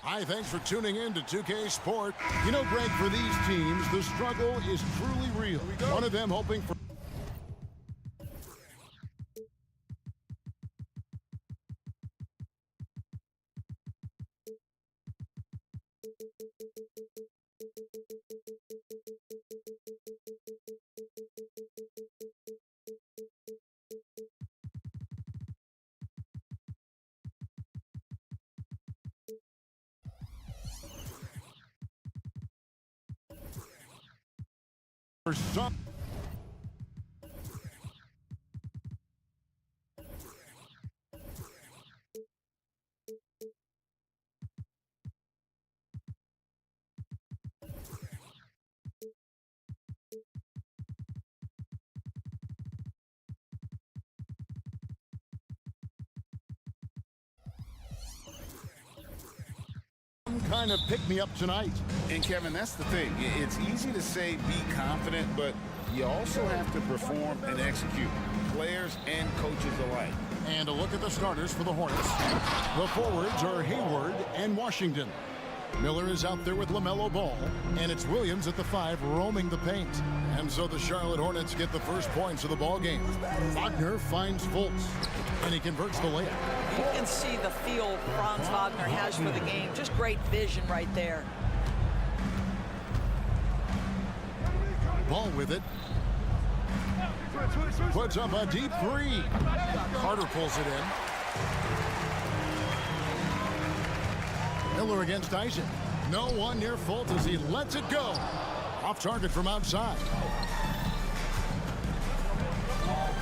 Hi, thanks for tuning in to 2K Sport. You know, Greg, for these teams, the struggle is truly real. One of them hoping for... for some... kind of pick-me-up tonight. And Kevin, that's the thing. It's easy to say be confident, but you also have to perform and execute, players and coaches alike. And a look at the starters for the Hornets. The forwards are Hayward and Washington. Miller is out there with LaMelo Ball, and it's Williams at the 5 roaming the paint. And so the Charlotte Hornets get the first points of the ball game. Wagner finds Fultz, and he converts the layup. You can see the feel Franz Wagner has for the game. Just great vision right there. Ball with it. Puts up a deep 3. Carter pulls it in. Miller against Isaac. No one near Fultz as he lets it go. Off target from outside.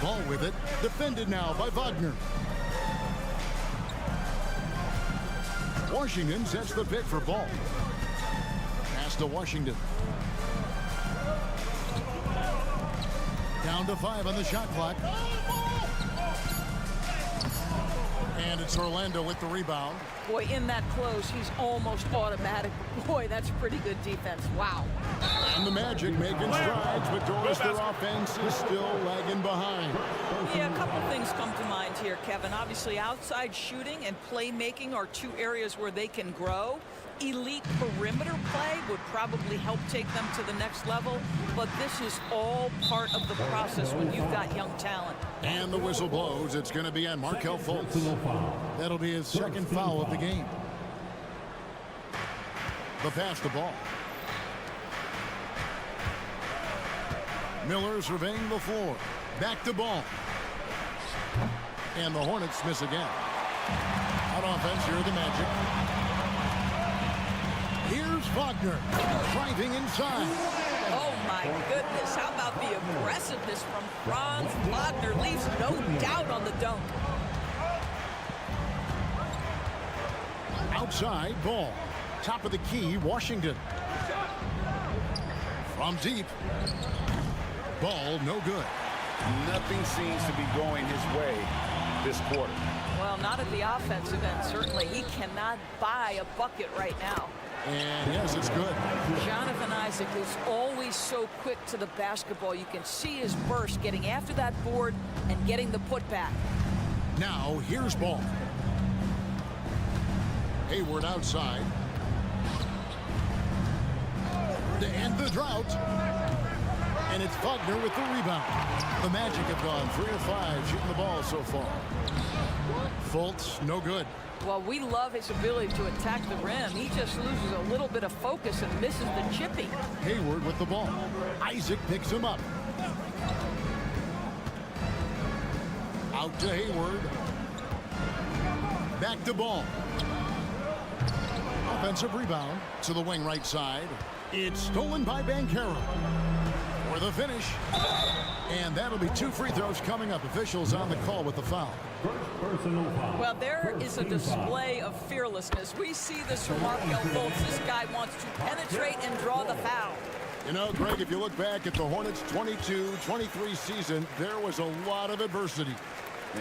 Ball with it. Defended now by Wagner. Washington sets the pick for Ball. Pass to Washington. Down to 5 on the shot clock. And it's Orlando with the rebound. Boy, in that close, he's almost automatic. Boy, that's pretty good defense. Wow. And the Magic making strides, but Doris, their offense is still lagging behind. Yeah, a couple things come to mind here, Kevin. Obviously, outside shooting and playmaking are two areas where they can grow. Elite perimeter play would probably help take them to the next level, but this is all part of the process when you've got young talent. And the whistle blows. It's going to be on Markelle Fultz. That'll be his second foul of the game. The pass to Ball. Miller surveying the floor. Back to Ball. And the Hornets miss again. On offense, here are the Magic. Here's Wagner driving inside. Oh my goodness, how about the aggressiveness from Franz Wagner? Leaves no doubt on the dunk. Outside, Ball. Top of the key, Washington. From deep. Ball, no good. Nothing seems to be going his way this quarter. Well, not at the offensive end. Certainly, he cannot buy a bucket right now. And yes, it's good. Jonathan Isaac is always so quick to the basketball. You can see his burst getting after that board and getting the putback. Now, here's Ball. Hayward outside. To end the drought. And it's Wagner with the rebound. The Magic have gone 3 of 5 shooting the ball so far. Fultz, no good. Well, we love his ability to attack the rim. He just loses a little bit of focus and misses the chippy. Hayward with the ball. Isaac picks him up. Out to Hayward. Back to Ball. Offensive rebound to the wing right side. It's stolen by Banchero. For the finish. And that'll be 2 free throws coming up. Officials on the call with the foul. Well, there is a display of fearlessness. We see this from Markelle Fultz. This guy wants to penetrate and draw the foul. You know, Greg, if you look back at the Hornets' 22-23 season, there was a lot of adversity.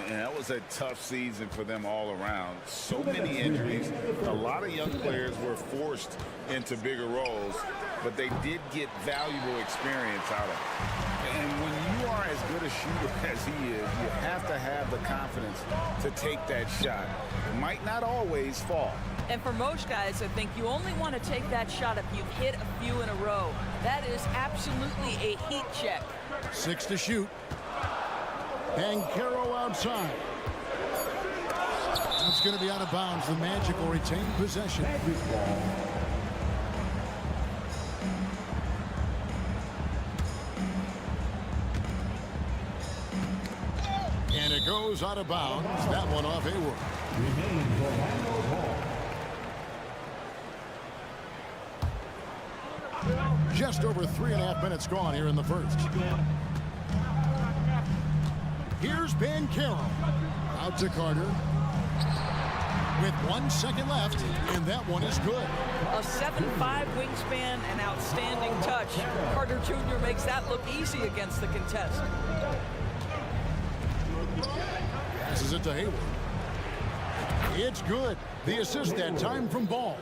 And that was a tough season for them all around. So many injuries. A lot of young players were forced into bigger roles, but they did get valuable experience out of it. And when you are as good a shooter as he is, you have to have the confidence to take that shot. It might not always fall. And for most guys, I think you only want to take that shot if you've hit a few in a row. That is absolutely a heat check. 6 to shoot. Banchero outside. It's going to be out of bounds. The Magic will retain possession. And it goes out of bounds. That one off Hayward. Just over 3.5 minutes gone here in the first. Here's Banchero. Out to Carter. With 1 second left, and that one is good. A 7'5" wingspan and outstanding touch. Carter Jr. makes that look easy against the contest. Passes it to Hayward. It's good. The assist that time from Ball.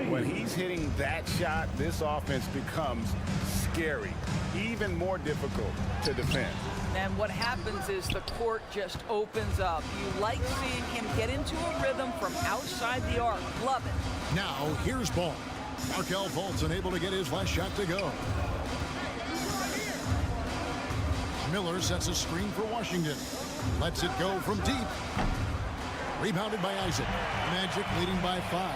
When he's hitting that shot, this offense becomes scary, even more difficult to defend. And what happens is the court just opens up. You like seeing him get into a rhythm from outside the arc. Love it. Now, here's Ball. Markelle Fultz unable to get his last shot to go. Miller sets a screen for Washington. Lets it go from deep. Rebounded by Isaac. Magic leading by 5.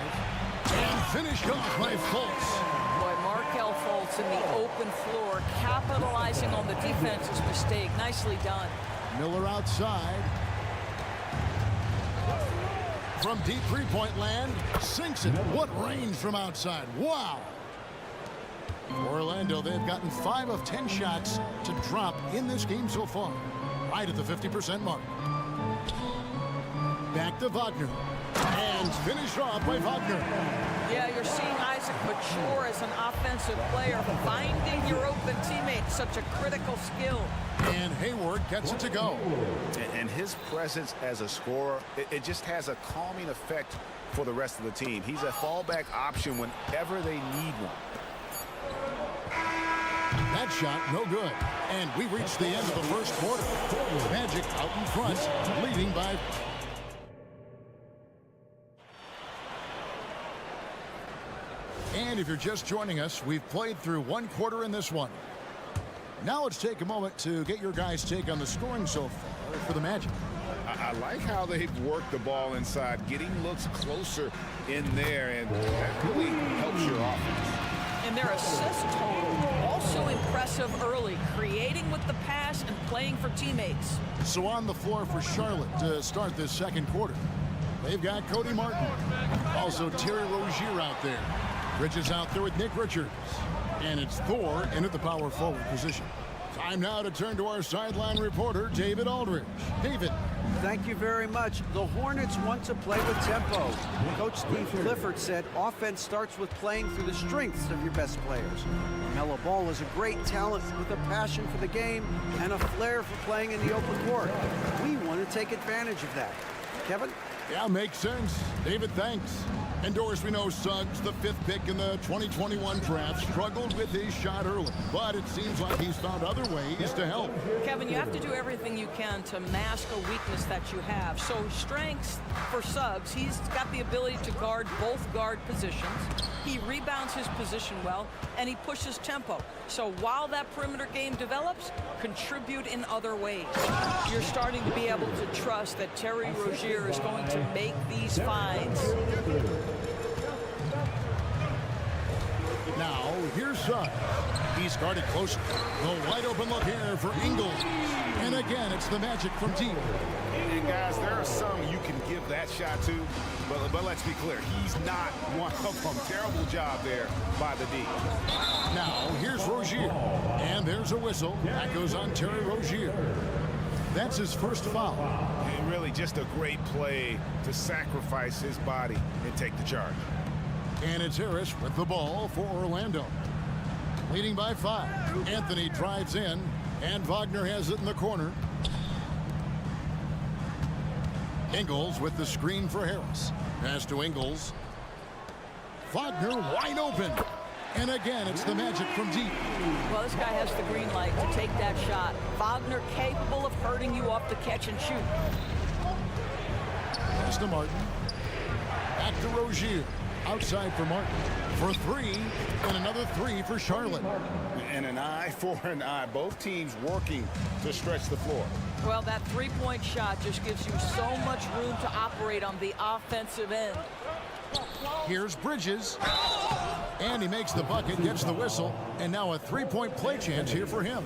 And finished off by Fultz. Boy, Markelle Fultz in the open floor, capitalizing on the defense's mistake. Nicely done. Miller outside. From deep three-point land, sinks it. What range from outside. Wow. Orlando, they've gotten 5 of 10 shots to drop in this game so far. Right at the 50% mark. Back to Wagner. And finished off by Wagner. Yeah, you're seeing Isaac mature as an offensive player. Finding your open teammate, such a critical skill. And Hayward gets it to go. And his presence as a scorer, it just has a calming effect for the rest of the team. He's a fallback option whenever they need one. That shot, no good. And we reached the end of the first quarter. Magic out in front, leading by... And if you're just joining us, we've played through 1 quarter in this one. Now let's take a moment to get your guys' take on the scoring so far for the Magic. I like how they've worked the ball inside, getting looks closer in there, and that really helps your offense. And their assist total, also impressive early, creating with the pass and playing for teammates. So on the floor for Charlotte to start this second quarter, they've got Cody Martin. Also Terry Rozier out there. Bridges out there with Nick Richards. And it's Thor in at the power forward position. Time now to turn to our sideline reporter, David Aldridge. David. Thank you very much. The Hornets want to play with tempo. Coach Steve Clifford said offense starts with playing through the strengths of your best players. LaMelo Ball is a great talent with a passion for the game and a flair for playing in the open court. We want to take advantage of that. Kevin? Yeah, makes sense. David, thanks. And Doris, we know Suggs, the 5th pick in the 2021 draft, struggled with his shot early, but it seems like he's found other ways to help. Kevin, you have to do everything you can to mask a weakness that you have. So strengths for Suggs, he's got the ability to guard both guard positions. He rebounds his position well, and he pushes tempo. So while that perimeter game develops, contribute in other ways. You're starting to be able to trust that Terry Rozier is going to make these finds. Now, here's Suggs. He's guarded closer. The wide open look here for Ingles. And again, it's the Magic from deep. And guys, there are some you can give that shot to, but let's be clear, he's not one of them. Terrible job there by the D. Now, here's Rozier. And there's a whistle. That goes on Terry Rozier. That's his first foul. And really just a great play to sacrifice his body and take the charge. And it's Harris with the ball for Orlando. Leading by 5. Anthony drives in, and Wagner has it in the corner. Ingles with the screen for Harris. Pass to Ingles. Wagner wide open. And again, it's the Magic from deep. Well, this guy has the green light to take that shot. Wagner capable of hurting you off the catch and shoot. Pass to Martin. Back to Rozier. Outside for Martin. For three. And another three for Charlotte. And an eye for an eye. Both teams working to stretch the floor. Well, that three-point shot just gives you so much room to operate on the offensive end. Here's Bridges. And he makes the bucket, gets the whistle, and now a three-point play chance here for him.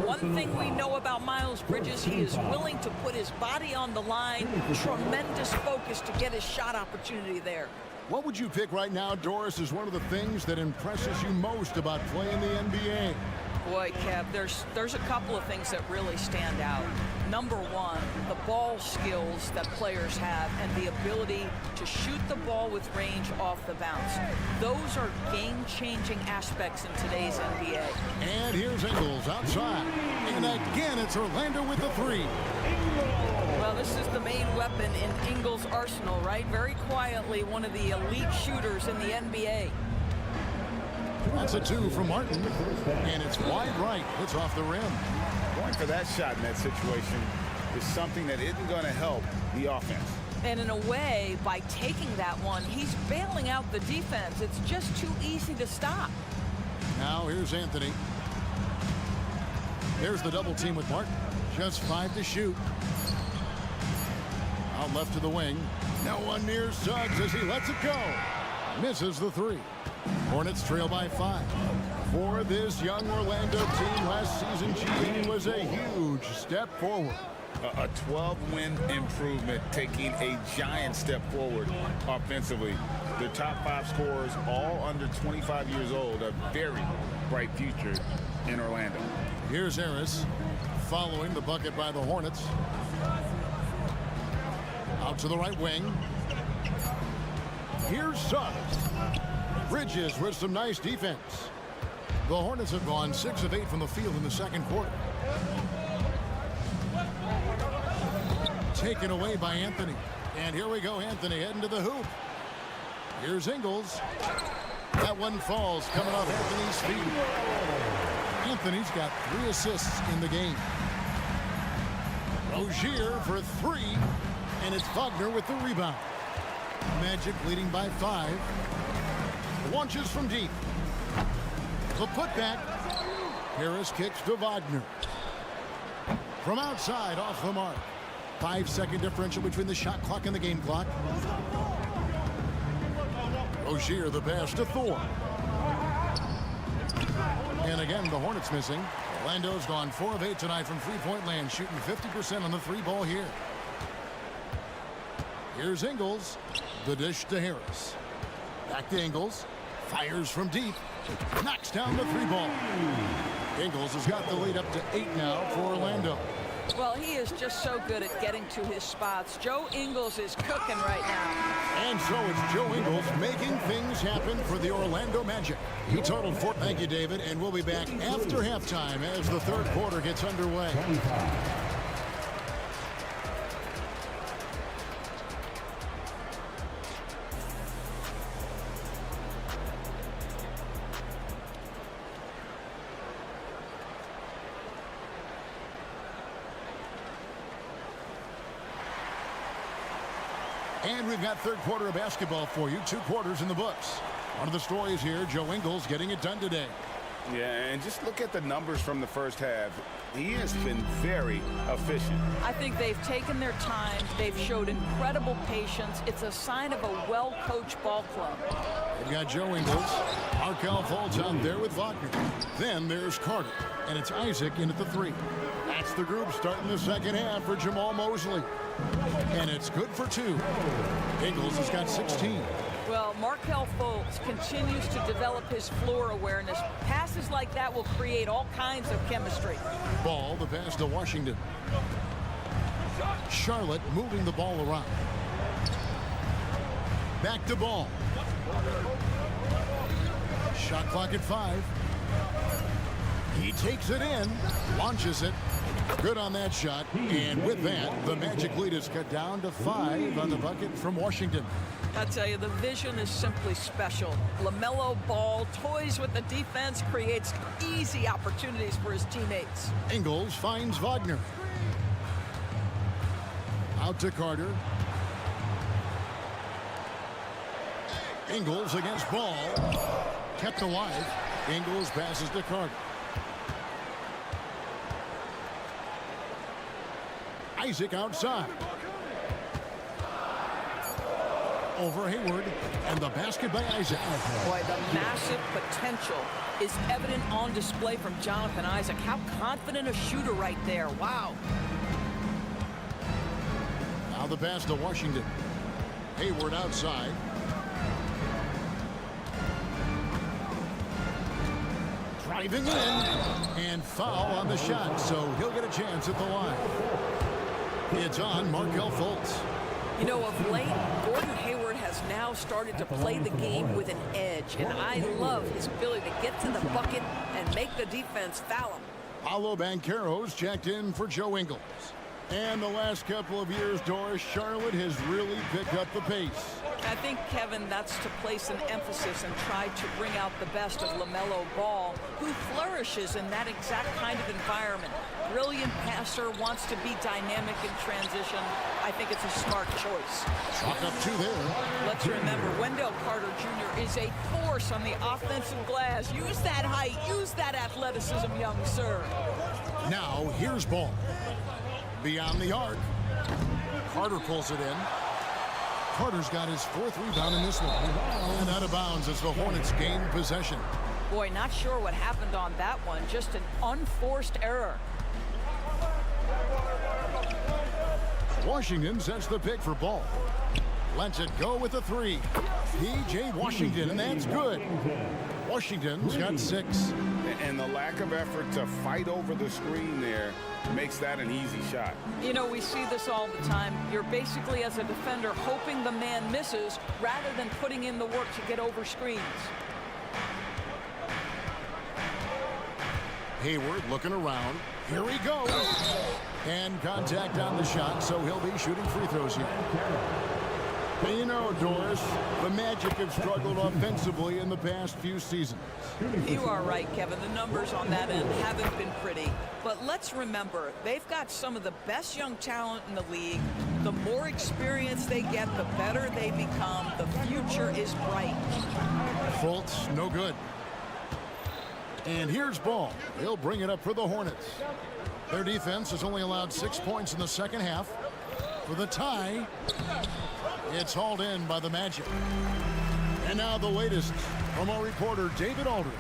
One thing we know about Miles Bridges, he is willing to put his body on the line. Tremendous focus to get his shot opportunity there. What would you pick right now, Doris, is one of the things that impresses you most about playing the NBA? Boy, Kev, there's a couple of things that really stand out. Number one, the ball skills that players have and the ability to shoot the ball with range off the bounce. Those are game-changing aspects in today's NBA. And here's Ingles outside. And again, it's Orlando with the three. Well, this is the main weapon in Ingles' arsenal, right? Very quietly, one of the elite shooters in the NBA. That's a two from Martin. And it's wide right. It's off the rim. Going for that shot in that situation is something that isn't going to help the offense. And in a way, by taking that one, he's bailing out the defense. It's just too easy to stop. Now here's Anthony. There's the double team with Martin. Just 5 to shoot. Out left to the wing. No one near Suggs as he lets it go. Misses the three. Hornets trail by 5. For this young Orlando team last season, GE was a huge step forward. A 12-win improvement, taking a giant step forward offensively. The top 5 scorers, all under 25 years old, a very bright future in Orlando. Here's Harris following the bucket by the Hornets. Out to the right wing. Here's Suggs. Bridges with some nice defense. The Hornets have gone 6 of 8 from the field in the second quarter. Taken away by Anthony. And here we go, Anthony heading to the hoop. Here's Ingles. That one falls coming off Anthony's feet. Anthony's got 3 assists in the game. Rozier for 3. And it's Wagner with the rebound. Magic leading by 5. Launches from deep. The putback. Harris kicks to Wagner. From outside, off the mark. 5-second differential between the shot clock and the game clock. Rozier the pass to Thor. And again, the Hornets missing. Orlando's gone 4 of 8 tonight from three-point land, shooting 50% on the 3-ball here. Here's Ingles. The dish to Harris. Back to Ingles. Fires from deep. Knocks down the 3-ball. Ingles has got the lead up to 8 now for Orlando. Well, he is just so good at getting to his spots. Joe Ingles is cooking right now. And so it's Joe Ingles making things happen for the Orlando Magic. He totaled 4. Thank you, David. And we'll be back after halftime as the third quarter gets underway. And we've got third quarter of basketball for you. 2 quarters in the books. One of the stories here, Joe Ingles getting it done today. Yeah, and just look at the numbers from the first half. He has been very efficient. I think they've taken their time. They've showed incredible patience. It's a sign of a well-coached ball club. They've got Joe Ingles. Markelle Fultz out there with Wagner. Then there's Carter. And it's Isaac in at the 3. That's the group starting the second half for Jamal Mosley. And it's good for 2. Ingles has got 16. Well, Markelle Fultz continues to develop his floor awareness. Passes like that will create all kinds of chemistry. Ball, the pass to Washington. Charlotte moving the ball around. Back to Ball. Shot clock at 5. He takes it in, launches it, Good on that shot. And with that, the Magic lead is cut down to 5 on the bucket from Washington. I tell you, the vision is simply special. LaMelo Ball toys with the defense, creates easy opportunities for his teammates. Ingles finds Wagner. Out to Carter. Ingles against Ball. Kept alive. Ingles passes to Carter. Isaac outside. Over Hayward, and the basket by Isaac. Boy, the massive potential is evident on display from Jonathan Isaac. How confident a shooter right there. Wow. Now the pass to Washington. Hayward outside. Driving in, and foul on the shot, so he'll get a chance at the line. It's on Markelle Fultz. You know, of late, Gordon Hayward has now started to play the game with an edge, and I love his ability to get to the bucket and make the defense foul him. Paolo Banchero's checked in for Joe Ingles. And the last couple of years, Doris, Charlotte has really picked up the pace. I think, Kevin, that's to place an emphasis and try to bring out the best of LaMelo Ball, who flourishes in that exact kind of environment. Brilliant passer, wants to be dynamic in transition. I think it's a smart choice. Chalk up 2 there. Let's remember, Wendell Carter Jr. is a force on the offensive glass. Use that height, use that athleticism, young sir. Now, here's Ball. Beyond the arc. Carter pulls it in. Carter's got his 4th rebound in this one. And out of bounds as the Hornets gain possession. Boy, not sure what happened on that one. Just an unforced error. Washington sets the pick for Ball. Lets it go with a 3. P.J. Washington, and that's good. Washington's got 6. And the lack of effort to fight over the screen there makes that an easy shot. You know, we see this all the time. You're basically, as a defender, hoping the man misses rather than putting in the work to get over screens. Hayward looking around. Here he goes. And contact on the shot, so he'll be shooting free throws here. And you know, Doris, the Magic have struggled offensively in the past few seasons. You are right, Kevin. The numbers on that end haven't been pretty. But let's remember, they've got some of the best young talent in the league. The more experience they get, the better they become. The future is bright. Fultz, no good. And here's Ball. He'll bring it up for the Hornets. Their defense has only allowed 6 points in the second half. For the tie, it's hauled in by the Magic. And now the latest from our reporter, David Aldridge.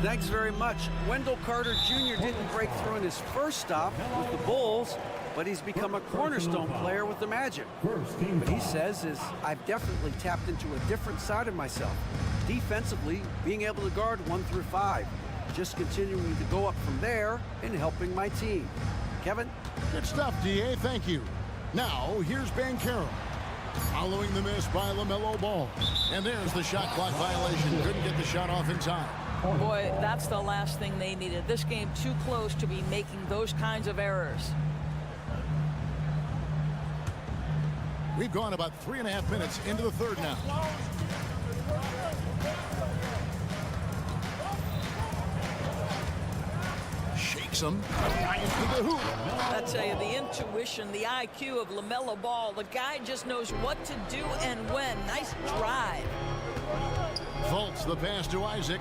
Thanks very much. Wendell Carter Jr. didn't break through in his first stop with the Bulls, but he's become a cornerstone player with the Magic. What he says is, I've definitely tapped into a different side of myself. Defensively, being able to guard 1 through 5. Just continuing to go up from there and helping my team. Kevin? Good stuff, D.A. Thank you. Now, here's Banchero. Following the miss by LaMelo Ball. And there's the shot clock violation. Couldn't get the shot off in time. Boy, that's the last thing they needed. This game too close to be making those kinds of errors. We've gone about 3.5 minutes into the third now. Shakes him. Into the hoop. I tell you, the intuition, the IQ of LaMelo Ball, the guy just knows what to do and when. Nice drive. Fultz the pass to Isaac.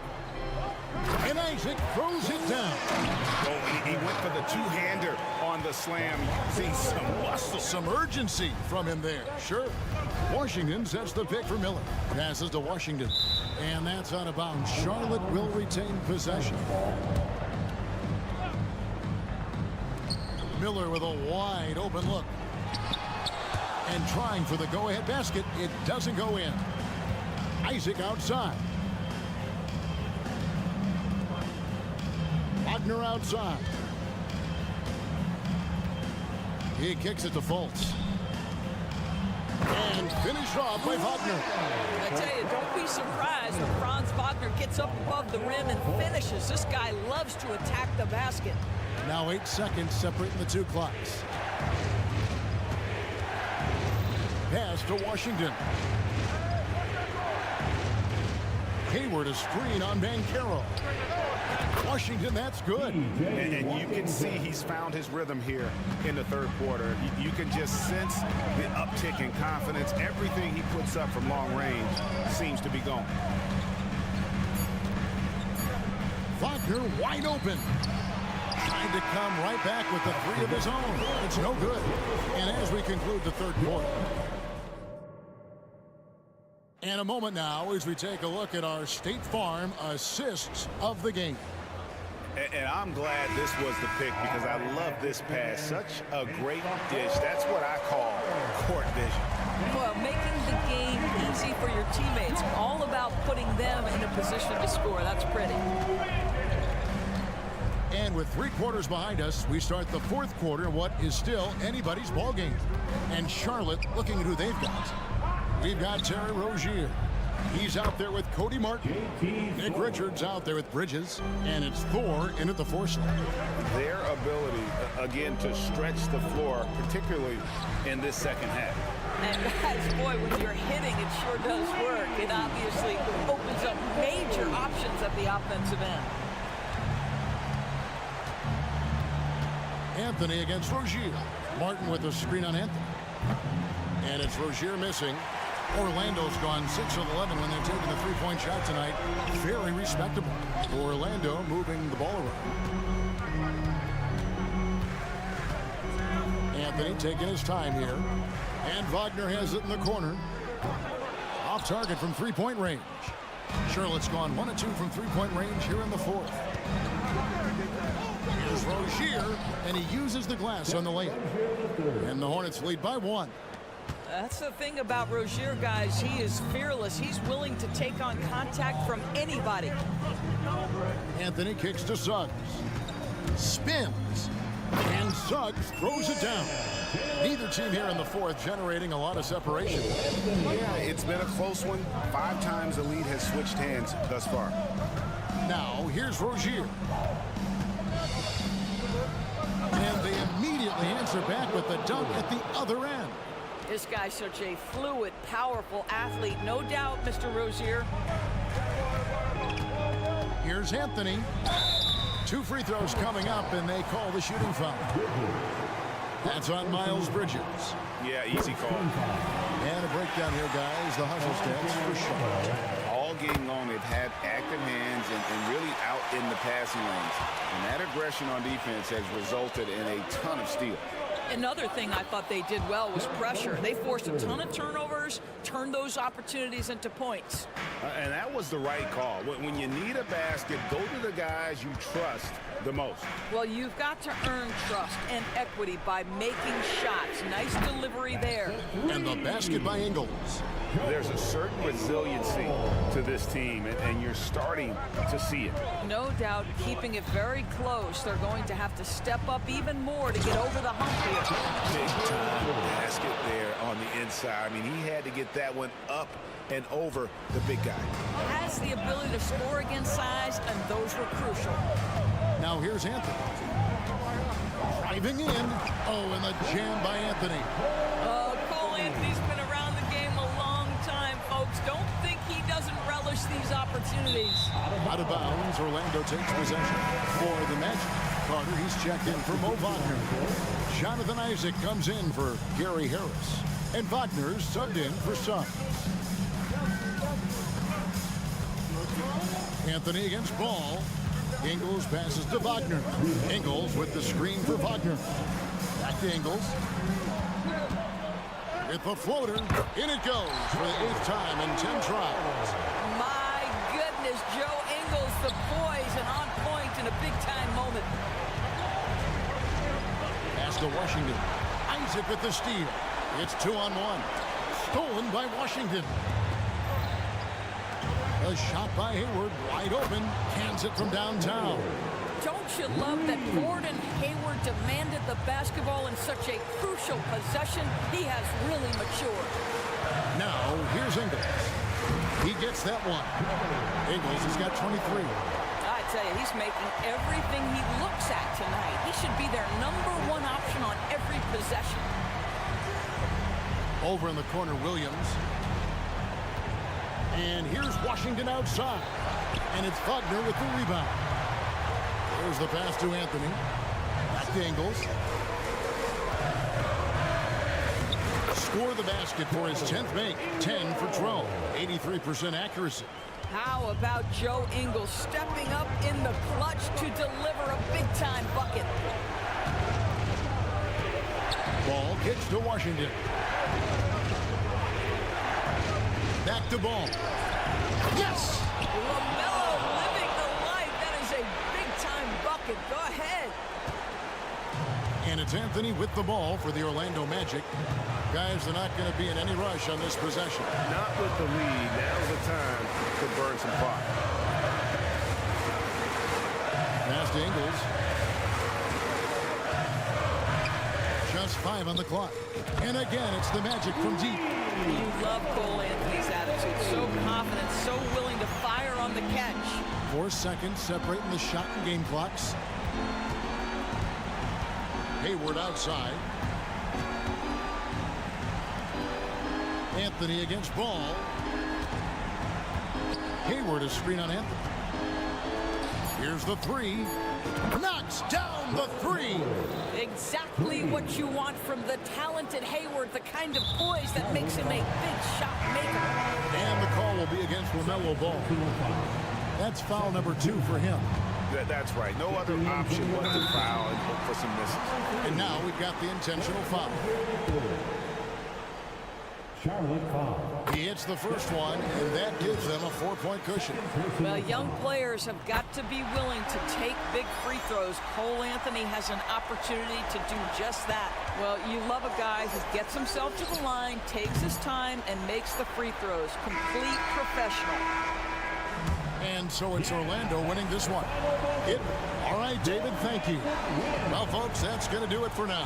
And Isaac throws it down. Oh, he went for the two-hander on the slam. See some muscle. Some urgency from him there. Sure. Washington sets the pick for Miller. Passes to Washington. And that's out of bounds. Charlotte will retain possession. Miller with a wide open look. And trying for the go-ahead basket. It doesn't go in. Isaac outside. Wagner outside. He kicks it to Fultz. And finished off by Wagner. I tell you, don't be surprised when Franz Wagner gets up above the rim and finishes. This guy loves to attack the basket. Now 8 seconds separating the two clocks. Pass to Washington. Hayward, a screen on Banchero. Washington, that's good. And you can see he's found his rhythm here in the third quarter. You can just sense the uptick in confidence. Everything he puts up from long range seems to be going. Wagner wide open. Trying to come right back with the three of his own. It's no good. And as we conclude the third quarter. And a moment now as we take a look at our State Farm assists of the game. And I'm glad this was the pick because I love this pass. Such a great dish. That's what I call court vision. Well, making the game easy for your teammates. All about putting them in a position to score. That's pretty. And with 3 quarters behind us, we start the fourth quarter, what is still anybody's ball game. And Charlotte looking at who they've got. We've got Terry Rozier. He's out there with Cody Martin. Nick Richards out there with Bridges. And it's Thor in at the 4 slot. Their ability, again, to stretch the floor, particularly in this second half. And guys, boy, when you're hitting, it sure does work. It obviously opens up major options at the offensive end. Anthony against Rozier. Martin with a screen on Anthony. And it's Rozier missing. Orlando's gone 6 of 11 when they're taking the 3-point shot tonight. Very respectable. Orlando moving the ball around. Anthony taking his time here. And Wagner has it in the corner. Off target from 3-point range. Charlotte's gone 1 of 2 from 3-point range here in the fourth. Here's Rozier, and he uses the glass on the layup. And the Hornets lead by 1. That's the thing about Rozier, guys. He is fearless. He's willing to take on contact from anybody. Anthony kicks to Suggs. Spins. And Suggs throws it down. Neither team here in the fourth generating a lot of separation. Yeah, it's been a close one. 5 times the lead has switched hands thus far. Now, here's Rozier. And they immediately answer back with the dunk at the other end. This guy's such a fluid, powerful athlete. No doubt, Mr. Rozier. Here's Anthony. 2 free throws coming up, and they call the shooting foul. That's on Miles Bridges. Yeah, easy call. And a breakdown here, guys. The hustle stats for Charlotte. All game long, they've had active hands and really out in the passing lanes. And that aggression on defense has resulted in a ton of steals. Another thing I thought they did well was pressure. They forced a ton of turnovers, turned those opportunities into points. And that was the right call. When you need a basket, go to the guys you trust the most. Well, you've got to earn trust and equity by making shots. Nice delivery there. And the basket by Ingles. There's a certain resiliency to this team, and you're starting to see it. No doubt, keeping it very close. They're going to have to step up even more to get over the hump here. Big time basket there on the inside. I mean, he had to get that one up and over the big guy. Has the ability to score against size, and those were crucial. Now here's Anthony. Driving in. Oh, and the jam by Anthony. Cole Anthony's been around the game a long time, folks. Don't think he doesn't relish these opportunities. Out of bounds, Orlando takes possession for the Magic. Carter, he's checked in for Mo Wagner. Jonathan Isaac comes in for Gary Harris. And Wagner's subbed in for Suggs. Anthony against Ball. Ingles passes to Wagner. Ingles with the screen for Wagner. Back to Ingles. With the floater. In it goes for the 8th time in 10 tries. My goodness, Joe Ingles, the poise and on point in a big-time moment. Pass to Washington. Isaac with the steal. It's 2-on-1. Stolen by Washington. A shot by Hayward, wide open, cans it from downtown. Don't you love that Gordon Hayward demanded the basketball in such a crucial possession? He has really matured. Now, here's Ingles. He gets that one. Ingles has got 23. I tell you, he's making everything he looks at tonight. He should be their #1 option on every possession. Over in the corner, Williams. And here's Washington outside. And it's Butner with the rebound. There's the pass to Anthony. Back to Ingles. Score the basket for his 10th make. 10 for 12. 83% accuracy. How about Joe Ingles stepping up in the clutch to deliver a big-time bucket? Ball kicks to Washington. Back to Ball. Yes! LaMelo living the life. That is a big-time bucket. Go ahead. And it's Anthony with the ball for the Orlando Magic. Guys, they're not going to be in any rush on this possession. Not with the lead. Now's the time to burn some clock. Pass to Ingles. Just 5 on the clock. And again, it's the Magic from deep. You love Cole Anthony's attitude. So confident, so willing to fire on the catch. 4 seconds separating the shot and game clocks. Hayward outside. Anthony against Ball. Hayward is screen on Anthony. Here's the 3. Knocks down the 3. Exactly what you want from the talented Hayward, the kind of poise that makes him a big shot maker. And the call will be against LaMelo Ball. That's foul number 2 for him. That's right. No other option but to foul and hope for some misses. And now we've got the intentional foul. He hits the first one, and that gives them a 4-point cushion. Well, young players have got to be willing to take big free throws. Cole Anthony has an opportunity to do just that. Well, you love a guy who gets himself to the line, takes his time, and makes the free throws. Complete professional. And so it's Orlando winning this one. All right, David, thank you. Well, folks, that's going to do it for now.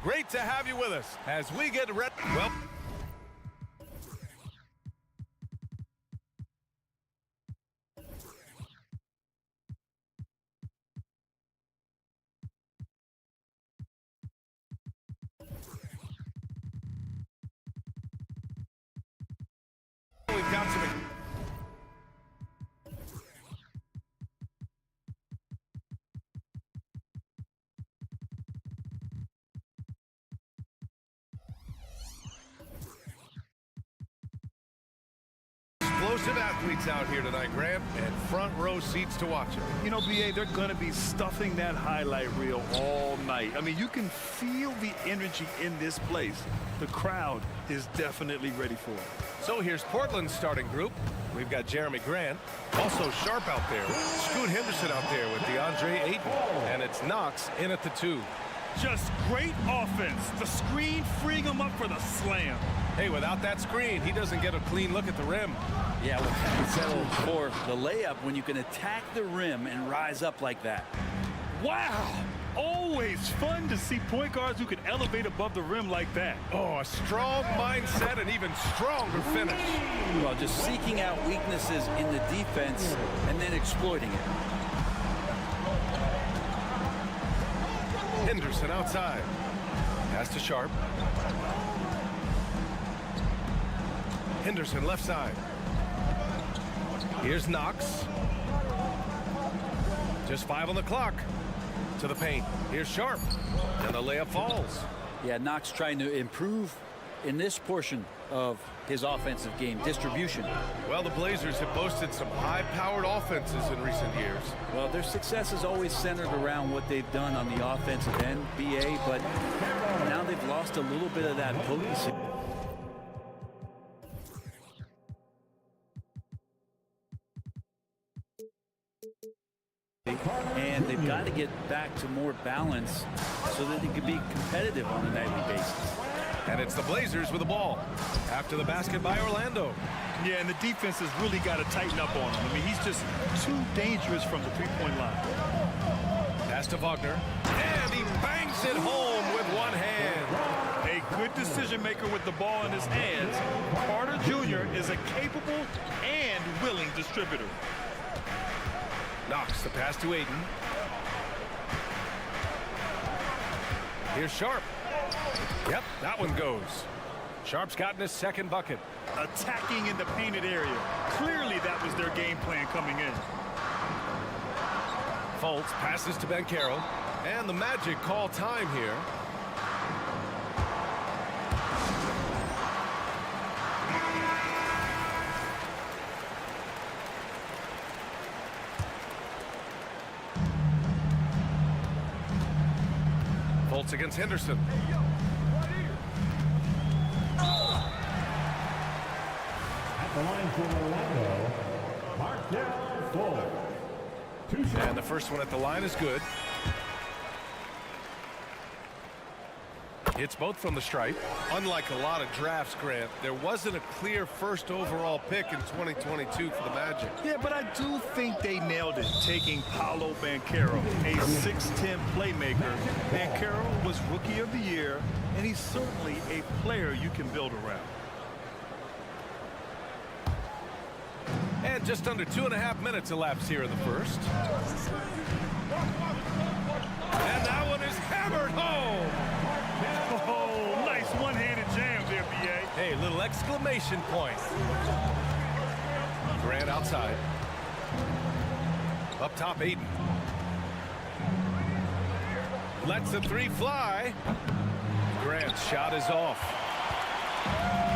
Great to have you with us as we get ready. Well, we've got some. Explosive athletes out here tonight, Grant, and front row seats to watch it. You know, BA, they're going to be stuffing that highlight reel all night. I mean, you can feel the energy in this place. The crowd is definitely ready for it. So here's Portland's starting group. We've got Jeremy Grant, also Sharp out there, Scoot Henderson out there with DeAndre Ayton, and it's Knox in at the 2. Just great offense. The screen freeing him up for the slam. Hey, without that screen, he doesn't get a clean look at the rim. Yeah, we'll have to settle for the layup when you can attack the rim and rise up like that. Wow. Always fun to see point guards who can elevate above the rim like that. Oh, a strong mindset and even stronger finish. Well, just seeking out weaknesses in the defense and then exploiting it. Henderson outside. Pass to Sharp. Henderson left side. Here's Knox. Just 5 on the clock. To the paint. Here's Sharp. And the layup falls. Yeah, Knox trying to improve in this portion of his offensive game, distribution. Well, the Blazers have boasted some high-powered offenses in recent years. Well, their success is always centered around what they've done on the offensive end, BA, but now they've lost a little bit of that potency. And they've got to get back to more balance so that they can be competitive on a nightly basis. And it's the Blazers with the ball after the basket by Orlando. Yeah, and the defense has really got to tighten up on him. I mean, he's just too dangerous from the three-point line. Pass to Wagner. And he bangs it home with one hand. A good decision maker with the ball in his hands. Carter Jr. is a capable and willing distributor. Knox the pass to Ayton. Here's Sharp. Yep, that one goes. Sharp's gotten his second bucket. Attacking in the painted area. Clearly that was their game plan coming in. Fultz passes to Banchero. And the Magic call time here. Fultz against Henderson. At the line for Orlando, Markelle Fultz. And the first one at the line is good. Hits both from the stripe. Unlike a lot of drafts, Grant, there wasn't a clear first overall pick in 2022 for the Magic. Yeah, but I do think they nailed it, taking Paolo Banchero, a 6'10 playmaker. Banchero was Rookie of the Year, and he's certainly a player you can build around. And just under 2.5 minutes elapsed here in the first. And that one is hammered home. Oh, nice one-handed jam there, B.A. Hey, little exclamation point. Grant outside. Up top, Ayton. Lets the three fly. Grant's shot is off.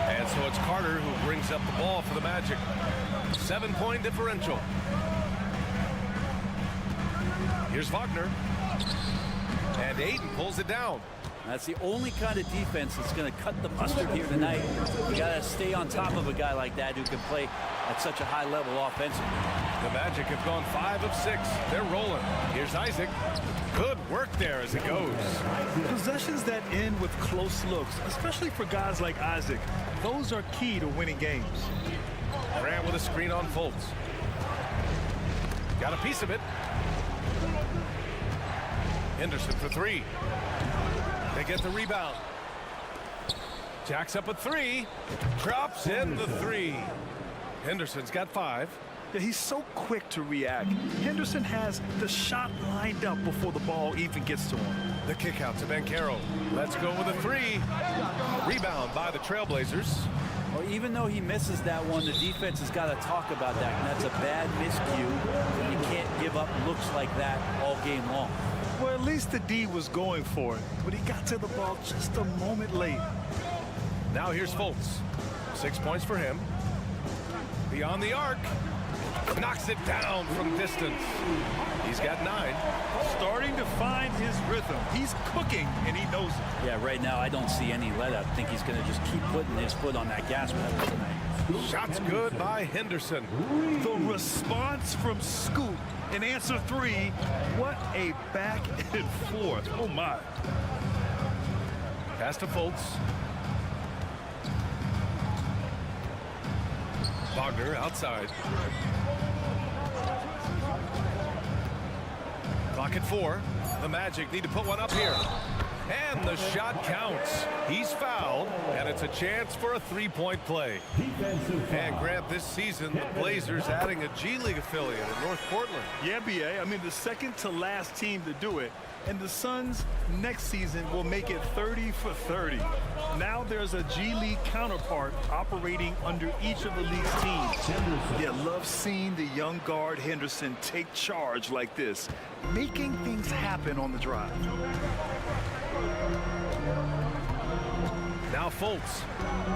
And so it's Carter who brings up the ball for the Magic. 7-point differential. Here's Wagner. And Ayton pulls it down. That's the only kind of defense that's going to cut the mustard here tonight. You got to stay on top of a guy like that who can play at such a high level offensively. The Magic have gone 5 of 6. They're rolling. Here's Isaac. Good work there as it goes. Possessions that end with close looks, especially for guys like Isaac, those are key to winning games. Grant with a screen on Fultz. Got a piece of it. Henderson for 3. They get the rebound. Jacks up a three. Drops in the three. Henderson's got 5. Yeah, he's so quick to react. Henderson has the shot lined up before the ball even gets to him. The kick out to Banchero. Let's go with a 3. Rebound by the Trailblazers. Well, even though he misses that one, the defense has got to talk about that. And that's a bad miscue. You can't give up looks like that all game long. Well, at least the D was going for it, but he got to the ball just a moment late. Now here's Fultz. 6 points for him. Beyond the arc. Knocks it down from distance. He's got 9. Starting to find his rhythm. He's cooking, and he knows it. Yeah, right now I don't see any let up. I think he's going to just keep putting his foot on that gas pedal tonight. Shots good by Henderson. The response from Scoot in answer 3. What a back and forth. Oh, my. Pass to Fultz. Wagner outside. Clock at 4. The Magic need to put one up here. And the shot counts. He's fouled, and it's a chance for a 3-point play. And Grant, this season, the Blazers adding a G League affiliate in North Portland. Yeah, BA. I mean, the second to last team to do it. And the Suns next season will make it 30 for 30. Now there's a G League counterpart operating under each of the league's teams. Yeah, love seeing the young guard Henderson take charge like this, making things happen on the drive. Now Fultz.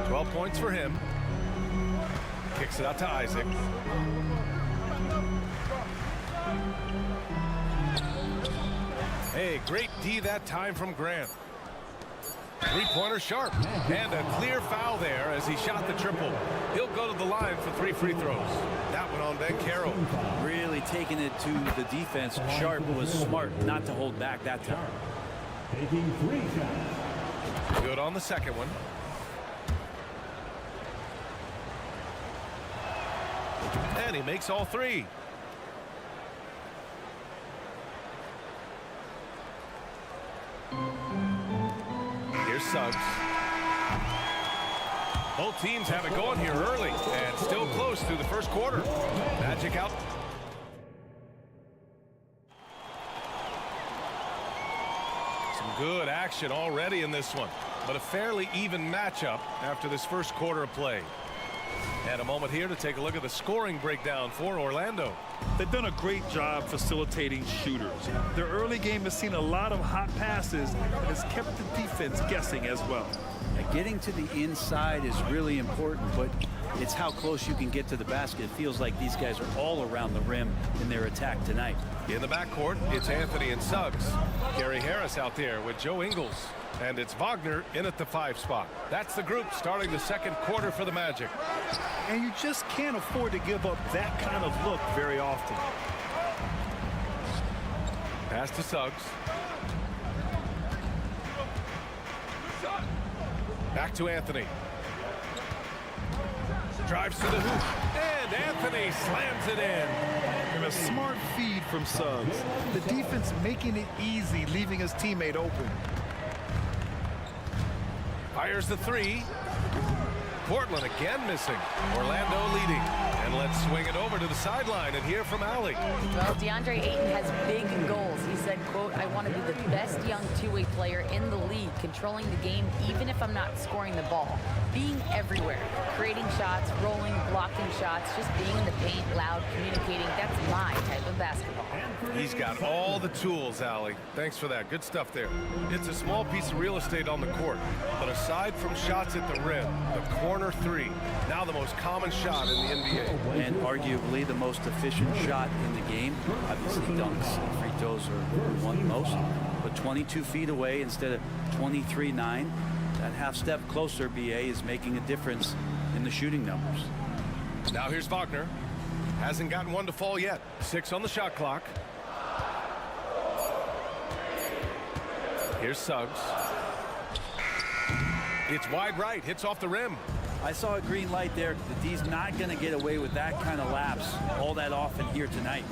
12 points for him. Kicks it out to Isaac. Hey, great D that time from Grant. 3-pointer sharp. And a clear foul there as he shot the triple. He'll go to the line for 3 free throws. That one on Banchero. Really taking it to the defense. Sharp was smart not to hold back that time. Taking 3 shots. Good on the second one. And he makes all 3. Here's Suggs. Both teams have it going here early and still close through the first quarter. Magic out. Some good action already in this one, but a fairly even matchup after this first quarter of play. And a moment here to take a look at the scoring breakdown for Orlando. They've done a great job facilitating shooters. Their early game has seen a lot of hot passes and has kept the defense guessing as well. Getting to the inside is really important, but it's how close you can get to the basket. It feels like these guys are all around the rim in their attack tonight. In the backcourt, it's Anthony and Suggs. Gary Harris out there with Joe Ingles. And it's Wagner in at the 5 spot. That's the group starting the second quarter for the Magic. And you just can't afford to give up that kind of look very often. Pass to Suggs. Back to Anthony. Drives to the hoop. And Anthony slams it in. And a smart feed from Suggs. The defense making it easy, leaving his teammate open. Fires the 3. Portland again missing. Orlando leading. And let's swing it over to the sideline and hear from Allie. Well, DeAndre Ayton has big goals. He said, quote, "I want to be the best young two-way player in the league, controlling the game even if I'm not scoring the ball. Being everywhere, creating shots, rolling, blocking shots, just being in the paint, loud, communicating. That's my type of basketball." He's got all the tools, Allie. Thanks for that. Good stuff there. It's a small piece of real estate on the court, but aside from shots at the rim, the corner 3, now the most common shot in the NBA. And arguably the most efficient shot in the game. Obviously dunks and free throws are one most, but 22 feet away instead of 23-9. That half step closer, BA, is making a difference in the shooting numbers. Now here's Wagner. Hasn't gotten one to fall yet. 6 on the shot clock. Here's Suggs. It's wide right, hits off the rim. I saw a green light there. The D's not going to get away with that kind of lapse all that often here tonight.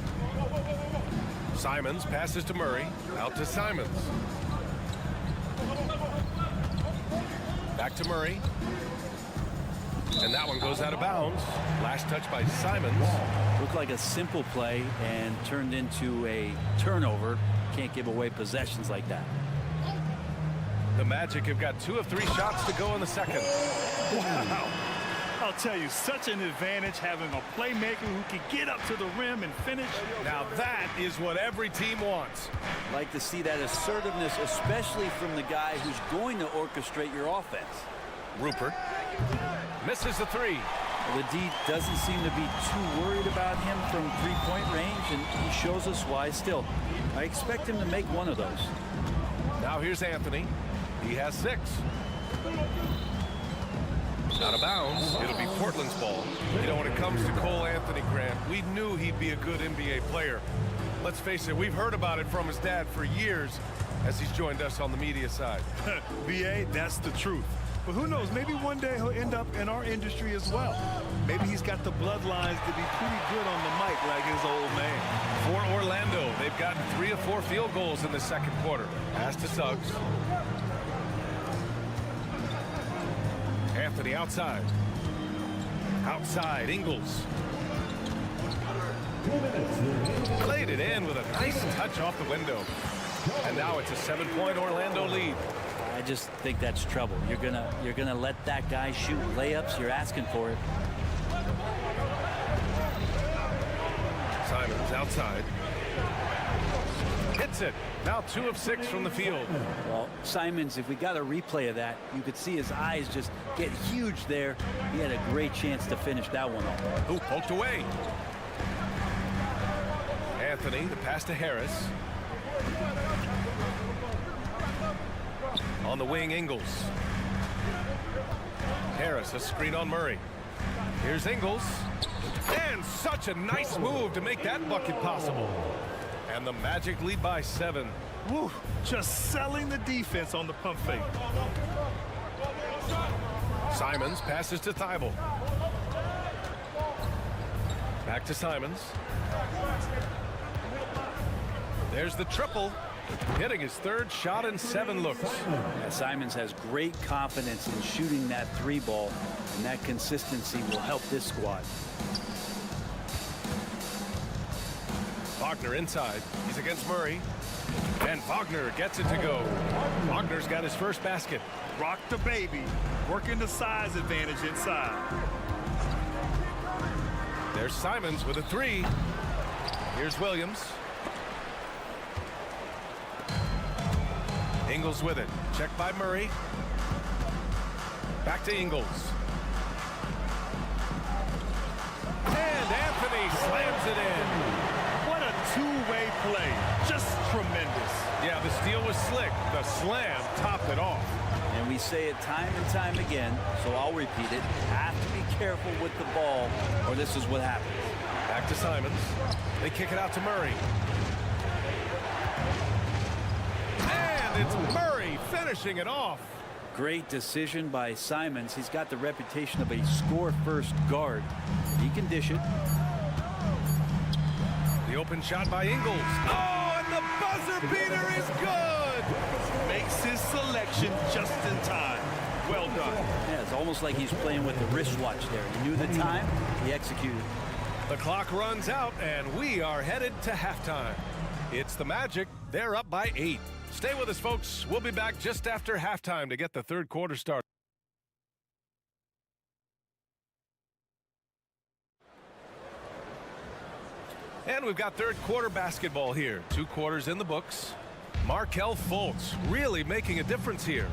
Simons passes to Murray. Out to Simons. Back to Murray. And that one goes out of bounds. Last touch by Simons. Looked like a simple play and turned into a turnover. Can't give away possessions like that. The Magic have got 2 of 3 shots to go in the second. Wow. I'll tell you, such an advantage having a playmaker who can get up to the rim and finish. Now that is what every team wants. Like to see that assertiveness, especially from the guy who's going to orchestrate your offense. Rupert misses the 3. Well, the D doesn't seem to be too worried about him from three-point range, and he shows us why. Still, I expect him to make one of those. Now here's Anthony. He has 6. Out of bounds. It'll be Portland's ball. You know, when it comes to Cole Anthony, Grant, we knew he'd be a good NBA player. Let's face it, we've heard about it from his dad for years as he's joined us on the media side. BA, that's the truth. But who knows, maybe one day he'll end up in our industry as well. Maybe he's got the bloodlines to be pretty good on the mic like his old man. For Orlando, they've gotten 3 of 4 field goals in the second quarter. Pass to Suggs. Anthony outside. Outside, Ingles. Played it in with a nice touch off the window. And now it's a 7-point Orlando lead. I just think that's trouble. You're gonna let that guy shoot layups. You're asking for it. Simons outside. Hits it. Now 2 of 6 from the field. Well, Simons, if we got a replay of that, you could see his eyes just get huge there. He had a great chance to finish that one off. Ooh, poked away. Anthony, the pass to Harris. On the wing, Ingles. Harris, a screen on Murray. Here's Ingles. And such a nice move to make that bucket possible. And the Magic lead by 7. Woo, just selling the defense on the pump fake. Simons passes to Thibault. Back to Simons. There's the triple. Hitting his 3rd shot in 7 looks. Yeah, Simons has great confidence in shooting that 3 ball, and that consistency will help this squad. Wagner inside. He's against Murray. And Wagner gets it to go. Wagner's got his first basket. Rock the baby. Working the size advantage inside. There's Simons with a 3. Here's Williams. Ingles with it. Checked by Murray. Back to Ingles. And Anthony slams it in. What a two-way play. Just tremendous. Yeah, the steal was slick. The slam topped it off. And we say it time and time again, so I'll repeat it. Have to be careful with the ball, or this is what happens. Back to Simons. They kick it out to Murray. And it's Murray finishing it off. Great decision by Simons. He's got the reputation of a score-first guard. He can dish it. The open shot by Ingles. Oh, and the buzzer beater is good. Makes his selection just in time. Well done. Yeah, it's almost like he's playing with the wristwatch there. He knew the time, he executed. The clock runs out, and we are headed to halftime. It's the Magic. They're up by 8. Stay with us, folks. We'll be back just after halftime to get the third quarter started. And we've got third quarter basketball here. 2 quarters in the books. Markelle Fultz really making a difference here.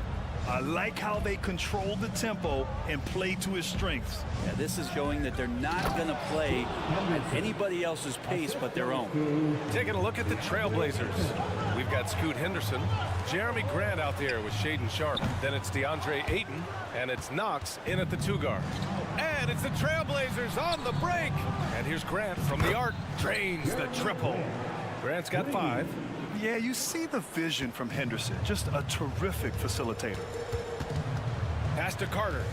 I like how they control the tempo and play to his strengths. Yeah, this is showing that they're not going to play at anybody else's pace but their own. Taking a look at the Trailblazers. We've got Scoot Henderson, Jeremy Grant out there with Shaden Sharp. Then it's DeAndre Ayton, and it's Knox in at the 2 guard. And it's the Trailblazers on the break. And here's Grant from the arc. Drains the triple. Grant's got 5. Yeah, you see the vision from Henderson. Just a terrific facilitator. Pass to Carter.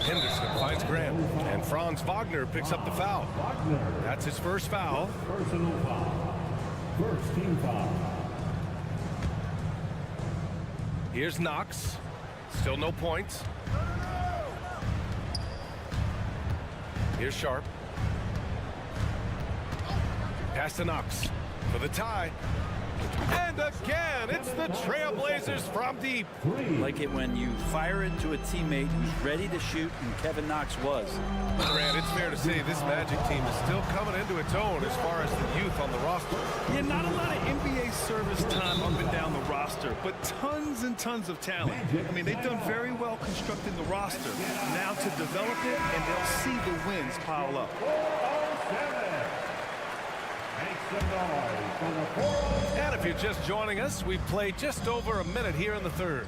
Henderson finds Grant. And And Franz Wagner picks up the foul. That's his first foul. Personal foul. First team foul. Here's Knox. Still no points. Here's Sharp. Pass to Knox for the tie. And again, it's the Trailblazers from deep. Like it when you fire it to a teammate who's ready to shoot, and Kevin Knox was. Grant, it's fair to say this Magic team is still coming into its own as far as the youth on the roster. Yeah, not a lot of NBA service time up and down the roster, but tons and tons of talent. I mean, they've done very well constructing the roster. Now to develop it, and they'll see the wins pile up. And if you're just joining us, we've played just over a minute here in the third.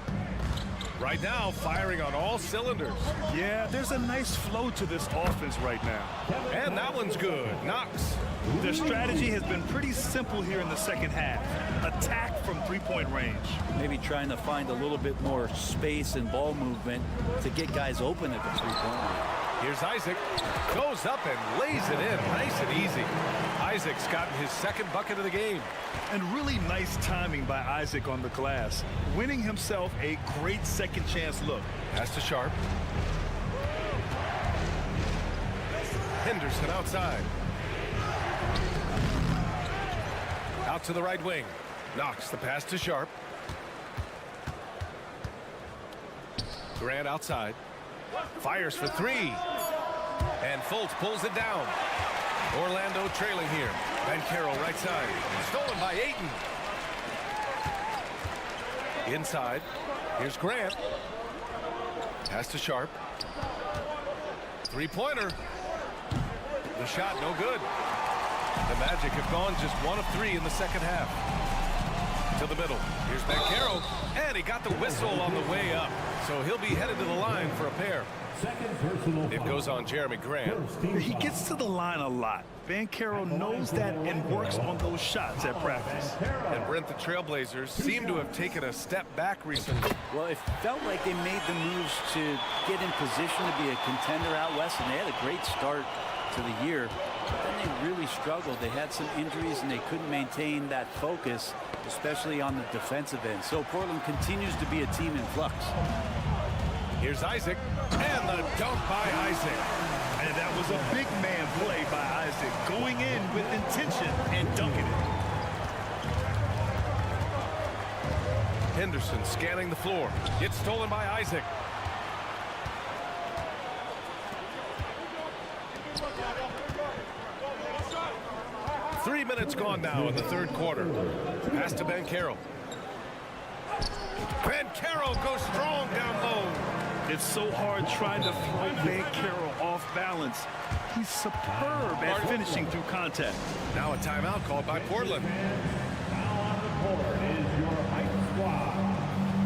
Right now, firing on all cylinders. Yeah, there's a nice flow to this offense right now. And that one's good. Knox. Their strategy has been pretty simple here in the second half. Attack from three-point range. Maybe trying to find a little bit more space and ball movement to get guys open at the three-point line. Here's Isaac. Goes up and lays it in. Nice and easy. Isaac's gotten his second bucket of the game. And really nice timing by Isaac on the glass, winning himself a great second chance look. Pass to Sharp. Henderson outside. Out to the right wing. Knocks the pass to Sharp. Grant outside. Fires for three. And Fultz pulls it down. Orlando trailing here. Banchero right side. Stolen by Ayton. Inside. Here's Grant. Pass to Sharp. Three-pointer. The shot no good. The Magic have gone just 1 of 3 in the second half. To the middle. Here's Banchero. And he got the whistle on the way up. So he'll be headed to the line for a pair. It goes on Jeremy Grant. He gets to the line a lot. Banchero knows that and works on those shots at practice. And Brent, the Trailblazers seem to have taken a step back recently. Well, it felt like they made the moves to get in position to be a contender out west, and they had a great start to the year. But then they really struggled. They had some injuries, and they couldn't maintain that focus, especially on the defensive end. So Portland continues to be a team in flux. Here's Isaac, and the dunk by Isaac. And that was a big man play by Isaac, going in with intention and dunking it. Henderson scanning the floor. It's stolen by Isaac. Three minutes gone now in the third quarter. Pass to Banchero. Banchero goes strong down low. It's so hard trying to throw Banchero off balance. He's superb at finishing through contact. Now a timeout called by Portland. Now on the court is your Hype Squad.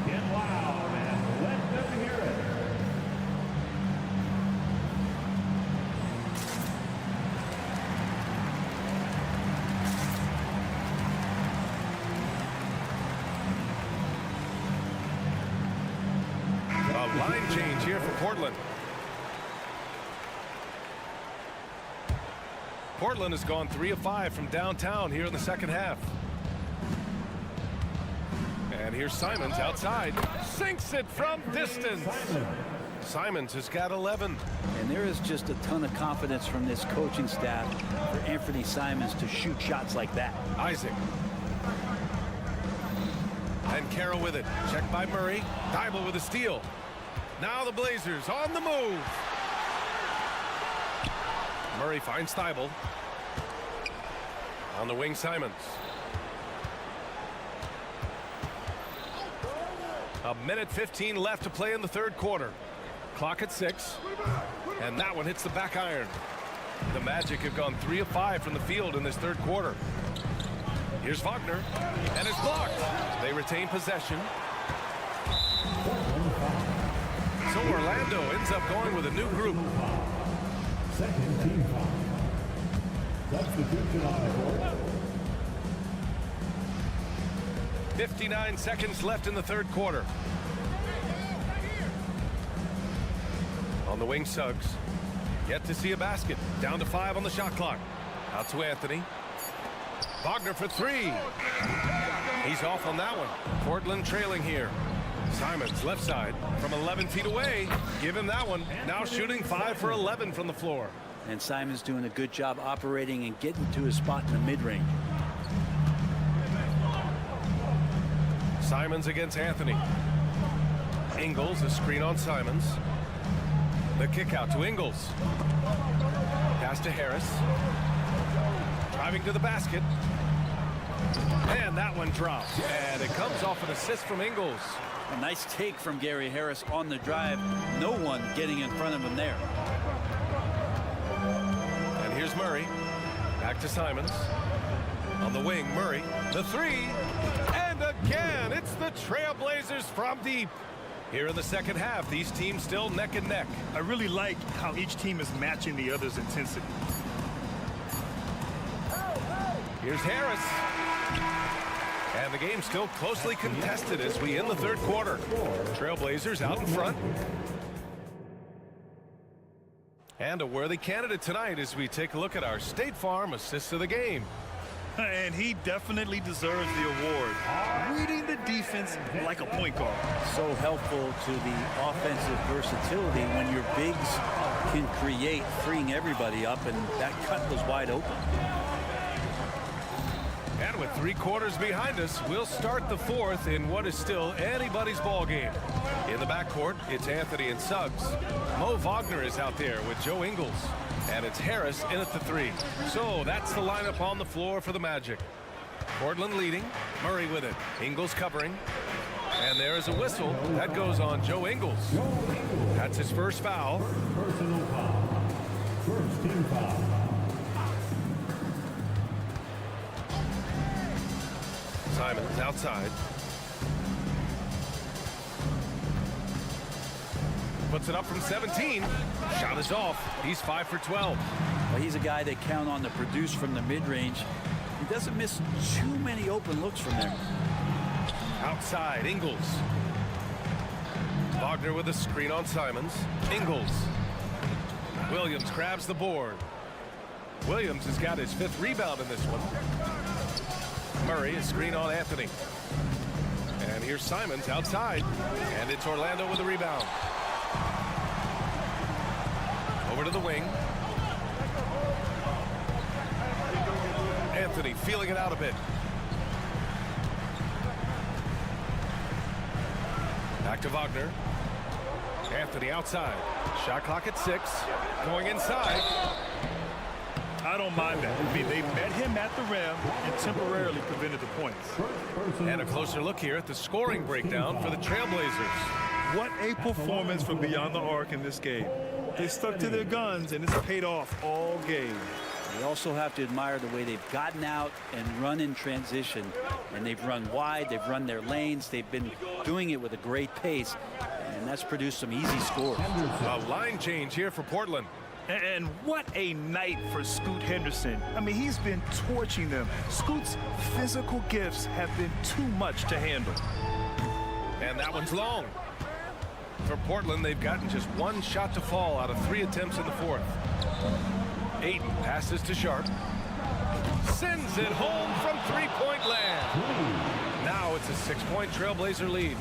Get loud and let them hear it. A line change here for Portland. Portland has gone 3 of 5 from downtown here in the second half. And here's Simons outside. Sinks it from distance. Simons has got 11. And there is just a ton of confidence from this coaching staff for Anthony Simons to shoot shots like that. Isaac. And Carroll with it. Checked by Murray. Dybel with a steal. Now the Blazers on the move. Murray finds Dybel. On the wing, Simons. A minute 15 left to play in the third quarter. Clock at 6. And that one hits the back iron. The Magic have gone 3 of 5 from the field in this third quarter. Here's Wagner. And it's blocked. They retain possession. So Orlando ends up going with a new group. Second team foul. Substitution on the court. 59 seconds left in the third quarter. On the wing, Suggs. Yet to see a basket. Down to 5 on the shot clock. Out to Anthony. Wagner for 3. He's off on that one. Portland trailing here. Simons left side from 11 feet away. Give him that one. Now shooting 5 for 11 from the floor. And Simons doing a good job operating and getting to his spot in the mid-range. Simons against Anthony. Ingles, a screen on Simons. The kick out to Ingles. Pass to Harris. Driving to the basket. And that one drops. And it comes off an assist from Ingles. A nice take from Gary Harris on the drive. No one getting in front of him there. And here's Murray. Back to Simons. On the wing, Murray. The 3. And again, it's the Trailblazers from deep. Here in the second half, these teams still neck and neck. I really like how each team is matching the other's intensity. Here's Harris. And the game's still closely contested as we end the third quarter. Trailblazers out in front. And a worthy candidate tonight as we take a look at our State Farm Assist of the Game. And he definitely deserves the award. Reading the defense like a point guard. So helpful to the offensive versatility when your bigs can create, freeing everybody up, and that cut was wide open. And with 3 quarters behind us, we'll start the fourth in what is still anybody's ball game. In the backcourt, it's Anthony and Suggs. Mo Wagner is out there with Joe Ingles. And it's Harris in at the 3. So that's the lineup on the floor for the Magic. Portland leading. Murray with it. Ingles covering. And there is a whistle. That goes on Joe Ingles. That's his first foul. Personal foul. First team foul. Simons outside. Puts it up from 17. Shot is off. He's 5 for 12. Well, he's a guy they count on to produce from the mid-range. He doesn't miss too many open looks from there. Outside, Ingles. Wagner with a screen on Simons. Ingles. Williams grabs the board. Williams has got his 5th rebound in this one. Murray, a screen on Anthony. And here's Simons outside. And it's Orlando with a rebound. Over to the wing. Anthony feeling it out a bit. Back to Wagner. Anthony outside. Shot clock at 6. Going inside. I don't mind that. I mean, they met him at the rim and temporarily prevented the points. And a closer look here at the scoring breakdown for the Trailblazers. What a performance from beyond the arc in this game. They stuck to their guns, and it's paid off all game. You also have to admire the way they've gotten out and run in transition. And they've run wide, they've run their lanes, they've been doing it with a great pace, and that's produced some easy scores. A line change here for Portland. And what a night for Scoot Henderson. I mean, he's been torching them. Scoot's physical gifts have been too much to handle. And that one's long. For Portland, they've gotten just 1 shot to fall out of 3 attempts in the fourth. Ayton passes to Sharp. Sends it home from 3-point land. Now it's a 6-point Trailblazer lead.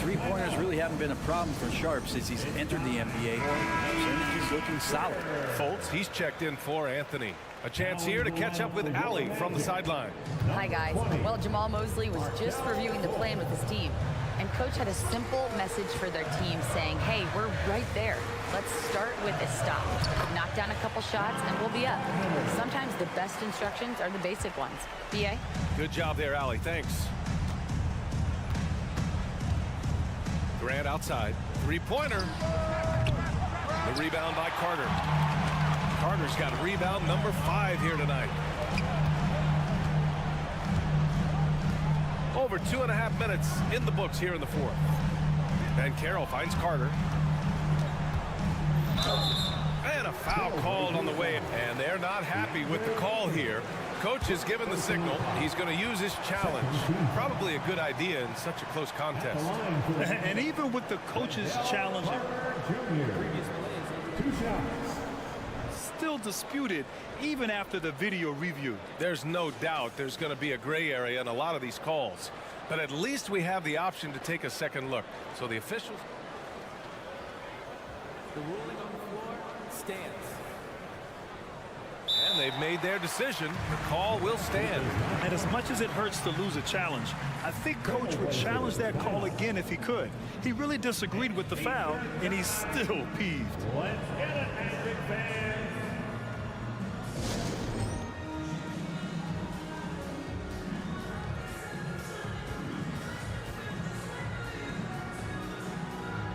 3-pointers really haven't been a problem for Sharp since he's entered the NBA. Percentage is looking solid. Fultz, he's checked in for Anthony. A chance here to catch up with Allie from the sideline. Hi, guys. Well, Jamal Mosley was just reviewing the plan with his team. And coach had a simple message for their team saying, hey, we're right there. Let's start with a stop. Knock down a couple shots and we'll be up. Sometimes the best instructions are the basic ones. B.A.? Good job there, Allie. Thanks. Grant outside. 3-pointer. The rebound by Carter. Carter's got rebound number 5 here tonight. Over 2.5 minutes in the books here in the fourth. And Carroll finds Carter. And a foul called on the way. And they're not happy with the call here. Coach has given the signal. He's going to use his challenge. Probably a good idea in such a close contest. And even with the coach's challenge, 2 shots. still disputed even after the video review. There's no doubt there's going to be a gray area in a lot of these calls. But at least we have the option to take a second look. So the officials... The ruling on the floor stands. And they've made their decision. The call will stand. And as much as it hurts to lose a challenge, I think Coach would challenge that call again if he could. He really disagreed with the foul, and he's still peeved. Let's get it, Magic fans.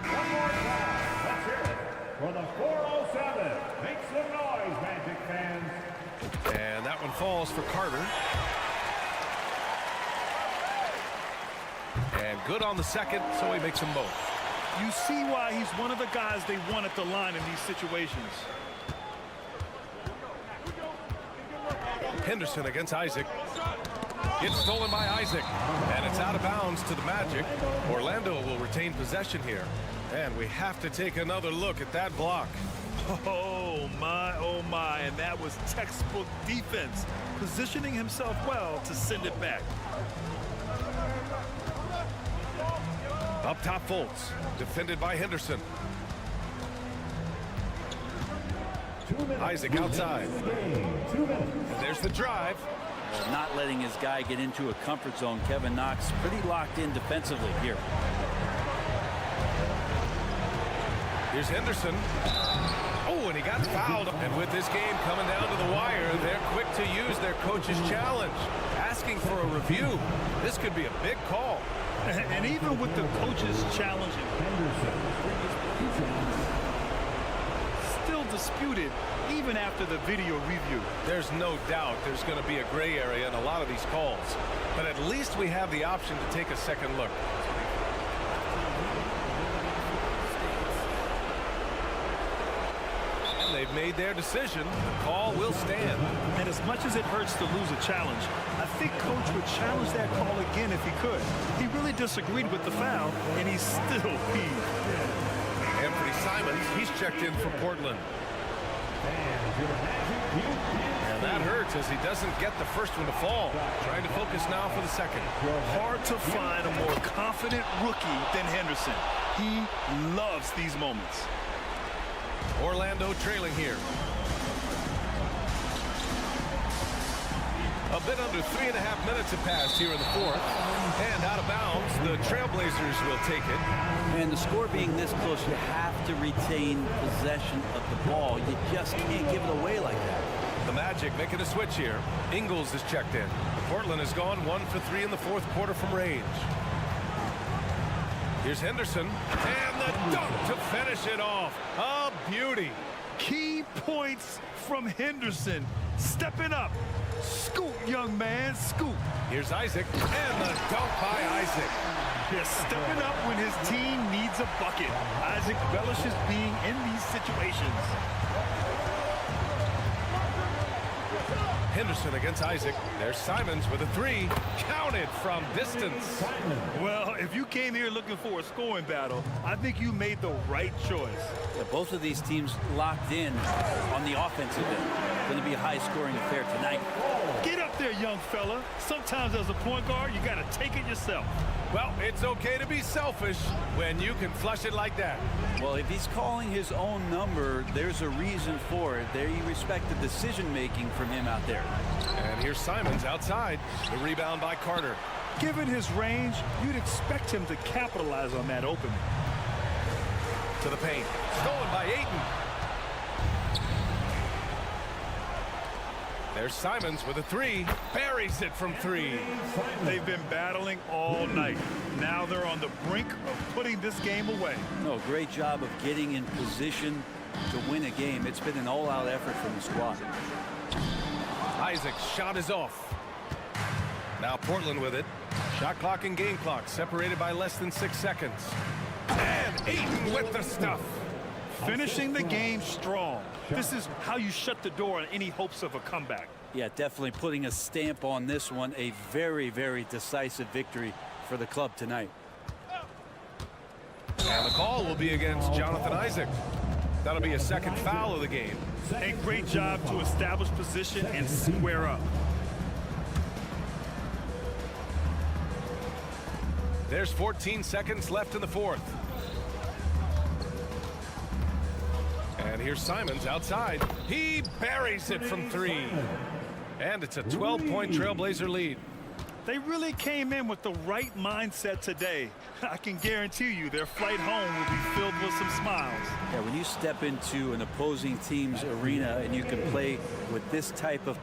One more time. Let's hear it for the 407. Make some noise, Magic fans. And that one falls for Carter. And good on the second, so he makes them both. You see why he's one of the guys they want at the line in these situations. Henderson against Isaac. It's stolen by Isaac. And it's out of bounds to the Magic. Orlando will retain possession here. And we have to take another look at that block. Oh my, and that was textbook defense, positioning himself well to send it back. Up top, Fultz, defended by Henderson. Isaac outside. And there's the drive. Not letting his guy get into a comfort zone. Kevin Knox pretty locked in defensively here. Here's Henderson. Oh, and he got fouled. And with this game coming down to the wire, they're quick to use their coach's challenge, asking for a review. This could be a big call. And even with the coach's challenge, still disputed even after the video review. There's no doubt there's going to be a gray area in a lot of these calls. But at least we have the option to take a second look. They've made their decision. The call will stand. And as much as it hurts to lose a challenge, I think Coach would challenge that call again if he could. He really disagreed with the foul, and he's still peeved. Anthony Simons, he's checked in for Portland. And that hurts as he doesn't get the first one to fall. Trying to focus now for the second. Hard to find a more confident rookie than Henderson. He loves these moments. Orlando trailing here. A bit under 3.5 minutes have passed here in the fourth. And out of bounds, the Trailblazers will take it. And the score being this close, you have to retain possession of the ball. You just can't give it away like that. The Magic making a switch here. Ingles is checked in. Portland has gone 1 for 3 in the fourth quarter from range. Here's Henderson, and the dunk to finish it off. A beauty. Key points from Henderson. Stepping up. Scoop, young man, scoop. Here's Isaac, and the dunk by Isaac. Yeah, stepping up when his team needs a bucket. Isaac relishes being in these situations. Henderson against Isaac. There's Simons with a three. Counted from distance. Well, if you came here looking for a scoring battle, I think you made the right choice. Yeah, both of these teams locked in on the offensive end. Going to be a high-scoring affair tonight. Get up there, young fella. Sometimes as a point guard, you got to take it yourself. Well, it's okay to be selfish when you can flush it like that. Well, if he's calling his own number, there's a reason for it. There you respect the decision-making from him out there. And here's Simons outside. The rebound by Carter. Given his range, you'd expect him to capitalize on that opening. To the paint. Stolen by Ayton. There's Simons with a three. Buries it from three. They've been battling all night. Now they're on the brink of putting this game away. No, great job of getting in position to win a game. It's been an all-out effort from the squad. Isaac's shot is off. Now Portland with it. Shot clock and game clock separated by less than 6 seconds. And Ayton with the stuff. Finishing the game strong. This is how you shut the door on any hopes of a comeback. Yeah, definitely putting a stamp on this one. A very, very decisive victory for the club tonight. And the call will be against Jonathan Isaac. That'll be a second foul of the game. A great job to establish position and square up. There's 14 seconds left in the fourth. And here's Simons outside. He buries it from three. And it's a 12-point Trailblazer lead. They really came in with the right mindset today. I can guarantee you their flight home will be filled with some smiles. Yeah, when you step into an opposing team's arena and you can play with this type of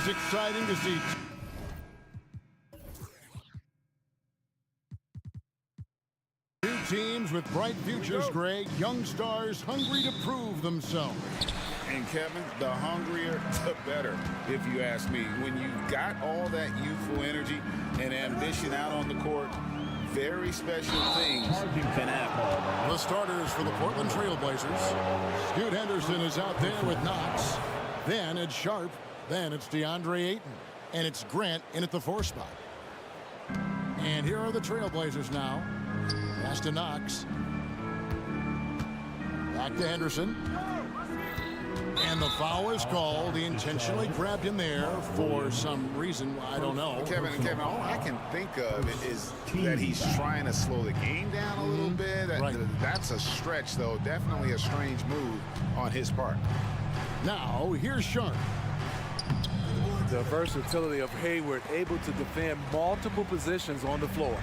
is exciting to see. Two teams with bright futures, Greg. Young stars hungry to prove themselves. And Kevin, the hungrier, the better, if you ask me. When you've got all that youthful energy and ambition out on the court, very special things can happen. The starters for the Portland Trail Blazers. Scoot Henderson is out there with Knox. Then it's Sharp. Then it's DeAndre Ayton. And it's Grant in at the 4 spot. And here are the Trailblazers now. Pass to Knox. Back to Henderson. And the foul is called. He intentionally grabbed him there for some reason. I don't know. Kevin, all I can think of is that he's trying to slow the game down a little bit. Right. That's a stretch, though. Definitely a strange move on his part. Now, here's Sharp. The versatility of Hayward, able to defend multiple positions on the floor.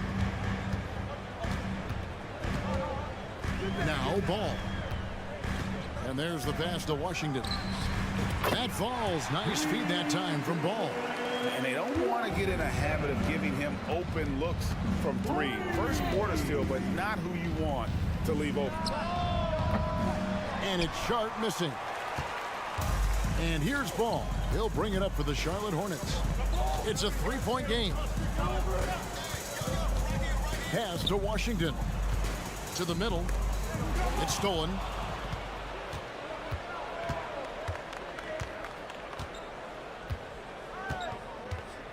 Now, Ball. And there's the pass to Washington. That falls. Nice feed that time from Ball. And they don't want to get in a habit of giving him open looks from 3. First quarter still, but not who you want to leave open. And it's Sharp missing. And here's Ball. He'll bring it up for the Charlotte Hornets. It's a 3-point game. Pass to Washington. To the middle. It's stolen.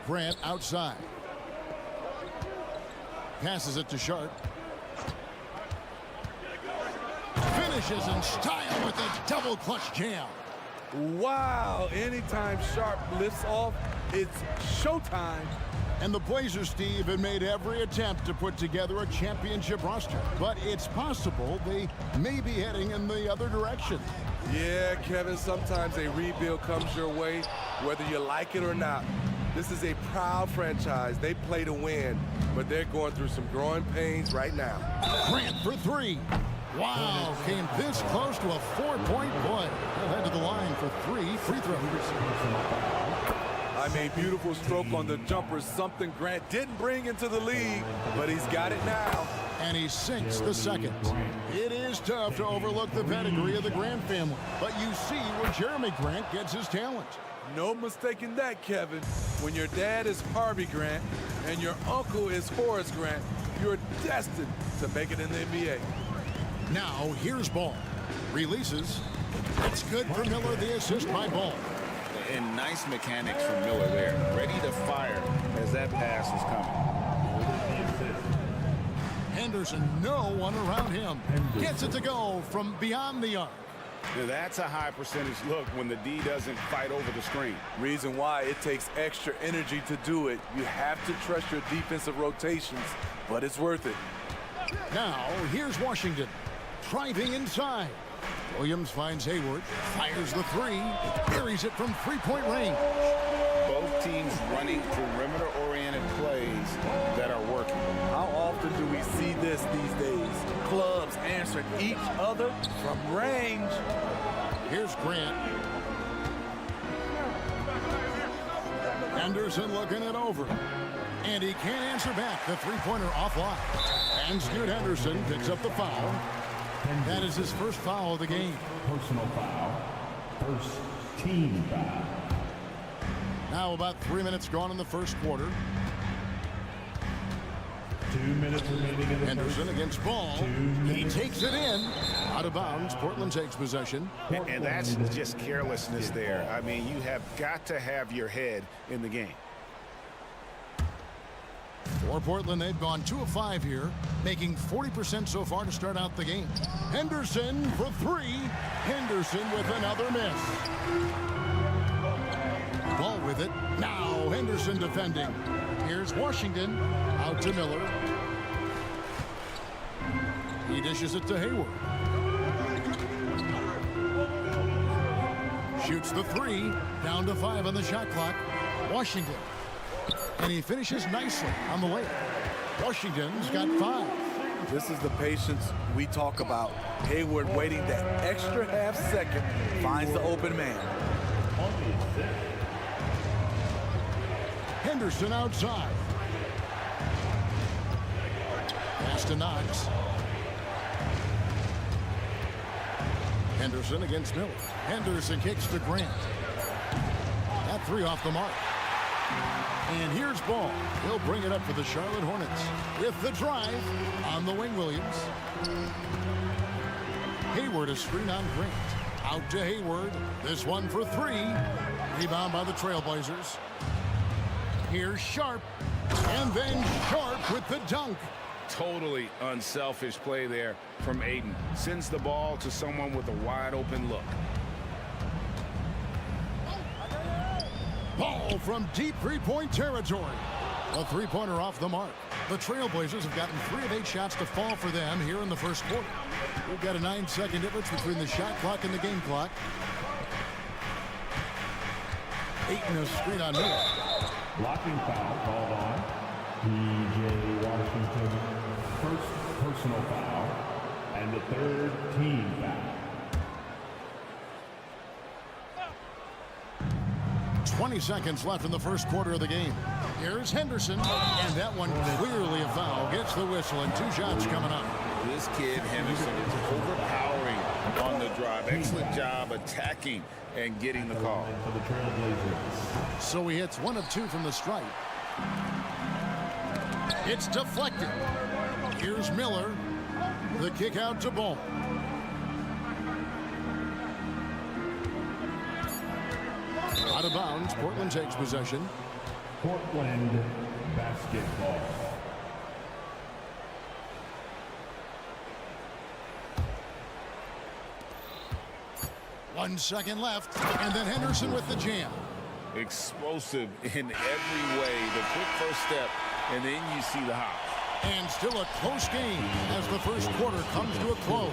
Grant outside. Passes it to Sharp. Finishes in style with a double clutch jam. Wow, anytime Sharp lifts off, it's showtime. And the Blazers, Steve, have made every attempt to put together a championship roster. But it's possible they may be heading in the other direction. Yeah, Kevin, sometimes a rebuild comes your way, whether you like it or not. This is a proud franchise. They play to win, but they're going through some growing pains right now. Grant for 3. Wow, came this close to a 4-point play. He'll head to the line for 3 free throws. I mean, beautiful stroke on the jumper, something Grant didn't bring into the league, but he's got it now. And he sinks the second. It is tough to overlook the pedigree of the Grant family, but you see where Jeremy Grant gets his talent. No mistaking that, Kevin. When your dad is Harvey Grant and your uncle is Horace Grant, you're destined to make it in the NBA. Now, here's Ball. Releases. It's good for Miller, the assist by Ball. And nice mechanics from Miller there. Ready to fire as that pass was coming. Henderson, no one around him. Gets it to go from beyond the arc. That's a high percentage look when the D doesn't fight over the screen. Reason why it takes extra energy to do it. You have to trust your defensive rotations, but it's worth it. Now, here's Washington. Driving inside. Williams finds Hayward. Fires the 3. Buries it from 3-point range. Both teams running perimeter-oriented plays that are working. How often do we see this these days? Clubs answering each other from range. Here's Grant. Henderson looking it over. And he can't answer back. The 3-pointer offline. And Scoot Henderson picks up the foul. That is his first foul of the game. Personal foul. First team foul. Now about 3 minutes gone in the first quarter. 2 minutes remaining in the Henderson against Ball. He takes it in. Out of bounds. Portland takes possession. And that's just carelessness there. I mean, you have got to have your head in the game. For Portland, they've gone 2 of 5 here, making 40% so far to start out the game. Henderson for 3. Henderson with another miss. Ball with it. Now Henderson defending. Here's Washington. Out to Miller. He dishes it to Hayward. Shoots the 3. Down to 5 on the shot clock. Washington. And he finishes nicely on the layup. Washington's got 5. This is the patience we talk about. Hayward waiting that extra half second, finds the open man. Henderson outside. Pass to Knox. Henderson against Miller. Henderson kicks to Grant. That three off the mark. And here's Ball. He'll bring it up for the Charlotte Hornets. With the drive on the wing, Williams. Hayward, a screen on Grant. Out to Hayward. This one for three. Rebound by the Trailblazers. Here's Sharp. And then Sharp with the dunk. Totally unselfish play there from Ayton. Sends the ball to someone with a wide open look. Ball from deep three-point territory. A three-pointer off the mark. The Trailblazers have gotten 3 of 8 shots to fall for them here in the first quarter. We've got a 9-second difference between the shot clock and the game clock. Ayton, a screen on Miller. Blocking foul called on P.J. Washington. First personal foul and the third team foul. 20 seconds left in the first quarter of the game. Here's Henderson, and that one clearly a foul. Gets the whistle, and 2 shots coming up. This kid, Henderson, is overpowering on the drive. Excellent job attacking and getting the call. For the Trailblazers. So he hits 1 of 2 from the stripe. It's deflected. Here's Miller. The kick out to Ball. Out of bounds, Portland takes possession. Portland basketball. One second left, and then Henderson with the jam. Explosive in every way. The quick first step, and then you see the hop. And still a close game as the first quarter comes to a close.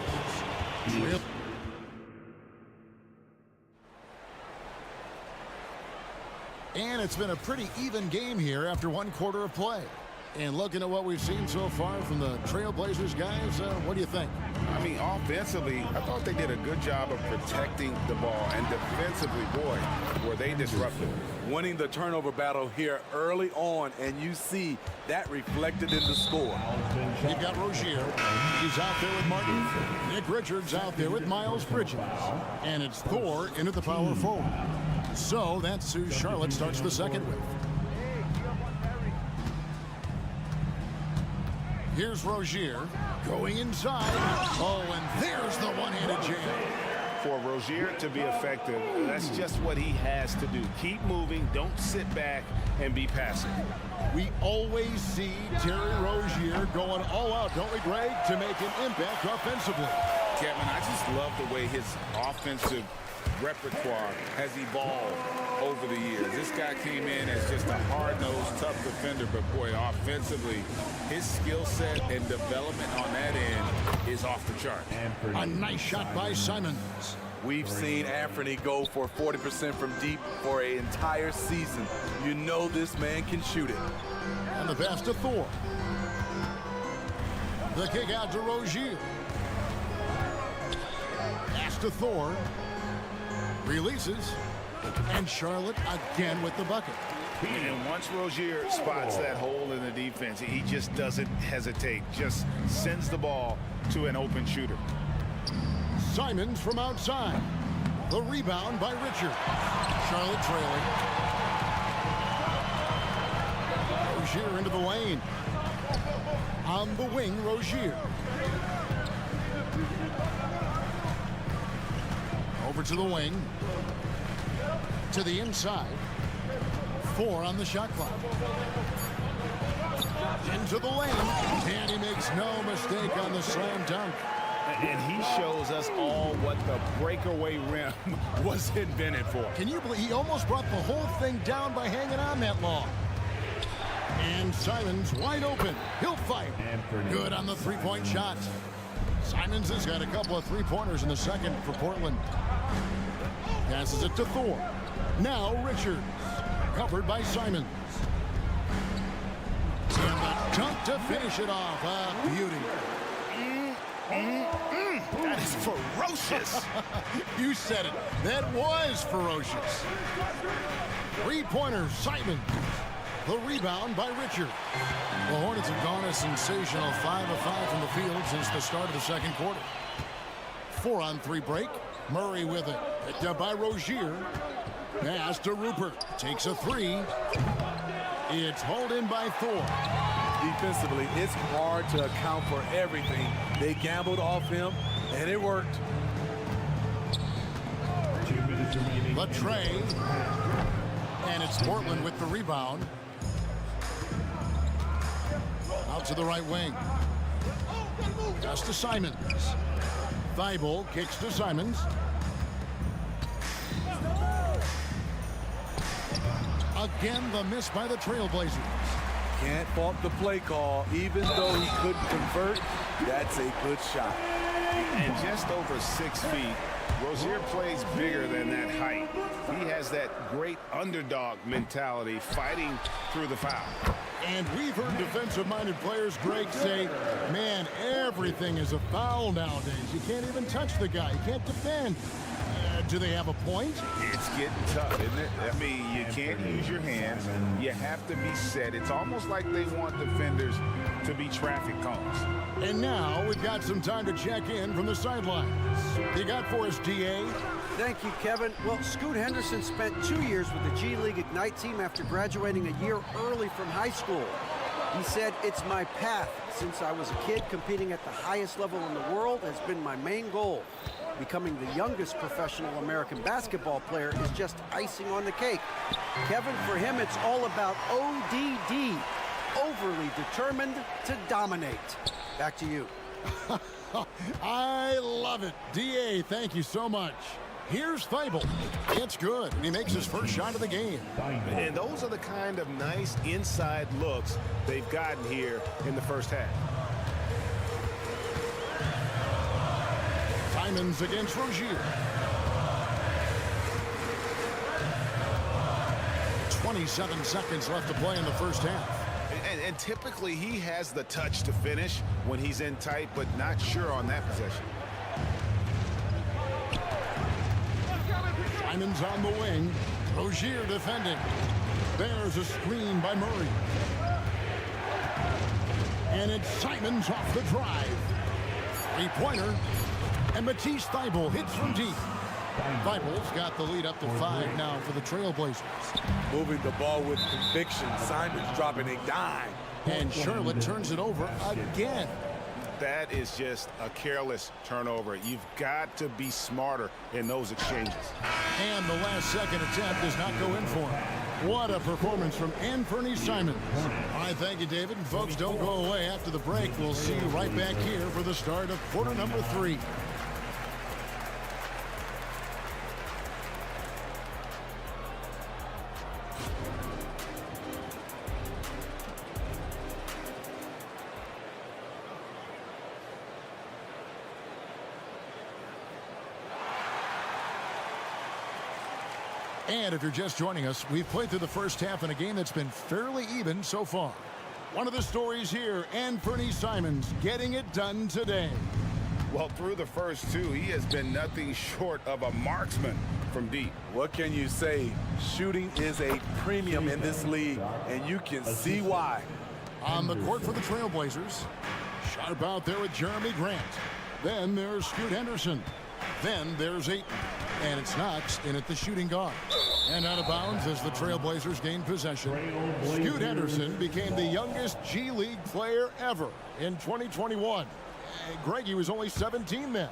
And it's been a pretty even game here after 1 quarter of play. And looking at what we've seen so far from the Trailblazers guys, what do you think? I mean, offensively, I thought they did a good job of protecting the ball. And defensively, boy, were they disruptive. Winning the turnover battle here early on, and you see that reflected in the score. You've got Rozier. He's out there with Martin. Nick Richards out there with Miles Bridges. And it's Thor into the power forward. So that's who Charlotte starts the second with. Here's Rozier going inside. Oh, and there's the one-handed jam. For Rozier to be effective, that's just what he has to do. Keep moving, don't sit back and be passive. We always see Terry Rozier going all out, don't we, Greg, to make an impact offensively. Kevin, I just love the way his offensive repertoire has evolved over the years. This guy came in as just a hard-nosed, tough defender, but boy, offensively, his skill set and development on that end is off the chart. A nice shot by Simons. We've seen Anthony go for 40% from deep for an entire season. You know this man can shoot it. And the pass to Thor. The kick out to Rozier. Pass to Thor. Releases. And Charlotte again with the bucket. And once Rozier spots that hole in the defense, he just doesn't hesitate. Just sends the ball to an open shooter. Simons from outside. The rebound by Richard. Charlotte trailing. Rozier into the lane. On the wing, Rozier. Over to the wing. To the inside. 4 on the shot clock. Into the lane. And he makes no mistake on the slam dunk. And he shows us all what the breakaway rim was invented for. Can you believe he almost brought the whole thing down by hanging on that long? And Simons wide open. He'll fight. Good on the three-point shot. Simons has got a couple of three-pointers in the second for Portland. Passes it to Thor. Now Richards. Covered by Simons. And the dunk to finish it off. A beauty. That is ferocious. You said it. That was ferocious. Three-pointer, Simons. The rebound by Richard. The Hornets have gone a sensational 5 of 5 from the field since the start of the second quarter. 4-on-3 break. Murray with it. Picked up by Rozier. Pass to Rupert. Takes a three. It's hauled in by Thor. Defensively, it's hard to account for everything. They gambled off him, and it worked. 2 minutes remaining. The tray. And it's Portland with the rebound. Out to the right wing. Pass to Simons. Thibault kicks to Simons. Again, the miss by the Trailblazers. Can't fault the play call. Even though he couldn't convert, that's a good shot. And just over 6 feet, Rozier plays bigger than that height. He has that great underdog mentality, fighting through the foul. And we've heard defensive-minded players, Greg, say, man, everything is a foul nowadays. You can't even touch the guy. You can't defend. Do they have a point? It's getting tough, isn't it? I mean, you can't use your hands. You have to be set. It's almost like they want defenders to be traffic cones. And now we've got some time to check in from the sidelines. You got for us, DA? Thank you, Kevin. Well, Scoot Henderson spent 2 years with the G League Ignite team after graduating a year early from high school. He said, "It's my path. Since I was a kid, competing at the highest level in the world has been my main goal. Becoming the youngest professional American basketball player is just icing on the cake." Kevin, for him, it's all about ODD, overly determined to dominate. Back to you. I love it. DA, thank you so much. Here's Thibault. It's good, and he makes his first shot of the game. And those are the kind of nice inside looks they've gotten here in the first half. Simons against Rozier. 27 seconds left to play in the first half. And typically he has the touch to finish when he's in tight, but not sure on that possession. Simons on the wing. Rozier defending. There's a screen by Murray. And it's Simons off the drive. Three-pointer. And Matisse Thibault hits from deep. Thibault's got the lead up to 5 now for the Trailblazers. Moving the ball with conviction. Simons dropping a dime. And Charlotte turns it over again. That is just a careless turnover. You've got to be smarter in those exchanges. And the last second attempt does not go in for him. What a performance from Anthony Simons. All right, thank you, David. And folks, don't go away after the break. We'll see you right back here for the start of quarter number 3. And if you're just joining us, we've played through the first half in a game that's been fairly even so far. One of the stories here, Anthony Simons getting it done today. Well, through the first 2, he has been nothing short of a marksman from deep. What can you say? Shooting is a premium in this league, and you can see why. On the court for the Trailblazers. Sharp out there with Jeremy Grant. Then there's Scoot Henderson. Then there's Ayton. And it's Knox in at the shooting guard. And out of bounds as the Trailblazers gain possession. Scoot Henderson became the youngest G League player ever in 2021. Greg, he was only 17 then.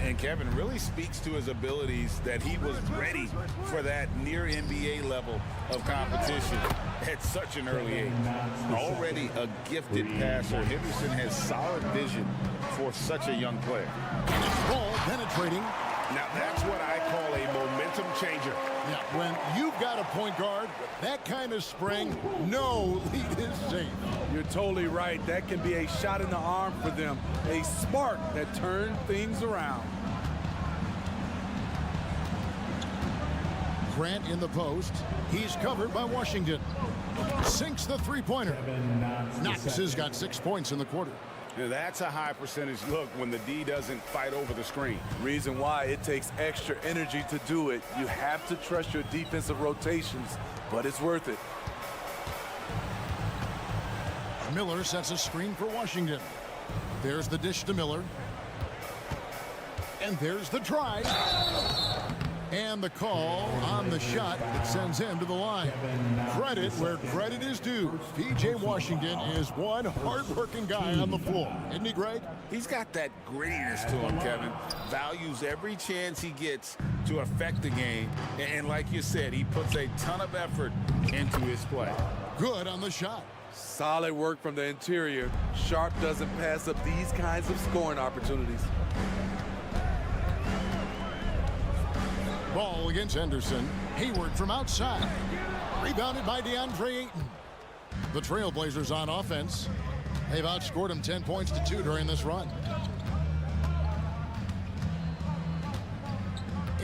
And Kevin really speaks to his abilities that he was ready for that near NBA level of competition at such an early age. Already a gifted passer, Henderson has solid vision for such a young player. And it's ball penetrating. Now that's what I call a momentum changer. Yeah, when you've got a point guard with that kind of spring, no lead is safe. You're totally right. That can be a shot in the arm for them. A spark that turns things around. Grant in the post. He's covered by Washington. Sinks the three-pointer. Knox has got 6 points in the quarter. Now, that's a high percentage look when the D doesn't fight over the screen. Reason why it takes extra energy to do it. You have to trust your defensive rotations, but it's worth it. Miller sets a screen for Washington. There's the dish to Miller. And there's the drive. And the call on the shot that sends him to the line. Credit where credit is due. P.J. Washington is one hard-working guy on the floor. Isn't he, Greg? He's got that grittiness to him, Kevin. Values every chance he gets to affect the game. And like you said, he puts a ton of effort into his play. Good on the shot. Solid work from the interior. Sharp doesn't pass up these kinds of scoring opportunities. Ball against Henderson. Hayward from outside. Rebounded by DeAndre Ayton. The Trailblazers on offense. They've outscored them 10 points to 2 during this run.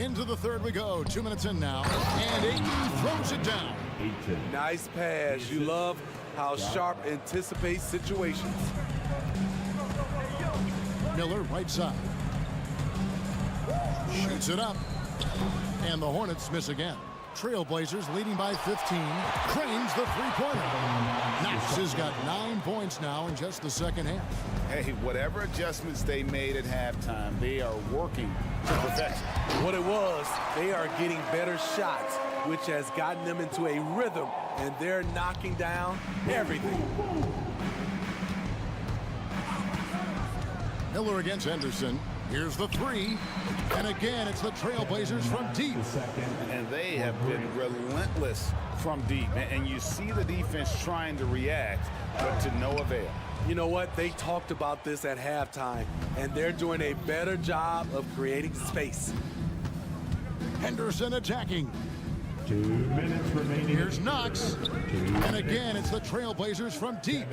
Into the third we go. 2 minutes in now. And Ayton throws it down. Nice pass. You love how Sharp anticipates situations. Miller right side. Shoots it up. And the Hornets miss again. Trailblazers leading by 15. Cranes the three-pointer. Knox has got 9 points now in just the second half. Hey, whatever adjustments they made at halftime, they are working to perfection. What it was, they are getting better shots, which has gotten them into a rhythm, and they're knocking down everything. Miller against Henderson. Here's the three. And again, it's the Trailblazers from deep. And they have been relentless from deep. And you see the defense trying to react, but to no avail. You know what? They talked about this at halftime, and they're doing a better job of creating space. Henderson attacking. 2 minutes remaining. Here's Knox. And again, it's the Trailblazers from deep.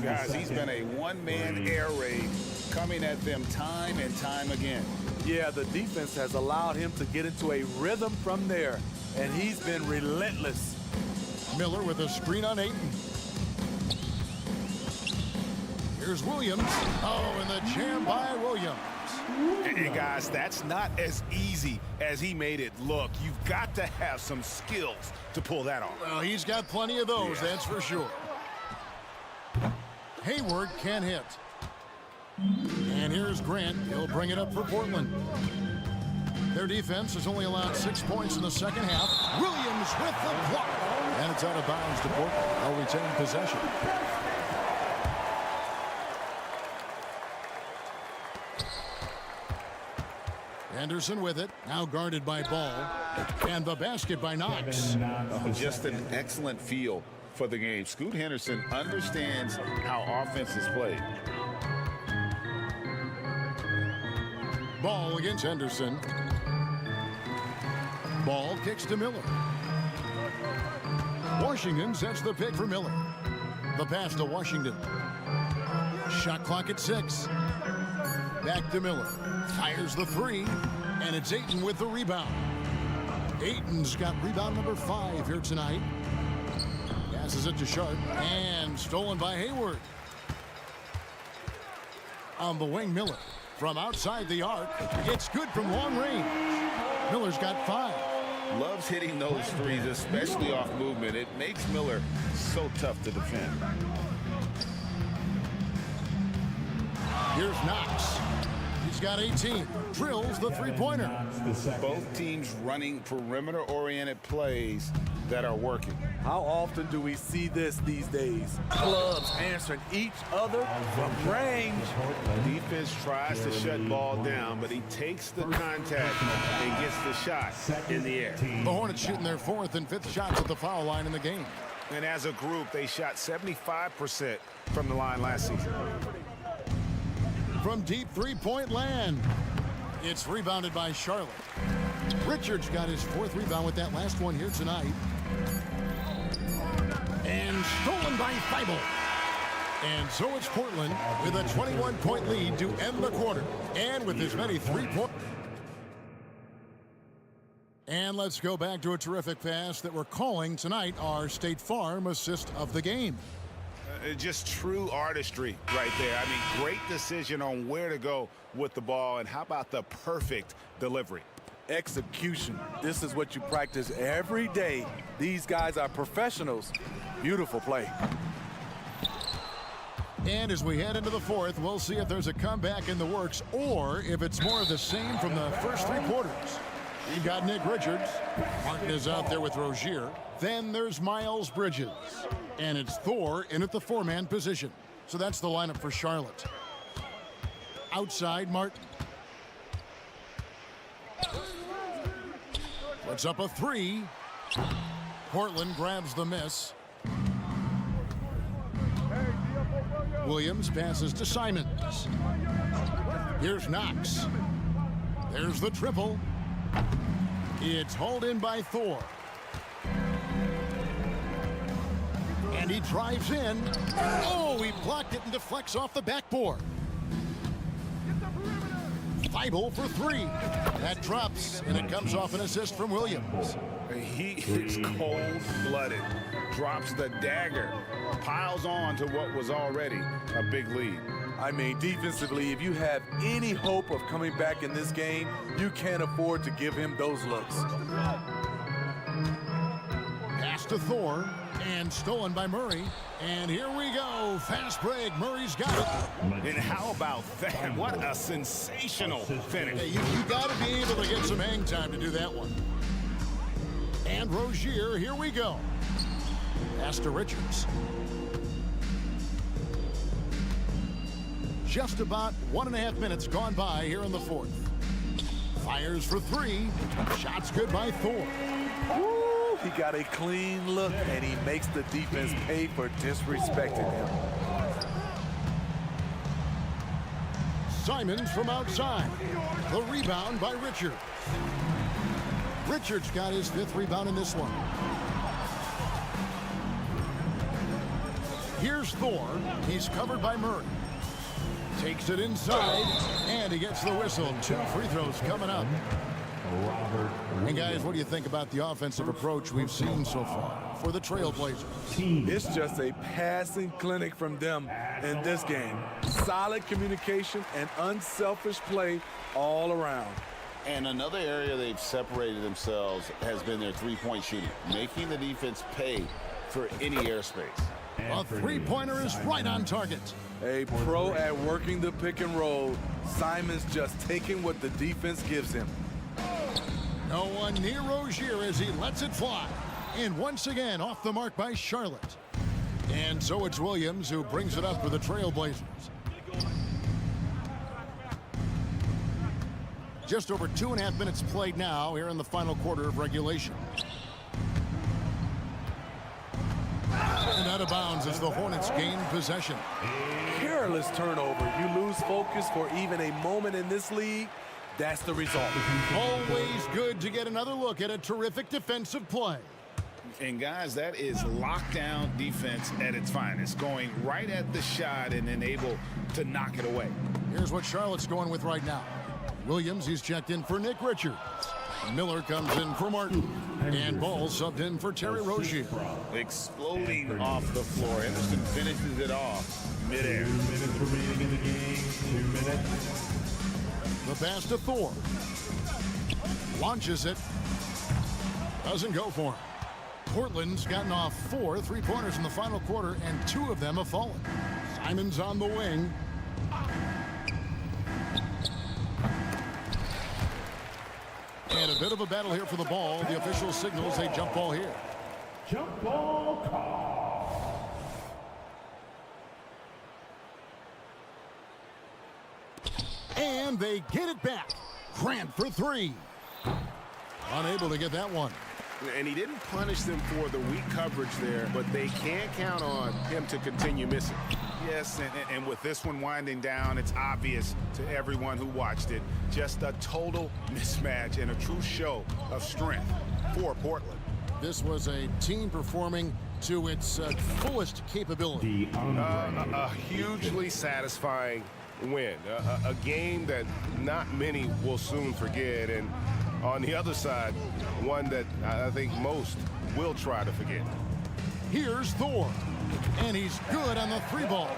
Guys, he's been a one-man air raid coming at them time and time again. Yeah, the defense has allowed him to get into a rhythm from there, and he's been relentless. Miller with a screen on Ayton. Here's Williams. Oh, and the jam by Williams. And guys, that's not as easy as he made it look. You've got to have some skills to pull that off. Well, he's got plenty of those, that's for sure. Hayward can hit. And here's Grant. He'll bring it up for Portland. Their defense has only allowed 6 points in the second half. Williams with the block. And it's out of bounds to Portland. They'll retain possession. Anderson with it, now guarded by Ball, and the basket by Knox. Oh, just an excellent feel for the game. Scoot Henderson understands how offense is played. Ball against Henderson. Ball kicks to Miller. Washington sets the pick for Miller. The pass to Washington. Shot clock at 6. Back to Miller. Fires the three, and it's Ayton with the rebound. Ayton's got rebound number 5 here tonight. Passes it to Sharp, and stolen by Hayward. On the wing, Miller. From outside the arc, it's good from long range. Miller's got 5. Loves hitting those threes, especially off movement. It makes Miller so tough to defend. Here's Knox. He's got 18. Drills the three-pointer. Both teams running perimeter-oriented plays that are working. How often do we see this these days? Clubs answering each other from range. Defense tries to shut ball down, but he takes the contact and gets the shot in the air. The Hornets shooting their 4th and 5th shots at the foul line in the game. And as a group, they shot 75% from the line last season. From deep three-point land, it's rebounded by Charlotte. Richards got his 4th rebound with that last one here tonight. And stolen by Thibault. And so it's Portland with a 21-point lead to end the quarter. And with as many 3-point. And let's go back to a terrific pass that we're calling tonight our State Farm assist of the game. Just true artistry right there. I mean, great decision on where to go with the ball, and how about the perfect delivery? Execution. This is what you practice every day. These guys are professionals. Beautiful play. And as we head into the fourth, we'll see if there's a comeback in the works or if it's more of the same from the first 3 quarters. You've got Nick Richards. Martin is out there with Rozier. Then there's Miles Bridges. And it's Thor in at the 4-man position. So that's the lineup for Charlotte. Outside, Martin. Puts up a 3. Portland grabs the miss. Williams passes to Simons. Here's Knox. There's the triple. It's hauled in by Thor. And he drives in. Oh, he blocked it and deflects off the backboard. Feibel for 3. That drops, and it comes off an assist from Williams. He is cold-blooded. Drops the dagger. Piles on to what was already a big lead. I mean, defensively, if you have any hope of coming back in this game, you can't afford to give him those looks. Pass to Thor, and stolen by Murray. And here we go. Fast break. Murray's got it. And how about that? What a sensational finish. Hey, you got to be able to get some hang time to do that one. And Rozier, here we go. Pass to Richards. Just about 1.5 minutes gone by here in the fourth. Fires for 3. Shots good by Thor. Woo, he got a clean look, and he makes the defense pay for disrespecting him. Simons from outside. The rebound by Richards. Richards got his 5th rebound in this one. Here's Thor. He's covered by Murray. Takes it inside, and he gets the whistle. 2 free throws coming up. And guys, what do you think about the offensive approach we've seen so far for the Trailblazers? It's just a passing clinic from them in this game. Solid communication and unselfish play all around. And another area they've separated themselves has been their 3-point shooting, making the defense pay for any airspace. A 3-pointer is right on target. A pro at working the pick and roll. Simons just taking what the defense gives him. No one near Rozier as he lets it fly. And once again, off the mark by Charlotte. And so it's Williams who brings it up for the Trailblazers. Just over 2.5 minutes played now here in the final quarter of regulation. And out of bounds as the Hornets gain possession. Careless turnover. You lose focus for even a moment in this league. That's the result. Always good to get another look at a terrific defensive play. And guys, that is lockdown defense at its finest, going right at the shot and then able to knock it away. Here's what Charlotte's going with right now. Williams, he's checked in for Nick Richards. Miller comes in for Martin. And Ball subbed in for Terry Rozier. Exploding off the floor. Henderson finishes it off midair. 2 minutes remaining in the game. 2 minutes. The pass to Thor. Launches it. Doesn't go for him. Portland's gotten off 4 3-pointers in the final quarter, and 2 of them have fallen. Simons on the wing. And a bit of a battle here for the ball. The official signals a jump ball here. Jump ball call. And they get it back. Grant for 3. Unable to get that one. And he didn't punish them for the weak coverage there, but they can't count on him to continue missing. Yes, and with this one winding down, it's obvious to everyone who watched it. Just a total mismatch and a true show of strength for Portland. This was a team performing to its fullest capability. A hugely satisfying win. A game that not many will soon forget. And on the other side, one that I think most will try to forget. Here's Thor. And he's good on the 3-ball.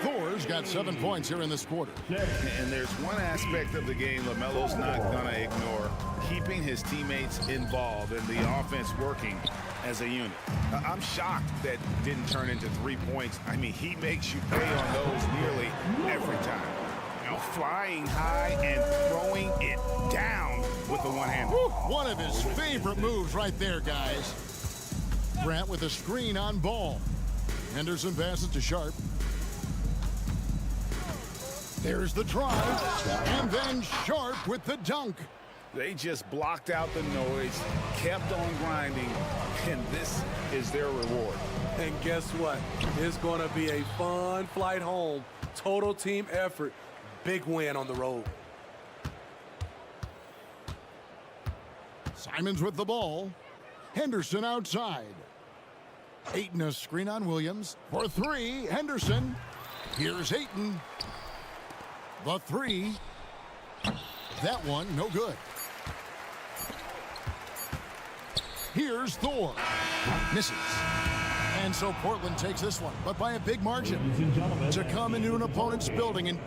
Thor's got 7 points here in this quarter. And there's one aspect of the game LaMelo's not going to ignore. Keeping keeping his teammates involved and the offense working as a unit. I'm shocked that didn't turn into 3 points. I mean, he makes you pay on those nearly every time. You know, flying high and throwing it down with the one-hander. One of his favorite moves right there, guys. Grant with a screen on ball. Henderson passes to Sharp. There's the drive, and then Sharp with the dunk. They just blocked out the noise, kept on grinding, and this is their reward. And guess what? It's going to be a fun flight home. Total team effort. Big win on the road. Simons with the ball. Henderson outside. Ayton a screen on Williams. For three, Henderson. Here's Ayton. The three. That one, no good. Here's Thor. Misses. And so Portland takes this one, but by a big margin. To come into an opponent's building and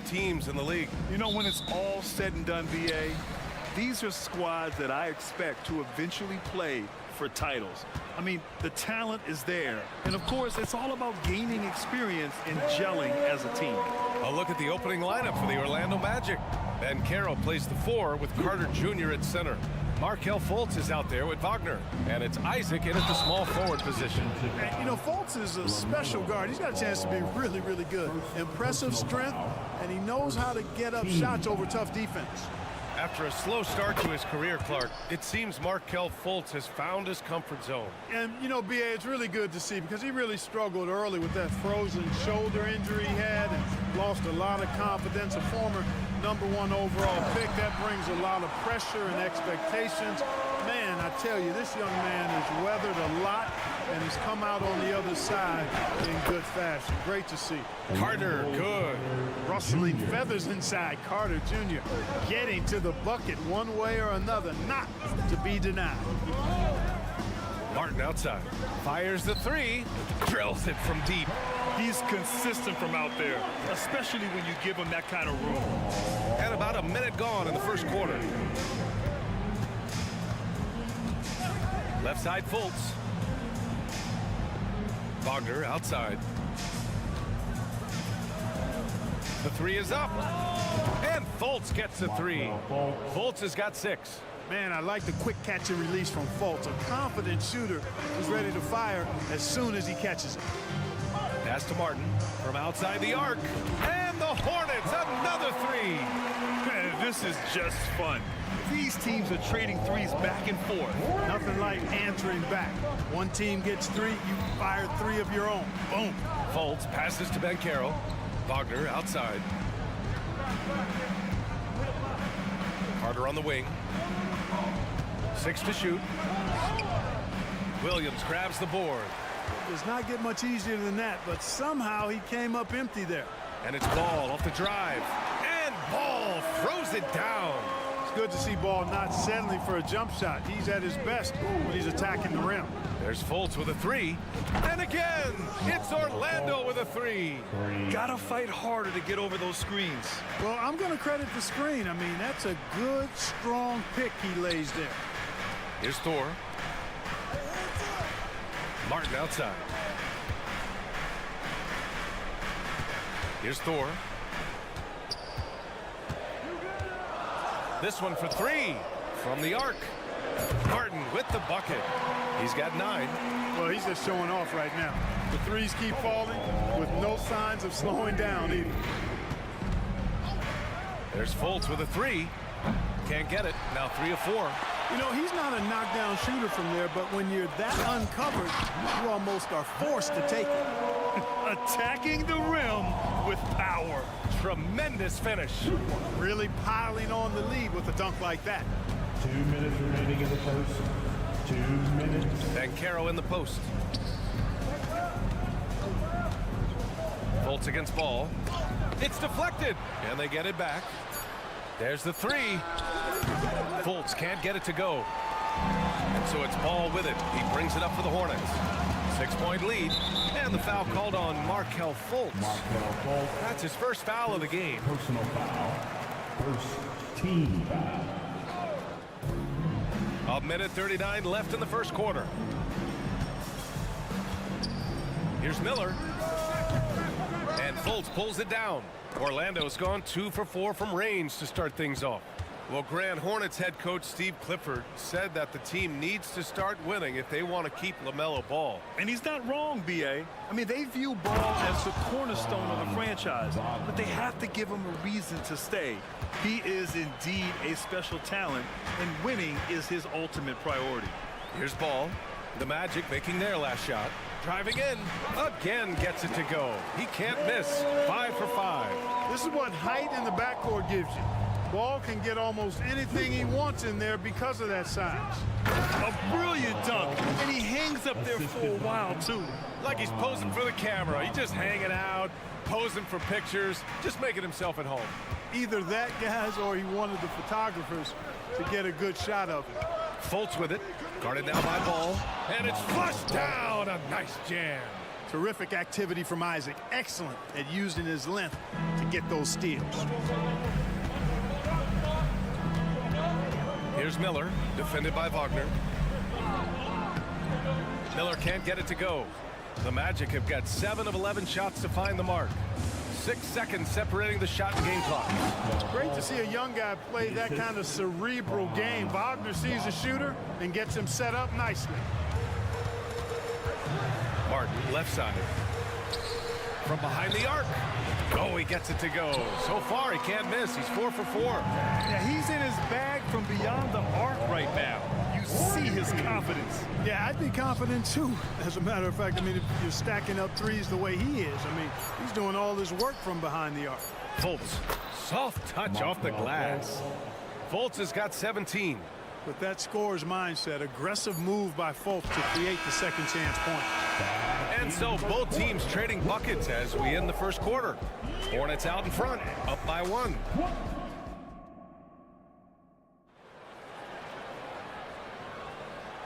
teams in the league. You know, when it's all said and done, BA, these are squads that I expect to eventually play for titles. I mean, the talent is there. And, of course, it's all about gaining experience and gelling as a team. A look at the opening lineup for the Orlando Magic. Banchero plays the 4 with Carter Jr. at center. Markelle Fultz is out there with Wagner. And it's Isaac in at the small forward position. And, you know, Fultz is a special guard. He's got a chance to be really, really good. Impressive strength, and he knows how to get up shots over tough defense. After a slow start to his career, Clark, it seems Markelle Fultz has found his comfort zone. And, you know, B.A., it's really good to see because he really struggled early with that frozen shoulder injury he had and lost a lot of confidence. A former #1 overall pick, that brings a lot of pressure and expectations. Man, I tell you, this young man has weathered a lot, and he's come out on the other side in good fashion. Great to see. Carter, good. Rustling feathers inside. Carter Jr. getting to the bucket one way or another, not to be denied. Martin outside. Fires the 3. Drills it from deep. He's consistent from out there, especially when you give him that kind of room. And about a minute gone in the first quarter. Left side, Fultz. Wagner outside. The 3 is up. And Fultz gets the 3. Fultz has got 6. Man, I like the quick catch and release from Fultz. A confident shooter who's ready to fire as soon as he catches it. Pass to Martin from outside the arc. And the Hornets, another 3. Man, this is just fun. These teams are trading threes back and forth. Nothing like answering back. One team gets 3, you fire 3 of your own. Boom. Fultz passes to Banchero. Wagner outside. Carter on the wing. 6 to shoot. Williams grabs the board. Does not get much easier than that, but somehow he came up empty there. And it's Ball off the drive. And Ball throws it down. It's good to see Ball not settling for a jump shot. He's at his best when he's attacking the rim. There's Fultz with a 3. And again, it's Orlando with a 3. Gotta fight harder to get over those screens. Well, I'm going to credit the screen. I mean, that's a good, strong pick he lays there. Here's Thor. Martin outside. Here's Thor. This one for 3 from the arc. Martin with the bucket. He's got 9. Well, he's just showing off right now. The threes keep falling with no signs of slowing down either. There's Fultz with a 3. Can't get it. Now 3 of 4. You know, he's not a knockdown shooter from there, but when you're that uncovered, you almost are forced to take it. Attacking the rim with power. Tremendous finish. Really piling on the lead with a dunk like that. 2 minutes remaining in the first. 2 minutes. Banchero in the post. Fultz against Ball. It's deflected, and they get it back. There's the 3. Fultz can't get it to go. And so it's Ball with it. He brings it up for the Hornets. 6-point lead. And the foul called on Markelle Fultz. That's his first foul of the game. Personal foul. First team foul. A minute 39 left in the first quarter. Here's Miller. And Fultz pulls it down. Orlando's gone 2 for 4 from range to start things off. Well, Grand Hornets head coach Steve Clifford said that the team needs to start winning if they want to keep LaMelo Ball. And he's not wrong, B.A. I mean, they view Ball as the cornerstone of the franchise, but they have to give him a reason to stay. He is indeed a special talent, and winning is his ultimate priority. Here's Ball. The Magic making their last shot. Driving in. Again gets it to go. He can't miss. 5 for 5. This is what height in the backcourt gives you. Ball can get almost anything he wants in there because of that size. A brilliant dunk, and he hangs up there for a while, too. Like he's posing for the camera. He's just hanging out, posing for pictures, just making himself at home. Either that, guys, or he wanted the photographers to get a good shot of it. Fultz with it. Guarded now by Ball. And it's flushed down. A nice jam. Terrific activity from Isaac. Excellent at using his length to get those steals. Here's Miller, defended by Wagner. Miller can't get it to go. The Magic have got 7 of 11 shots to find the mark. 6 seconds separating the shot and game clock. Great to see a young guy play that kind of cerebral game. Wagner sees a shooter and gets him set up nicely. Martin, left side. From behind the arc. Oh, he gets it to go. So far, he can't miss. He's 4 for 4. Yeah, he's in his bag from beyond the arc right now. You see his confidence. Yeah, I'd be confident too. As a matter of fact, I mean, if you're stacking up threes the way he is, I mean, he's doing all this work from behind the arc. Fultz, soft touch off the glass. Fultz has got 17. With that scorer's mindset, aggressive move by Fultz to create the second chance point. And so both teams trading buckets as we end the first quarter. Hornets out in front, up by 1.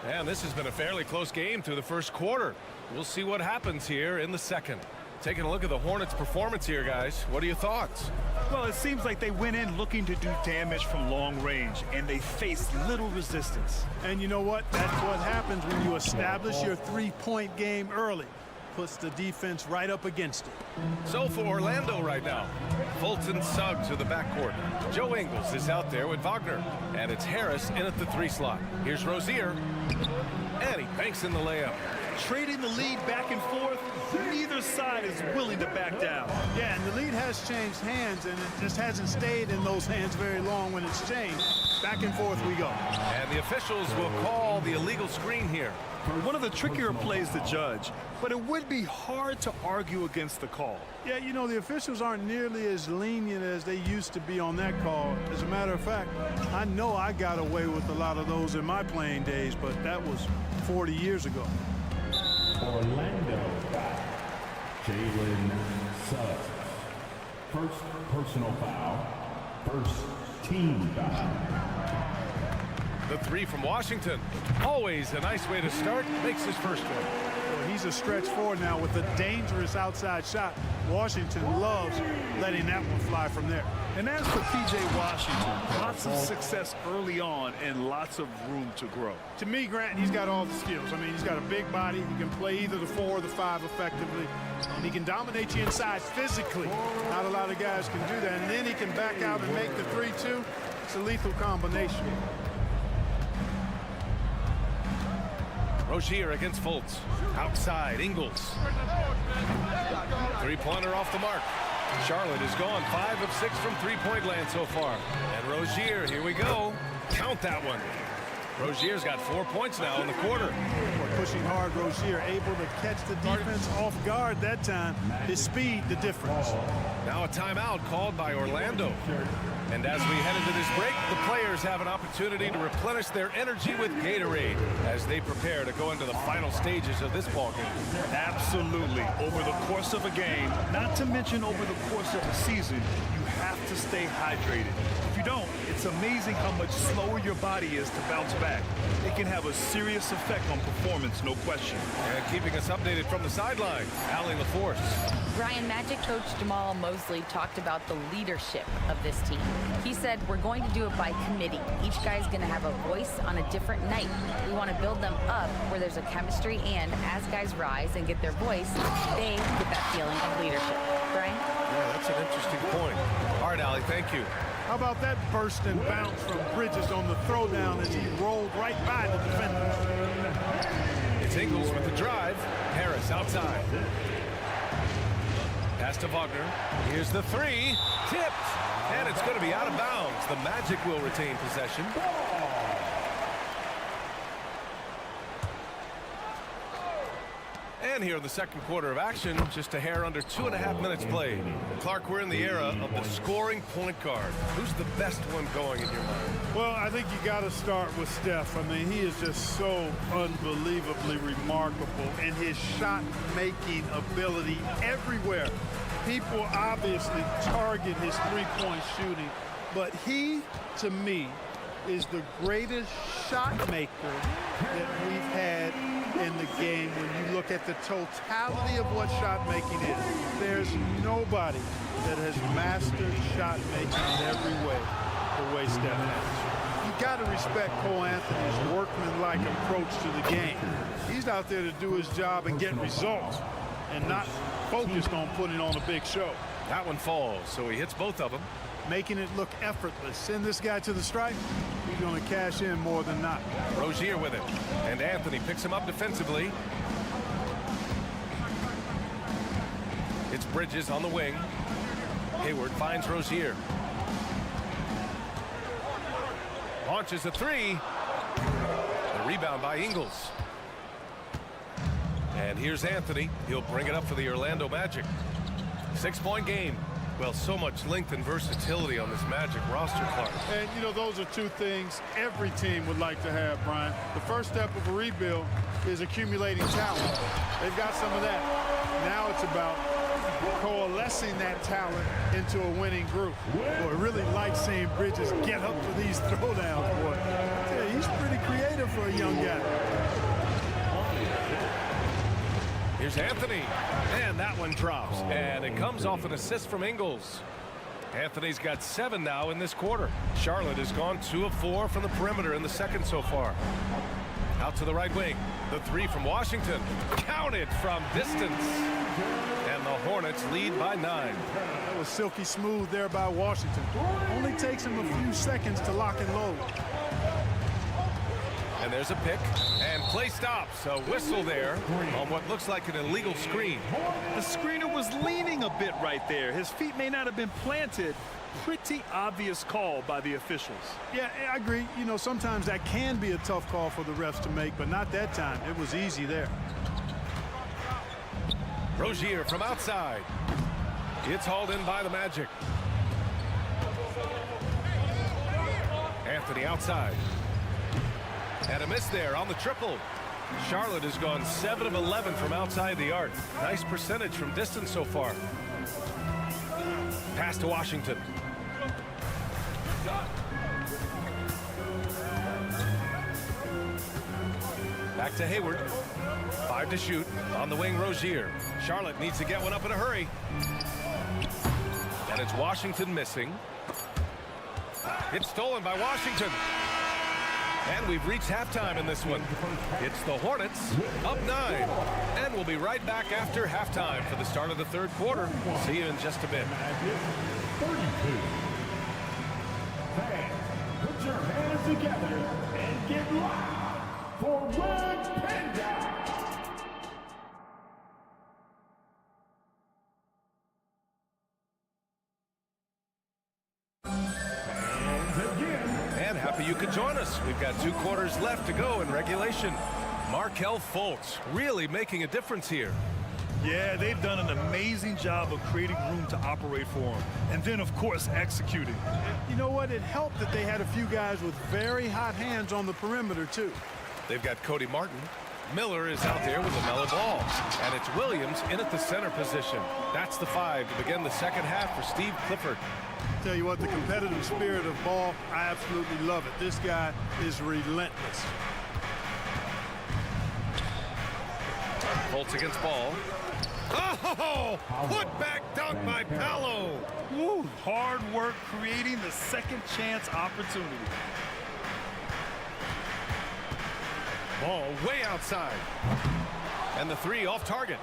And this has been a fairly close game through the first quarter. We'll see what happens here in the second. Taking a look at the Hornets' performance here, guys. What are your thoughts? Well, it seems like they went in looking to do damage from long range, and they faced little resistance. And you know what? That's what happens when you establish your three-point game early. Puts the defense right up against it. So for Orlando right now, Fultz and Suggs are the backcourt. Joe Ingles is out there with Wagner, and it's Harris in at the 3 slot. Here's Rozier, and he banks in the layup. Trading the lead back and forth, neither side is willing to back down. Yeah, and the lead has changed hands, and it just hasn't stayed in those hands very long when it's changed. Back and forth we go. And the officials will call the illegal screen here. One of the trickier plays to judge, but it would be hard to argue against the call. Yeah, you know, the officials aren't nearly as lenient as they used to be on that call. As a matter of fact, I know I got away with a lot of those in my playing days, but that was 40 years ago. Orlando, Jalen Suggs. First personal foul. First team foul. The 3 from Washington. Always a nice way to start. Makes his first one. Well, he's a stretch forward now with a dangerous outside shot. Washington loves letting that one fly from there. And as for P.J. Washington, lots of success early on and lots of room to grow. To me, Grant, he's got all the skills. I mean, he's got a big body. He can play either the 4 or the 5 effectively. He can dominate you inside physically. Not a lot of guys can do that. And then he can back out and make the 3-2. It's a lethal combination. Rozier against Fultz. Outside, Ingles. 3-pointer off the mark. Charlotte is gone 5 of 6 from 3-point land so far. And Rozier, here we go. Count that one. Rozier's got 4 points now in the quarter. Pushing hard, Rozier able to catch the defense off guard that time. His speed, the difference. Now a timeout called by Orlando. And as we head into this break, the players have an opportunity to replenish their energy with Gatorade as they prepare to go into the final stages of this ballgame. Absolutely. Over the course of a game, not to mention over the course of a season, you have to stay hydrated. If you don't, it's amazing how much slower your body is to bounce back. It can have a serious effect on performance, no question. And keeping us updated from the sideline, Allie LaForce. Brian, Magic coach Jamal Mosley talked about the leadership of this team. He said, we're going to do it by committee. Each guy's going to have a voice on a different night. We want to build them up where there's a chemistry, and as guys rise and get their voice, they get that feeling of leadership. Brian? Yeah, that's an interesting point. All right, Allie, thank you. How about that burst and bounce from Bridges on the throwdown as he rolled right by the defender? It's Ingles with the drive. Harris outside. Pass to Wagner. Here's the 3. Tipped. And it's going to be out of bounds. The Magic will retain possession. And here in the second quarter of action, just a hair under 2.5 minutes played. Clark, we're in the era of the scoring point guard. Who's the best one going in your mind? Well, I think you got to start with Steph. I mean, he is just so unbelievably remarkable in his shot-making ability everywhere. People obviously target his three-point shooting, but he, to me, is the greatest shot maker that we've had in the game when you look at the totality of what shot making is. There's nobody that has mastered shot making in every way the way Steph has. You got to respect Cole Anthony's workmanlike approach to the game. He's out there to do his job and get results and not focused on putting on a big show. That one falls, so he hits both of them. Making it look effortless. Send this guy to the stripe, he's going to cash in more than not. Rozier with it, and Anthony picks him up defensively. It's Bridges on the wing. Hayward finds Rozier. Launches a three. The rebound by Ingles. And here's Anthony. He'll bring it up for the Orlando Magic. 6-point game. Well, so much length and versatility on this Magic roster, Clark. And, you know, those are two things every team would like to have, Brian. The first step of a rebuild is accumulating talent. They've got some of that. Now it's about coalescing that talent into a winning group. Boy, I really like seeing Bridges get up for these throwdowns, boy. Yeah, he's pretty creative for a young guy. Here's Anthony, and that one drops, and it comes off an assist from Ingles. Anthony's got 7 now in this quarter. Charlotte has gone 2 of 4 from the perimeter in the second so far. Out to the right wing, the three from Washington, counted from distance, and the Hornets lead by 9. That was silky smooth there by Washington. Only takes him a few seconds to lock and load. And there's a pick, and play stops. A whistle there on what looks like an illegal screen. The screener was leaning a bit right there. His feet may not have been planted. Pretty obvious call by the officials. Yeah, I agree. You know, sometimes that can be a tough call for the refs to make, but not that time. It was easy there. Rozier from outside. It's hauled in by the Magic. Anthony outside. And a miss there on the triple. Charlotte has gone 7 of 11 from outside the arc. Nice percentage from distance so far. Pass to Washington. Back to Hayward. 5 to shoot. On the wing, Rozier. Charlotte needs to get one up in a hurry. And it's Washington missing. It's stolen by Washington. And we've reached halftime in this one. It's the Hornets up 9. And we'll be right back after halftime for the start of the third quarter. See you in just a bit. 32. Fans, put your hands together and get loud for Red Panda. You could join us. We've got 2 quarters left to go in regulation. Markelle Fultz really making a difference here. Yeah, they've done an amazing job of creating room to operate for him. And then, of course, executing. You know what? It helped that they had a few guys with very hot hands on the perimeter, too. They've got Cody Martin. Miller is out there with LaMelo Ball. And it's Williams in at the center position. That's the 5 to begin the second half for Steve Clifford. Tell you what, the competitive spirit of Ball, I absolutely love it. This guy is relentless. Fultz against Ball. Oh, put back dunk by Paolo. Woo, hard work creating the second chance opportunity. Ball way outside. And the 3 off target.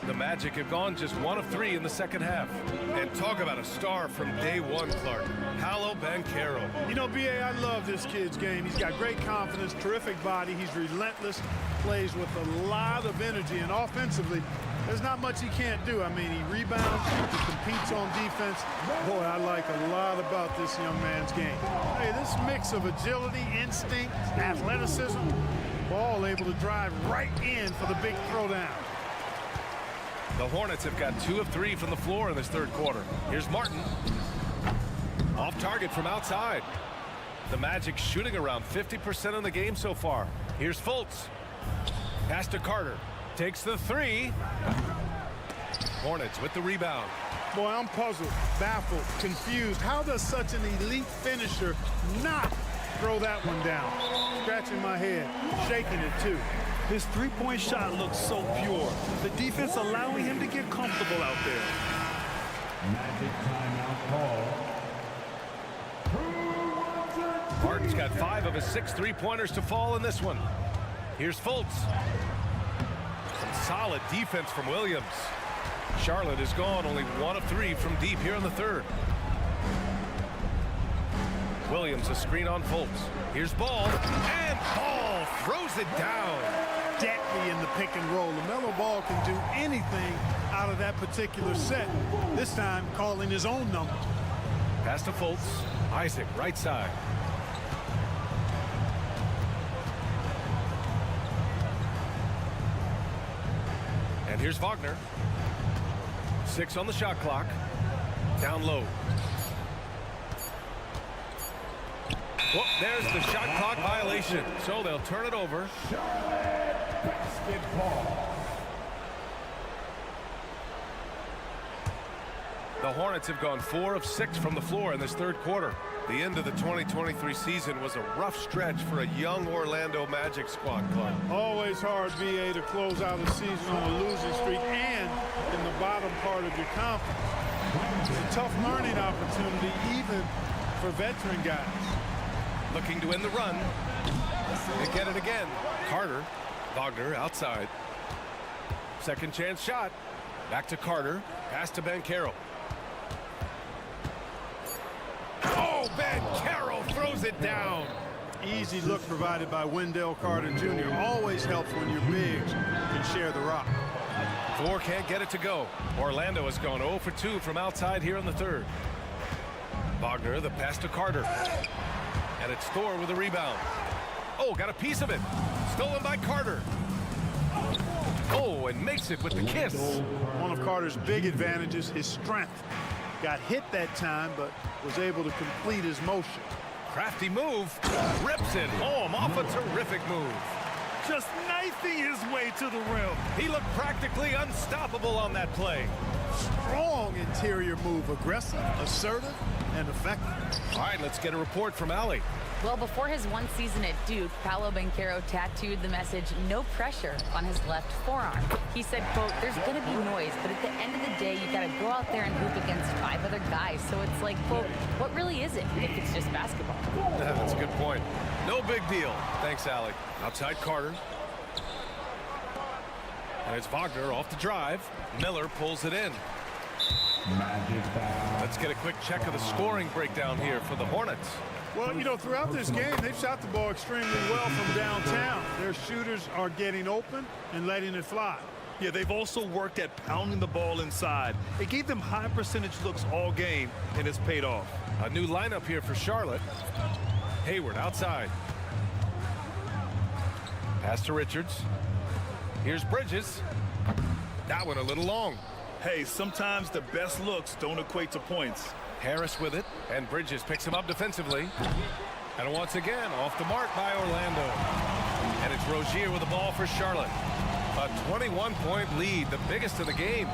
The Magic have gone just 1 of 3 in the second half. And talk about a star from day one, Clark. Paolo Banchero. You know, B.A., I love this kid's game. He's got great confidence, terrific body. He's relentless, plays with a lot of energy. And offensively, there's not much he can't do. I mean, he rebounds, he competes on defense. Boy, I like a lot about this young man's game. Hey, this mix of agility, instinct, athleticism, Ball able to drive right in for the big throwdown. The Hornets have got 2 of 3 from the floor in this third quarter. Here's Martin. Off target from outside. The Magic shooting around 50% in the game so far. Here's Fultz. Pass to Carter. Takes the 3. Hornets with the rebound. Boy, I'm puzzled, baffled, confused. How does such an elite finisher not throw that one down. Scratching my head, shaking it too. His three-point shot looks so pure. The defense allowing him to get comfortable out there. Magic timeout call. Harden's got 5 of his 6 3-pointers to fall in this one. Here's Fultz. Some solid defense from Williams. Charlotte is gone only 1 of 3 from deep here in the third. Williams a screen on Fultz. Here's Ball, and Ball throws it down. Deadly in the pick and roll. LaMelo Ball can do anything out of that particular set. This time calling his own number. Pass to Fultz. Isaac right side. And here's Wagner. 6 on the shot clock. Down low. Well, there's the shot clock violation. So they'll turn it over. Basketball. The Hornets have gone 4 of 6 from the floor in this third quarter. The end of the 2023 season was a rough stretch for a young Orlando Magic squad club. Always hard, VA, to close out a season on a losing streak and in the bottom part of your conference. It's a tough learning opportunity, even for veteran guys. Looking to end the run. They get it again. Carter. Wagner outside. Second chance shot. Back to Carter. Pass to Banchero. Oh, Banchero throws it down. Easy look provided by Wendell Carter Jr. Always helps when your bigs can share the rock. Thor can't get it to go. Orlando has gone 0 for 2 from outside here in the third. Wagner, the pass to Carter. And it's Thor with a rebound. Oh, got a piece of it. Stolen by Carter. Oh, and makes it with the kiss. One of Carter's big advantages, his strength. Got hit that time, but was able to complete his motion. Crafty move. Rips it home off a terrific move. Just knifing his way to the rim. He looked practically unstoppable on that play. Strong interior move, aggressive, assertive, and effective. All right, let's get a report from Allie. Well, before his one season at Duke, Paolo Banchero tattooed the message, "No pressure," on his left forearm. He said, quote, "There's going to be noise, but at the end of the day, you got to go out there and hoop against 5 other guys. So it's like, quote, what really is it if it's just basketball?" That's a good point. No big deal. Thanks, Allie. Outside Carter. And it's Wagner off the drive. Miller pulls it in. Magic foul. Let's get a quick check of the scoring breakdown here for the Hornets. Well, you know, throughout this game, they've shot the ball extremely well from downtown. Their shooters are getting open and letting it fly. Yeah, they've also worked at pounding the ball inside. It gave them high percentage looks all game, and it's paid off. A new lineup here for Charlotte. Hayward outside. Pass to Richards. Here's Bridges. That one a little long. Hey, sometimes the best looks don't equate to points. Harris with it, and Bridges picks him up defensively. And once again, off the mark by Orlando. And it's Rozier with the ball for Charlotte. A 21-point lead, the biggest of the game.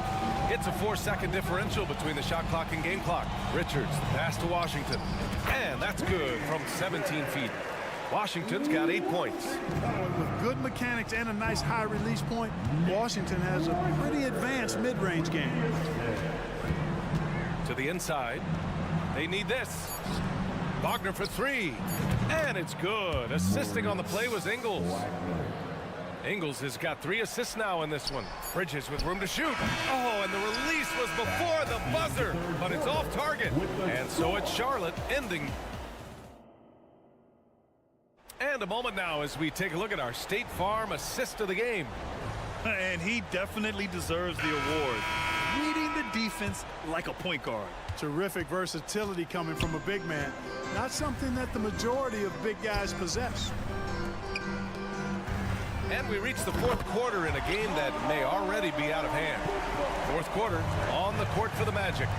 It's a 4-second differential between the shot clock and game clock. Richards, the pass to Washington. And that's good from 17 feet. Washington's got 8 points. With good mechanics and a nice high release point, Washington has a pretty advanced mid-range game. To the inside. They need this. Wagner for 3. And it's good. Assisting on the play was Ingles. Ingles has got 3 assists now in this one. Bridges with room to shoot. Oh, and the release was before the buzzer, but it's off target. And so it's Charlotte ending. And a moment now as we take a look at our State Farm assist of the game. And he definitely deserves the award. Reading the defense like a point guard. Terrific versatility coming from a big man. Not something that the majority of big guys possess. And we reach the fourth quarter in a game that may already be out of hand. Fourth quarter on the court for the Magic.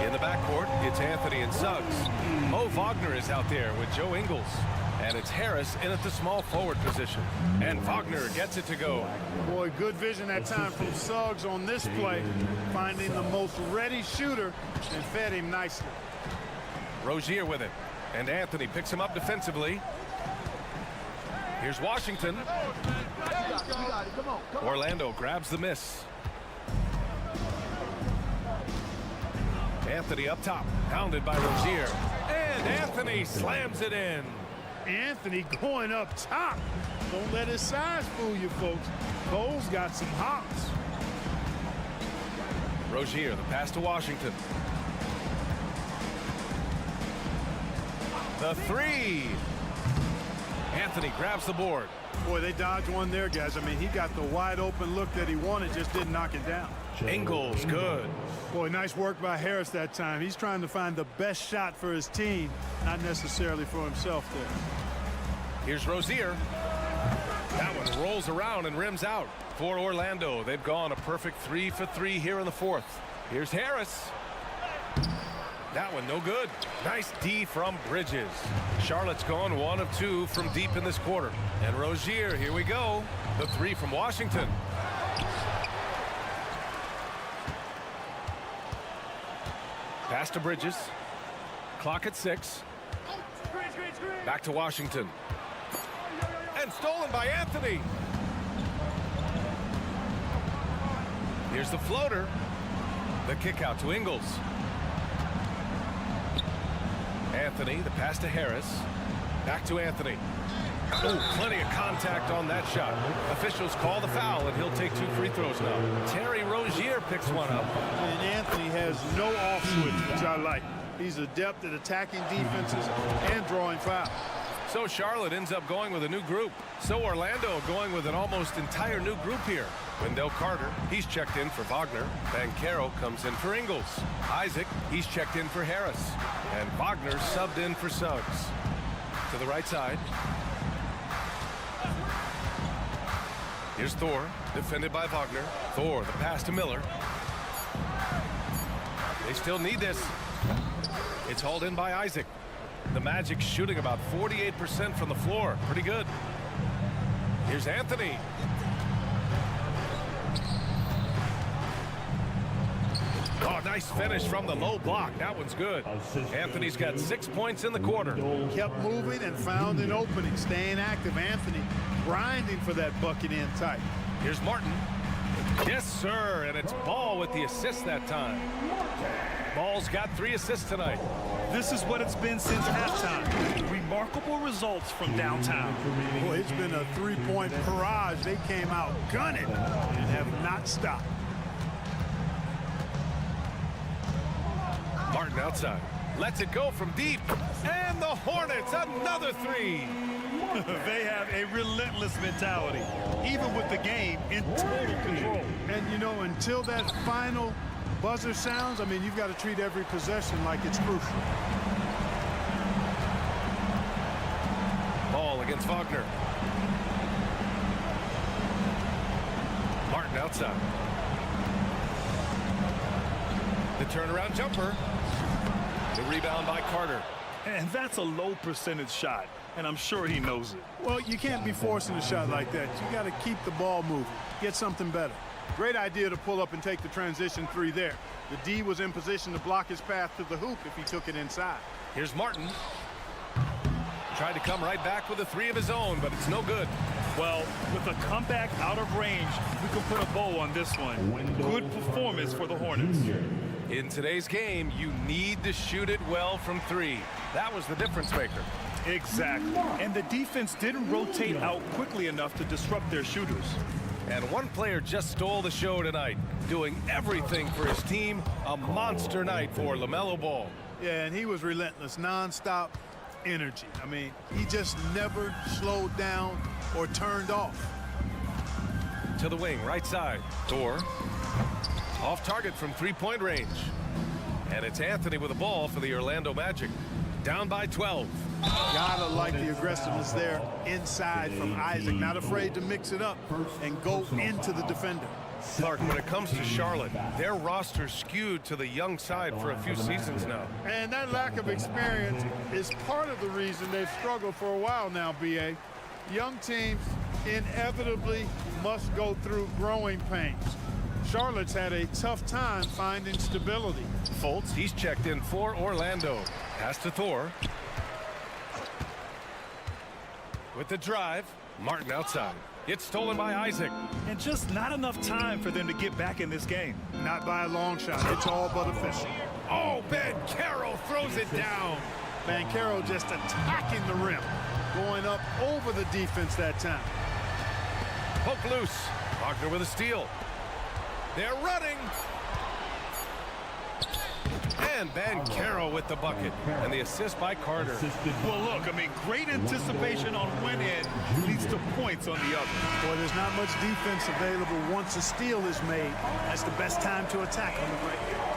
In the backcourt, it's Anthony and Suggs. Mo Wagner is out there with Joe Ingles. And it's Harris in at the small forward position. And Wagner gets it to go. Boy, good vision that time from Suggs on this play. Finding the most ready shooter and fed him nicely. Rozier with it. And Anthony picks him up defensively. Here's Washington. Orlando grabs the miss. Anthony up top, pounded by Rozier. And Anthony slams it in. Anthony going up top. Don't let his size fool you, folks. Cole's got some hops. Rozier, the pass to Washington. The three. Anthony grabs the board. Boy, they dodged one there, guys. I mean, he got the wide open look that he wanted, just didn't knock it down. Ingles, good. Boy, nice work by Harris that time. He's trying to find the best shot for his team, not necessarily for himself there. Here's Rozier. That one rolls around and rims out for Orlando. They've gone a perfect 3 for 3 here in the fourth. Here's Harris. That one no good. Nice D from Bridges. Charlotte's gone 1 of 2 from deep in this quarter. And Rozier, here we go. The three from Washington. Pass to Bridges. Clock at 6. Back to Washington. And stolen by Anthony. Here's the floater. The kick out to Ingles. Anthony, the pass to Harris. Back to Anthony. Oh, plenty of contact on that shot. Officials call the foul, and he'll take 2 free throws now. Terry Rozier picks one up. And Anthony has no off switch, which I like. He's adept at attacking defenses and drawing fouls. So Charlotte ends up going with a new group. So Orlando going with an almost entire new group here. Wendell Carter, he's checked in for Wagner. Banchero comes in for Ingles. Isaac, he's checked in for Harris. And Wagner subbed in for Suggs. To the right side. Here's Thor, defended by Wagner. Thor, the pass to Miller. They still need this. It's hauled in by Isaac. The Magic shooting about 48% from the floor. Pretty good. Here's Anthony. Oh, nice finish from the low block. That one's good. Anthony's got 6 points in the quarter. Kept moving and found an opening. Staying active. Anthony grinding for that bucket in tight. Here's Martin. Yes, sir. And it's Ball with the assist that time. Ball's got 3 assists tonight. This is what it's been since halftime. Remarkable results from downtown. Boy, it's been a three-point barrage. They came out gunning and have not stopped. Martin outside. Lets it go from deep. And the Hornets, another 3. They have a relentless mentality, even with the game in total control. And, you know, until that final buzzer sounds, I mean, you've got to treat every possession like it's crucial. Ball against Wagner. Martin outside. The turnaround jumper. The rebound by Carter. And that's a low percentage shot, and I'm sure he knows it. Well, you can't be forcing a shot like that. You got to keep the ball moving. Get something better. Great idea to pull up and take the transition 3 there. The D was in position to block his path to the hoop if he took it inside. Here's Martin. Tried to come right back with a 3 of his own, but it's no good. Well, with a comeback out of range, we can put a bow on this one. Good performance for the Hornets. In today's game, you need to shoot it well from 3. That was the difference maker. Exactly. And the defense didn't rotate out quickly enough to disrupt their shooters. And one player just stole the show tonight, doing everything for his team. A monster night for LaMelo Ball. Yeah, and he was relentless, nonstop energy. I mean, he just never slowed down or turned off. To the wing, right side. Thor. Off target from 3-point range. And it's Anthony with the ball for the Orlando Magic. Down by 12. Gotta like the aggressiveness there inside from Isaac. Not afraid to mix it up and go into the defender. Clark, when it comes to Charlotte, their roster skewed to the young side for a few seasons now. And that lack of experience is part of the reason they've struggled for a while now, B.A. Young teams inevitably must go through growing pains. Charlotte's had a tough time finding stability. Fultz, he's checked in for Orlando. Pass to Thor. With the drive, Martin outside. It's stolen by Isaac. And just not enough time for them to get back in this game. Not by a long shot. It's all but official. Oh, Banchero throws it down. Banchero just attacking the rim. Going up over the defense that time. Poke loose. Wagner with a steal. They're running. And Banchero with the bucket. And the assist by Carter. Well, look, I mean, great anticipation on one end leads to points on the other. Boy, there's not much defense available once a steal is made. That's the best time to attack on the break.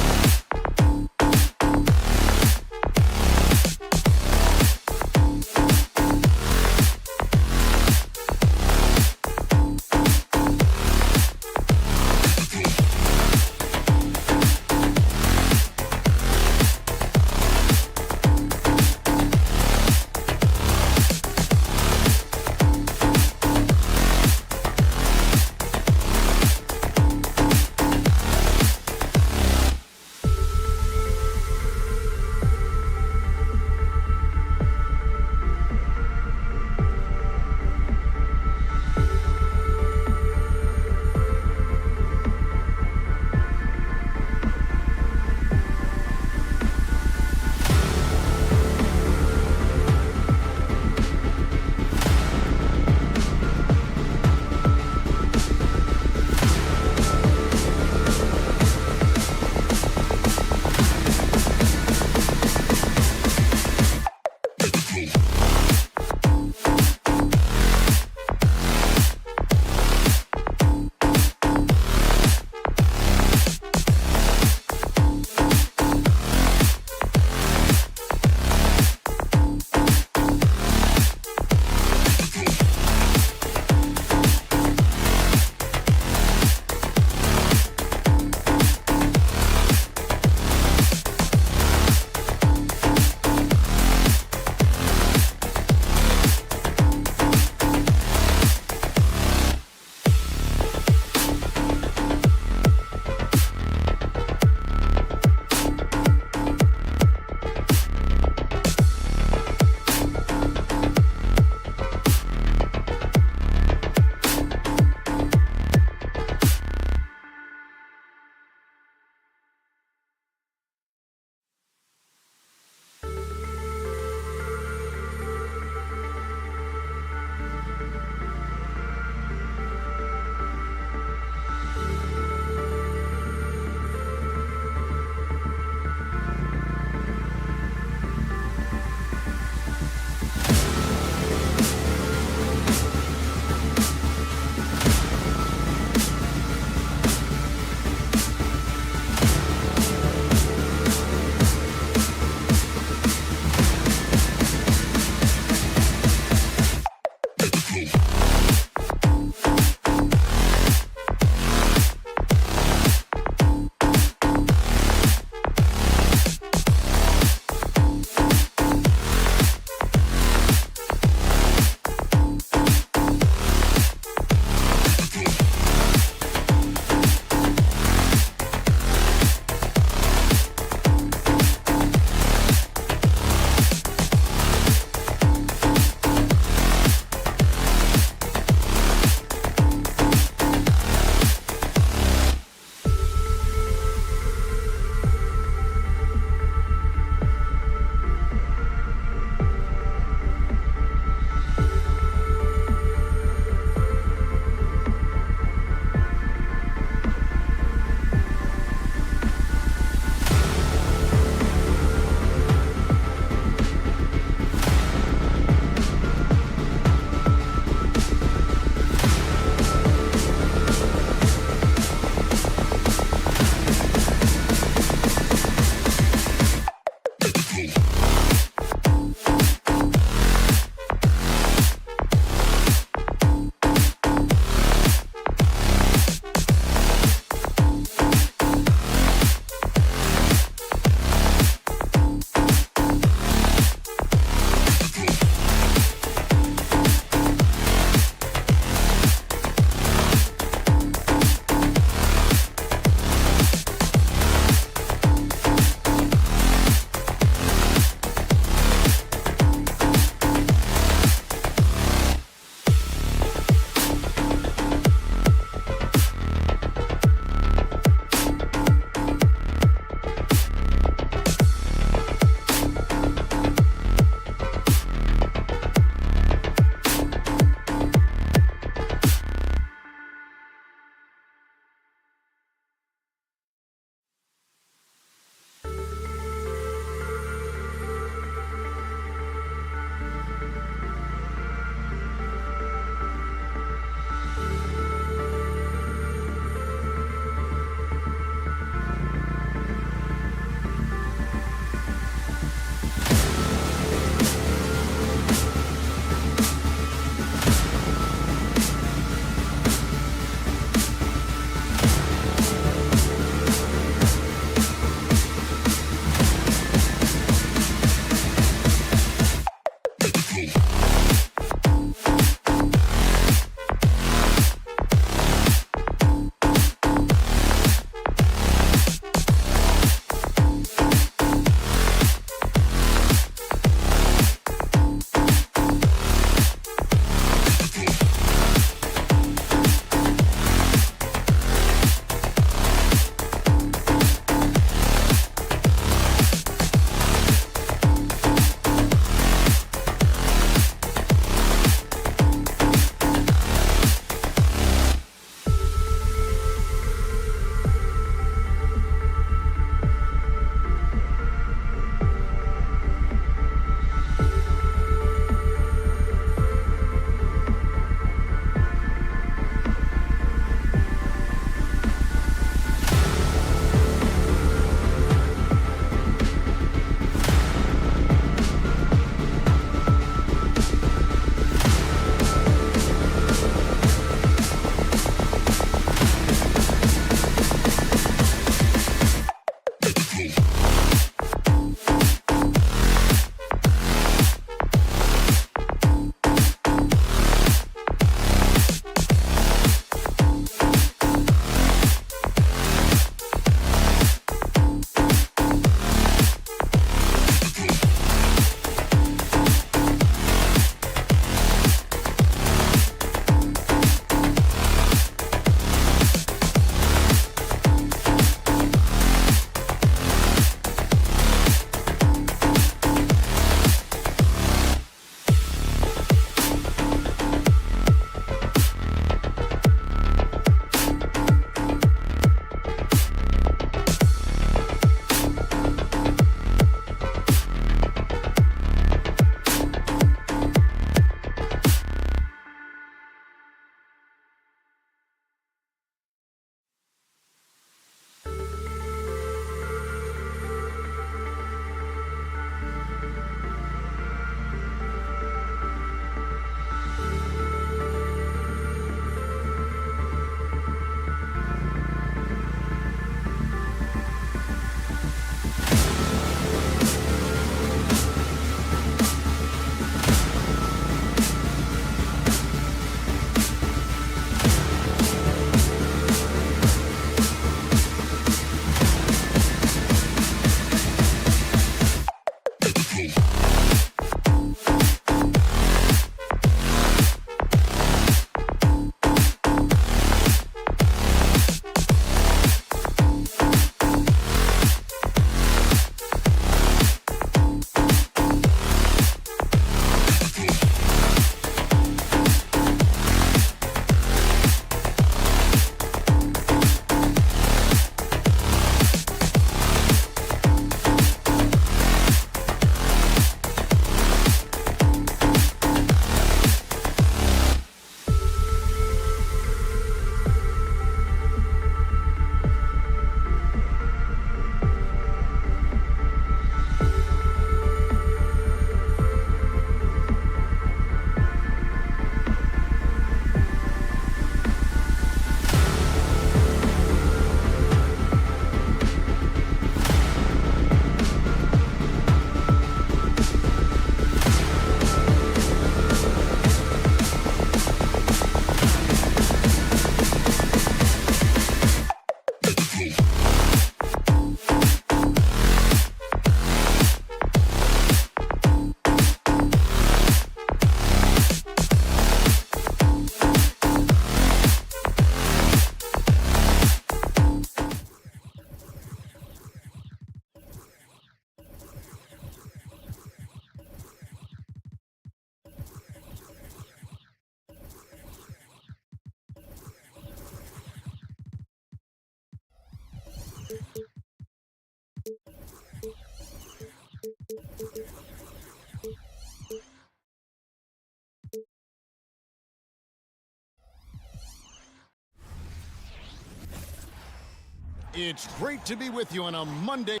It's great to be with you on a Monday.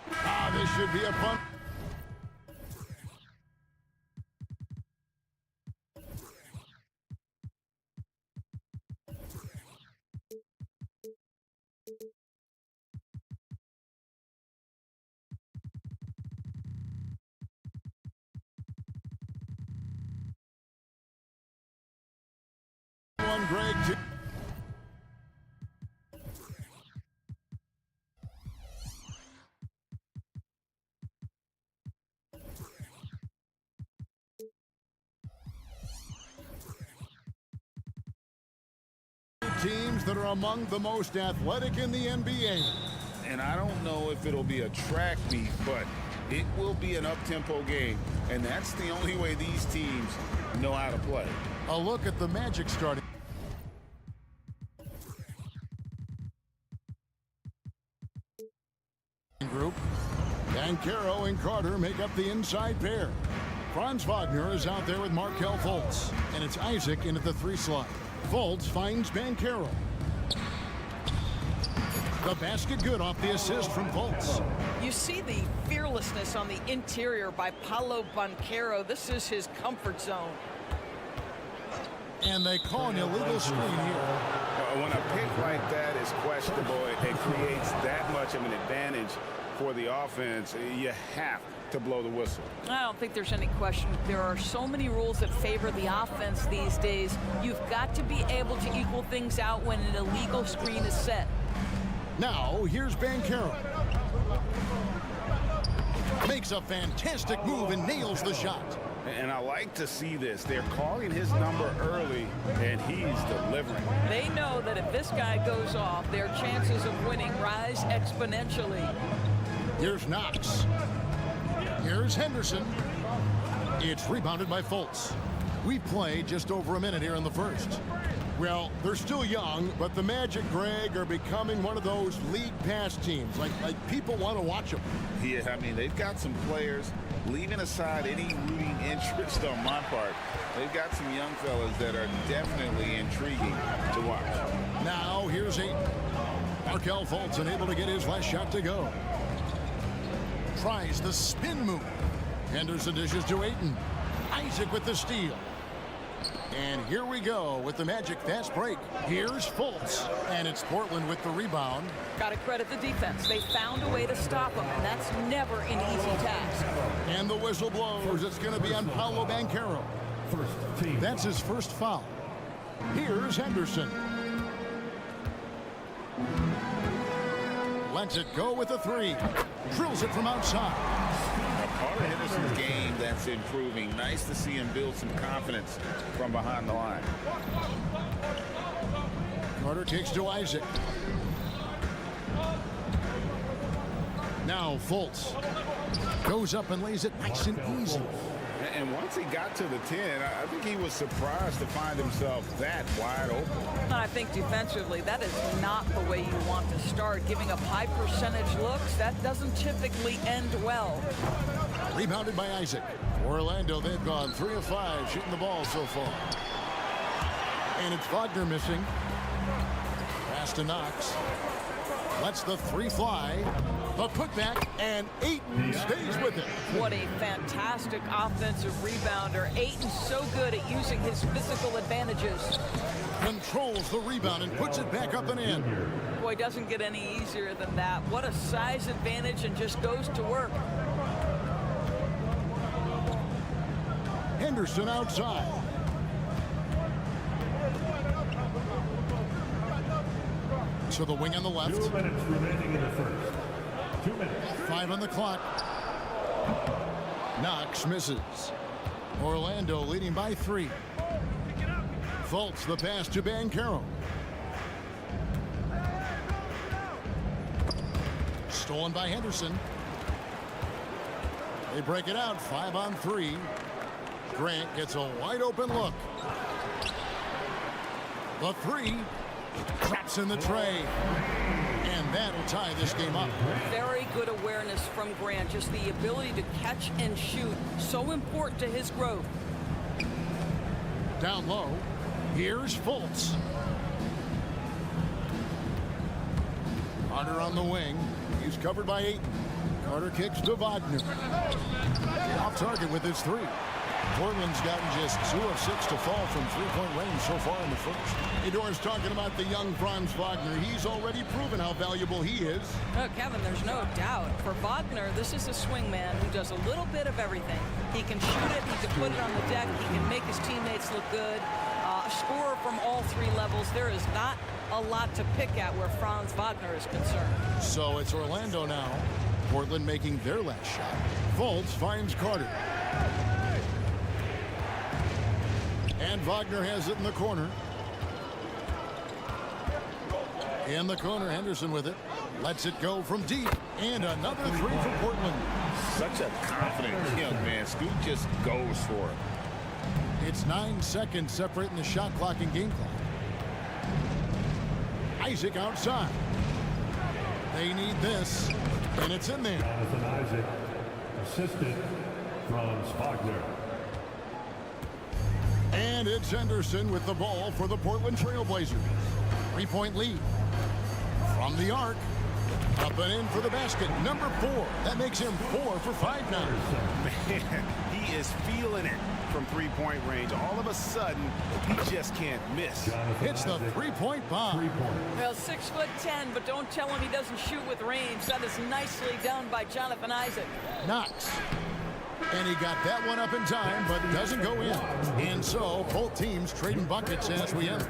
This should be a fun. Greg. Teams that are among the most athletic in the NBA. And I don't know if it'll be a track meet, but it will be an up-tempo game. And that's the only way these teams know how to play. A look at the Magic starting. Group. Banchero and Carter make up the inside pair. Franz Wagner is out there with Markelle Fultz. And it's Isaac in at the 3 slot. Fultz finds Banchero. The basket good off the assist from Fultz. You see the fearlessness on the interior by Paolo Banchero. This is his comfort zone. And they call an illegal screen here. When a pick like that is questionable, it creates that much of an advantage for the offense. You have to blow the whistle. I don't think there's any question. There are so many rules that favor the offense these days. You've got to be able to equal things out when an illegal screen is set. Now, here's Banchero. Makes a fantastic move and nails the shot. And I like to see this. They're calling his number early, and he's delivering. They know that if this guy goes off, their chances of winning rise exponentially. Here's Knox. Here's Henderson. It's rebounded by Fultz. We've played just over a minute here in the first. Well, they're still young, but the Magic, Greg, are becoming one of those league pass teams. Like people want to watch them. Yeah, I mean, they've got some players, leaving aside any rooting interest on my part. They've got some young fellas that are definitely intriguing to watch. Now, here's Markelle Fultz unable to get his last shot to go. Tries the spin move. Henderson dishes to Ayton. Isaac with the steal. And here we go with the Magic fast break. Here's Fultz, and it's Portland with the rebound. Got to credit the defense. They found a way to stop him, and that's never an easy task. And the whistle blows. It's going to be on Paolo Banchero. That's his first foul. Here's Henderson. Lets it go with a 3. Drills it from outside. Part of Henderson's game that's improving. Nice to see him build some confidence from behind the line. Carter kicks to Isaac. Now Fultz goes up and lays it nice and easy. And once he got to the 10, I think he was surprised to find himself that wide open. I think defensively, that is not the way you want to start. Giving up high percentage looks, that doesn't typically end well. Rebounded by Isaac. Orlando, they've gone 3 of 5 shooting the ball so far. And it's Wagner missing. Pass to Knox. Lets the 3 fly. The putback, and Ayton stays with it. What a fantastic offensive rebounder. Ayton's so good at using his physical advantages. Controls the rebound and puts it back up and in. Boy, doesn't get any easier than that. What a size advantage, and just goes to work. Henderson outside. So the wing on the left. 2 minutes remaining in the first. 2 minutes. 5 on the clock. Knox misses. Orlando leading by 3. Fultz the pass to Banchero. Stolen by Henderson. They break it out. 5 on 3. Grant gets a wide open look. The 3 drops in the tray. And that'll tie this game up. Very good awareness from Grant. Just the ability to catch and shoot. So important to his growth. Down low. Here's Fultz. Carter on the wing. He's covered by Ayton. Carter kicks to Wagner. Off target with his three. Portland's gotten just 2 of 6 to fall from three-point range so far in the first. Edore's talking about the young Franz Wagner. He's already proven how valuable he is. Oh, Kevin, there's no doubt. For Wagner, this is a swingman who does a little bit of everything. He can shoot it, he can put it on the deck, he can make his teammates look good. Scorer from all 3 levels. There is not a lot to pick at where Franz Wagner is concerned. So it's Orlando now. Portland making their last shot. Fultz finds Carter. And Wagner has it in the corner. In the corner, Henderson with it. Lets it go from deep. And another 3 for Portland. Such a confident young man. Scoot just goes for it. It's 9 seconds separating the shot clock and game clock. Isaac outside. They need this. And it's in there. Jonathan Isaac, assisted Franz Wagner. And it's Henderson with the ball for the Portland Trailblazers. 3-point lead. From the arc. Up and in for the basket. Number 4. That makes him 4 for 5 now. Man, he is feeling it from three-point range. All of a sudden, he just can't miss. It's the 3-point bomb. Well, 6'10", but don't tell him he doesn't shoot with range. That is nicely done by Jonathan Isaac. Knox. And he got that one up in time, but doesn't go in. And so, both teams trading buckets as we enter.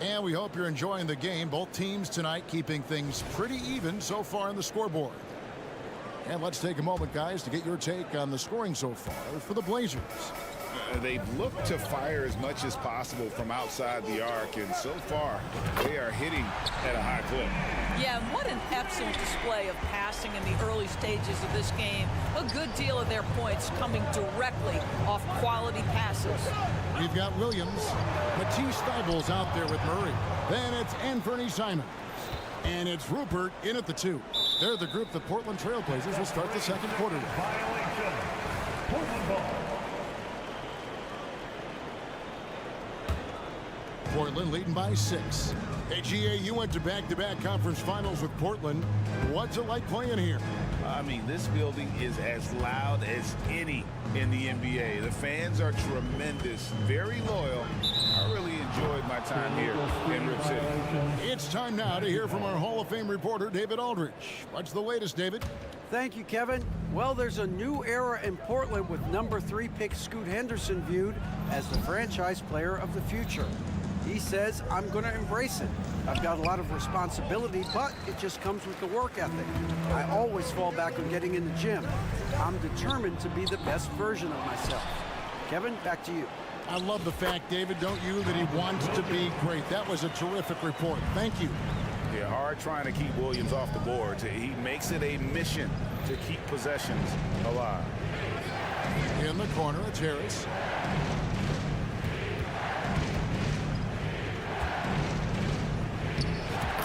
And we hope you're enjoying the game. Both teams tonight keeping things pretty even so far on the scoreboard. And let's take a moment, guys, to get your take on the scoring so far for the Blazers. They've looked to fire as much as possible from outside the arc, and so far they are hitting at a high clip. Yeah, and what an excellent display of passing in the early stages of this game. A good deal of their points coming directly off quality passes. We've got Williams. Matisse Thybulle's out there with Murray. Then it's Anthony Simons. And it's Rupert in at the 2. They're the group the Portland Trailblazers will start the second quarter with. Violation. Portland ball. Portland leading by 6. Hey, GA, you went to back-to-back conference finals with Portland. What's it like playing here? I mean, this building is as loud as any in the NBA. The fans are tremendous, very loyal. I really enjoyed my time here in Rip City. It's time now to hear from our Hall of Fame reporter, David Aldridge. What's the latest, David? Thank you, Kevin. Well, there's a new era in Portland with number 3 pick Scoot Henderson viewed as the franchise player of the future. He says, I'm going to embrace it. I've got a lot of responsibility, but it just comes with the work ethic. I always fall back on getting in the gym. I'm determined to be the best version of myself. Kevin, back to you. I love the fact, David, don't you, that he wants to be great. That was a terrific report. Thank you. Yeah, hard trying to keep Williams off the board. He makes it a mission to keep possessions alive. In the corner, it's Harris.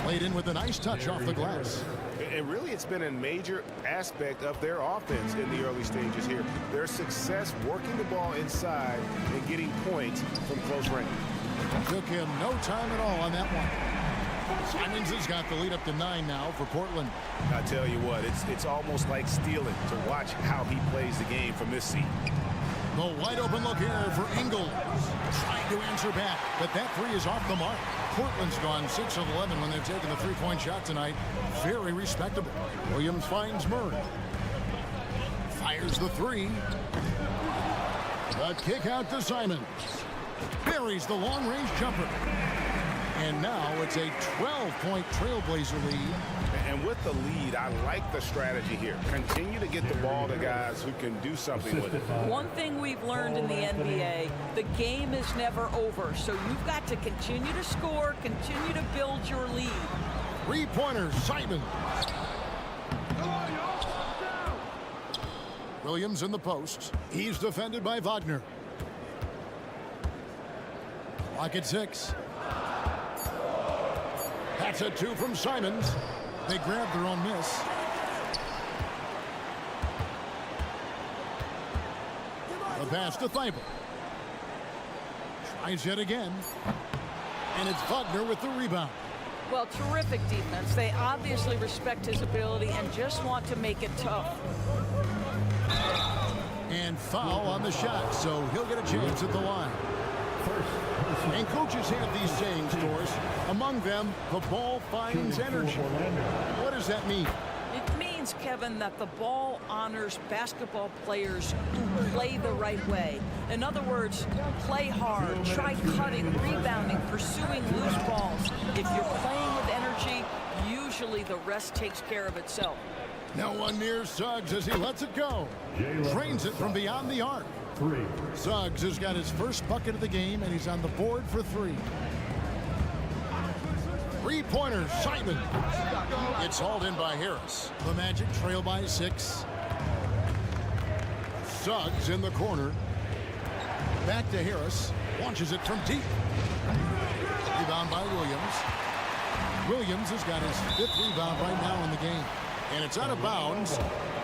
Played in with a nice touch off the glass. And really, it's been a major aspect of their offense in the early stages here. Their success working the ball inside and getting points from close range. Took him no time at all on that one. Simons has got the lead up to 9 now for Portland. I tell you what, it's almost like stealing to watch how he plays the game from this seat. The wide open look here for Ingles. Trying to answer back, but that 3 is off the mark. Portland's gone 6 of 11 when they've taken the 3-point shot tonight. Very respectable. Williams finds Murray. Fires the 3. The kick out to Simons. Buries the long-range jumper. And now it's a 12-point Trailblazer lead. And with the lead, I like the strategy here. Continue to get the ball to guys who can do something with it. One thing we've learned in the NBA, the game is never over. So you've got to continue to score, continue to build your lead. 3-pointer, Simons. Williams in the post. He's defended by Wagner. Clock at 6. That's a 2 from Simons. They grabbed their own miss. The pass to Thibault. Tries yet again. And it's Wagner with the rebound. Well, terrific defense. They obviously respect his ability and just want to make it tough. And foul on the shot, so he'll get a chance at the line. And coaches have these sayings, Doris. Among them, the ball finds energy. What does that mean? It means, Kevin, that the ball honors basketball players who play the right way. In other words, play hard, try cutting, rebounding, pursuing loose balls. If you're playing with energy, usually the rest takes care of itself. Now one near Suggs as he lets it go. Drains it from beyond the arc. Suggs has got his first bucket of the game, and he's on the board for 3. Three-pointer, Simon. It's hauled in by Harris. The Magic trail by 6. Suggs in the corner. Back to Harris. Launches it from deep. Rebound by Williams. Williams has got his 5th rebound right now in the game. And it's out of bounds.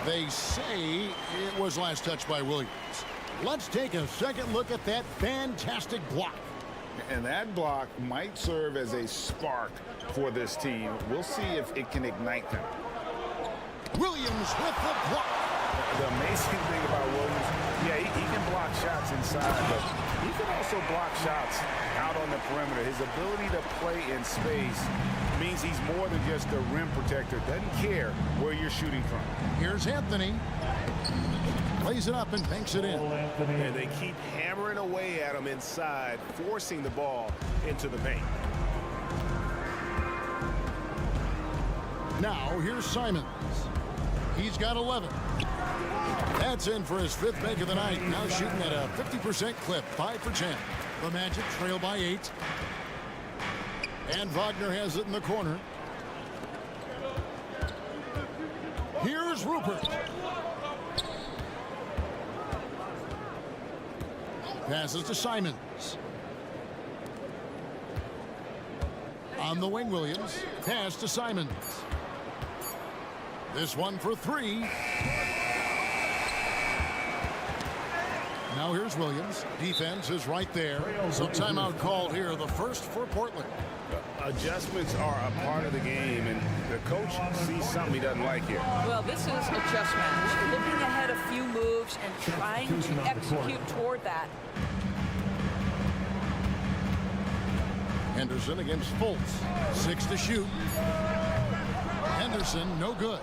They say it was last touched by Williams. Let's take a second look at that fantastic block. And that block might serve as a spark for this team. We'll see if it can ignite them. Williams with the block. The amazing thing about Williams, yeah, he can block shots inside, but he can also block shots out on the perimeter. His ability to play in space means he's more than just a rim protector. Doesn't care where you're shooting from. Here's Anthony. Plays it up and banks it in. And they keep hammering away at him inside, forcing the ball into the paint. Now here's Simons. He's got 11. That's in for his 5th make of the night. Now shooting at a 50% clip, 5 for 10. The Magic trail by 8. And Wagner has it in the corner. Here's Rupert. Passes to Simons. On the wing, Williams. Pass to Simons. This one for 3. Now here's Williams. Defense is right there. So timeout called here, the first for Portland. Adjustments are a part of the game, and the coach sees something he doesn't like here. Well, this is a chess match. Looking ahead a few moves and trying to execute toward that. Henderson against Fultz. 6 to shoot. Henderson, no good.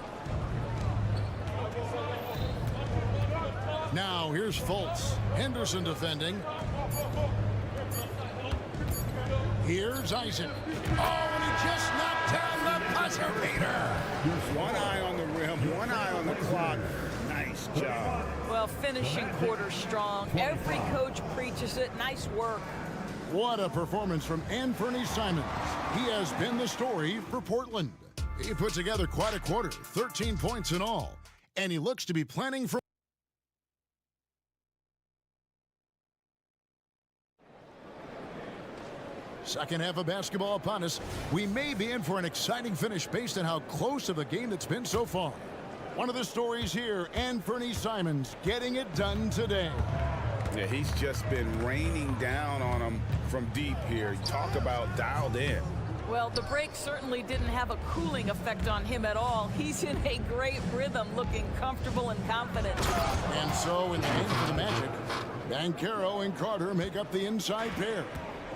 Now here's Fultz. Henderson defending. Here's Isaac. Oh, and he just knocked down the buzzer beater. One eye on the rim, one eye on the clock. Nice job. Well, finishing quarter strong. Every coach preaches it. Nice work. What a performance from Anthony Simons. He has been the story for Portland. He put together quite a quarter, 13 points in all. And he looks to be planning for second half of basketball upon us. We may be in for an exciting finish based on how close of a game it's been so far. One of the stories here, Anthony Simons getting it done today. Yeah, he's just been raining down on him from deep here. Talk about dialed in. Well, the break certainly didn't have a cooling effect on him at all. He's in a great rhythm, looking comfortable and confident. And so in the game for the Magic, Banchero and Carter make up the inside pair.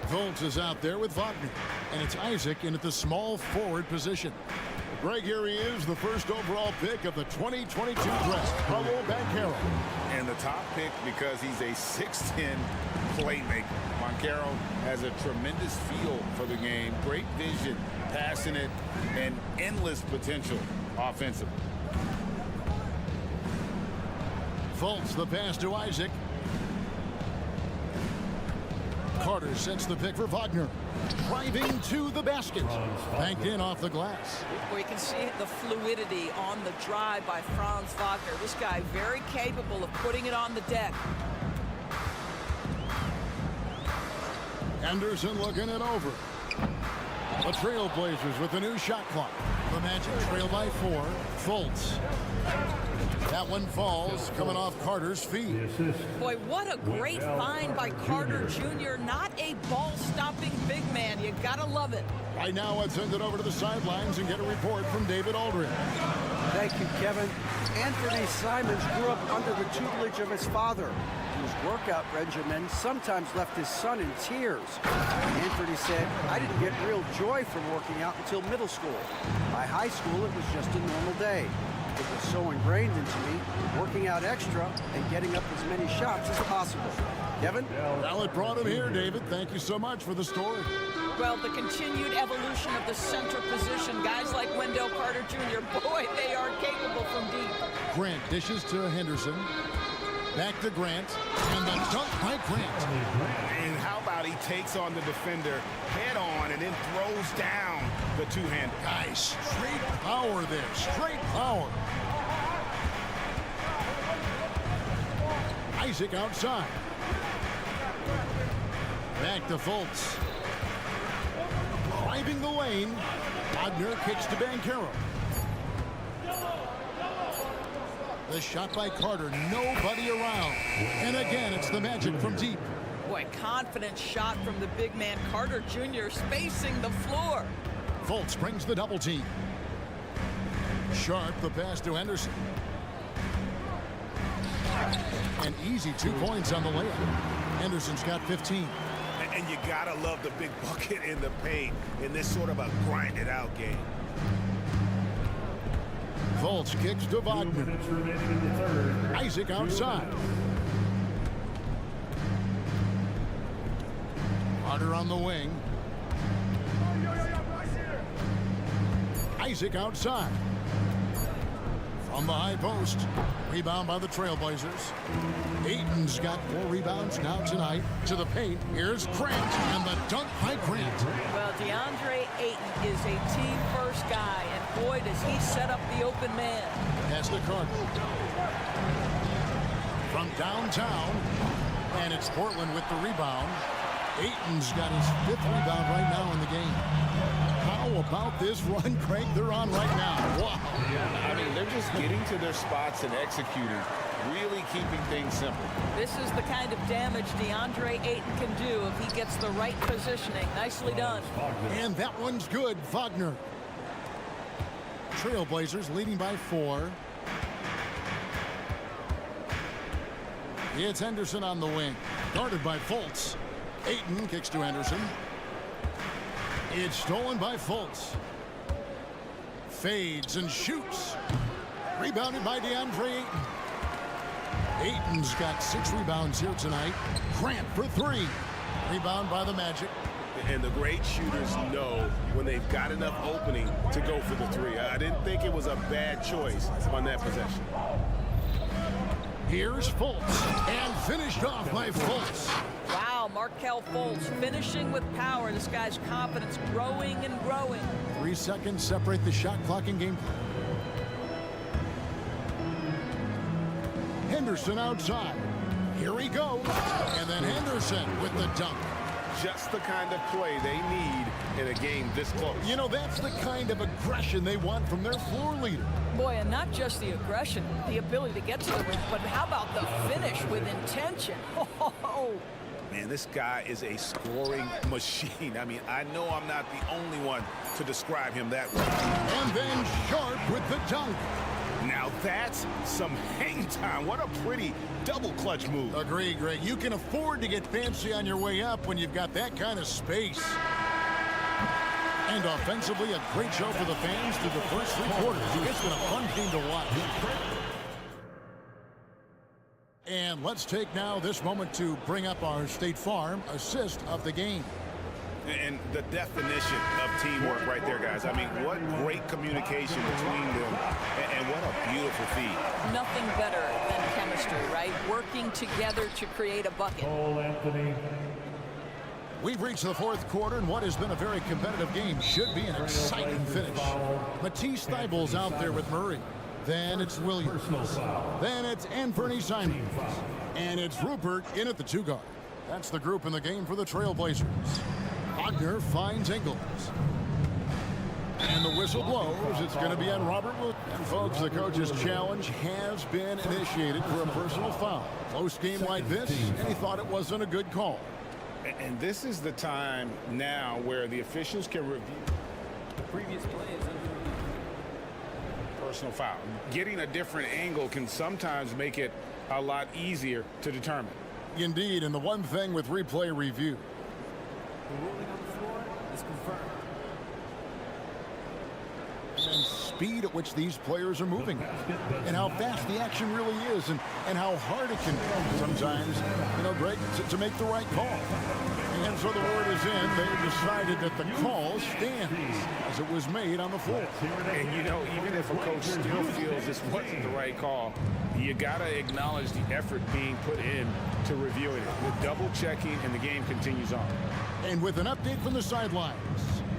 Fultz is out there with Wagner, and it's Isaac in at the small forward position. Greg, here he is, the first overall pick of the 2022 draft, Paulo Banchero. And the top pick because he's a 6'10 playmaker. Banchero has a tremendous feel for the game, great vision, passing it, and endless potential offensively. Fultz the pass to Isaac. Carter sets the pick for Wagner. Driving to the basket. Banked in off the glass. Where you can see the fluidity on the drive by Franz Wagner. This guy very capable of putting it on the deck. Henderson looking it over. The Trailblazers with the new shot clock. The Magic trail by 4. Fultz. That one falls, coming off Carter's feet. Boy, what a great find by Carter Jr. Not a ball-stopping big man. You gotta love it. Right now, let's send it over to the sidelines and get a report from David Aldridge. Thank you, Kevin. Anthony Simons grew up under the tutelage of his father, whose workout regimen sometimes left his son in tears. Anthony said, "I didn't get real joy from working out until middle school. By high school, it was just a normal day. It was so ingrained into me, working out extra and getting up as many shots as possible." Kevin? Well, it brought him here, David. Thank you so much for the story. Well, the continued evolution of the center position, guys like Wendell Carter Jr., boy, they are capable from deep. Grant dishes to Henderson. Back to Grant. And the dunk by Grant. And how about he takes on the defender head on and then throws down the two-hander. Guys, straight power there. Straight power. Isaac outside. Back to Fultz. Driving the lane. Wagner kicks to Banchero. The shot by Carter. Nobody around. And again, it's the Magic from deep. Boy, confident shot from the big man Carter Jr. spacing the floor. Fultz brings the double team. Sharp the pass to Henderson. An easy 2 points on the layup. Henderson's got 15. And you gotta love the big bucket in the paint in this sort of a grinded out game. Fultz kicks to Wagner. Isaac outside. Carter on the wing. Isaac outside. From the high post. Rebound by the Trailblazers. Ayton's got 4 rebounds now tonight. To the paint. Here's Grant. And the dunk by Grant. Well, DeAndre Ayton is a team-first guy. And boy, does he set up the open man. Pass to Carter. From downtown. And it's Portland with the rebound. Ayton's got his 5th rebound right now in the game. How about this run, Craig, they're on right now? Wow. I mean, they're just getting to their spots and executing, really keeping things simple. This is the kind of damage DeAndre Ayton can do if he gets the right positioning. Nicely done. And that one's good, Wagner. Trailblazers leading by 4. It's Henderson on the wing. Guarded by Fultz. Ayton kicks to Henderson. It's stolen by Fultz. Fades and shoots. Rebounded by DeAndre Ayton. Ayton's got 6 rebounds here tonight. Grant for 3. Rebound by the Magic. And the great shooters know when they've got enough opening to go for the 3. I didn't think it was a bad choice on that possession. Here's Fultz. And finished off by Fultz. Wow, Markelle Fultz finishing with power. This guy's confidence growing and growing. 3 seconds separate the shot clock and game clock. Henderson outside. Here he goes. And then Henderson with the dunk. Just the kind of play they need in a game this close. You know, that's the kind of aggression they want from their floor leader. Boy, and not just the aggression, the ability to get to the rim, but how about the finish with intention? Oh. Man, this guy is a scoring machine. I mean, I know I'm not the only one to describe him that way. And then Sharp with the dunk. Now that's some hang time. What a pretty double clutch move. Agree, Greg. You can afford to get fancy on your way up when you've got that kind of space. And offensively, a great show for the fans through the first 3 quarters. It's been a fun game to watch. And let's take now this moment to bring up our State Farm assist of the game. And the definition of teamwork right there, guys. I mean, what great communication between them, and what a beautiful feed. Nothing better than chemistry, right? Working together to create a bucket. Anthony. We've reached the 4th quarter, and what has been a very competitive game should be an exciting finish. Matisse Thybulle's out there with Murray. Then it's Williams. Then it's Anthony Simons. And it's Rupert in at the 2 guard. That's the group in the game for the Trailblazers. Wagner finds Ingles. And the whistle blows. It's going to be on Robert Wood. And folks, the coach's challenge has been initiated for a personal foul. Close game like this, and he thought it wasn't a good call. And this is the time now where the officials can review the previous play. Personal foul. Getting a different angle can sometimes make it a lot easier to determine. Indeed, and the one thing with replay review. The ruling on the floor is confirmed. And speed at which these players are moving, and how fast the action really is, and how hard it can be sometimes, Greg, to make the right call. And so the word is in. They decided that the call stands as it was made on the floor. And even if a coach still feels this wasn't the right call, you got to acknowledge the effort being put in to reviewing it. The double checking, and the game continues on. And with an update from the sidelines,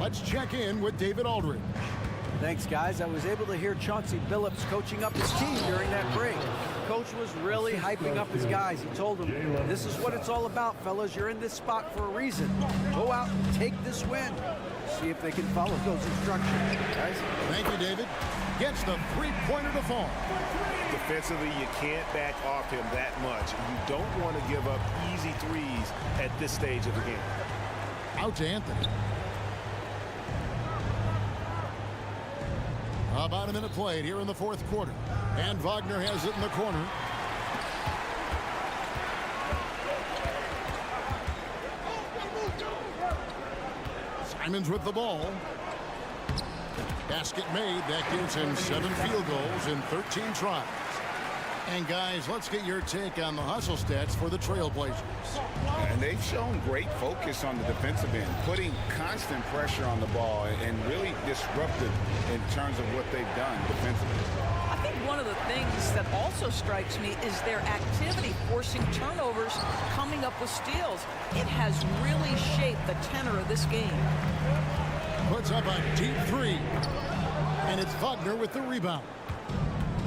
let's check in with David Aldridge. Thanks, guys. I was able to hear Chauncey Billups coaching up his team during that break. Coach was really hyping up his guys. He told them, this is what it's all about, fellas. You're in this spot for a reason. Go out and take this win. See if they can follow those instructions, guys. Thank you, David. Gets the three-pointer to fall. Defensively, you can't back off him that much. You don't want to give up easy threes at this stage of the game. Out to Anthony. About a minute played here in the fourth quarter. And Wagner has it in the corner. Simons with the ball. Basket made. That gives him 7 field goals in 13 tries. And guys, let's get your take on the hustle stats for the Trailblazers. And they've shown great focus on the defensive end, putting constant pressure on the ball and really disruptive in terms of what they've done defensively. I think one of the things that also strikes me is their activity forcing turnovers, coming up with steals. It has really shaped the tenor of this game. Puts up a deep three. And it's Wagner with the rebound.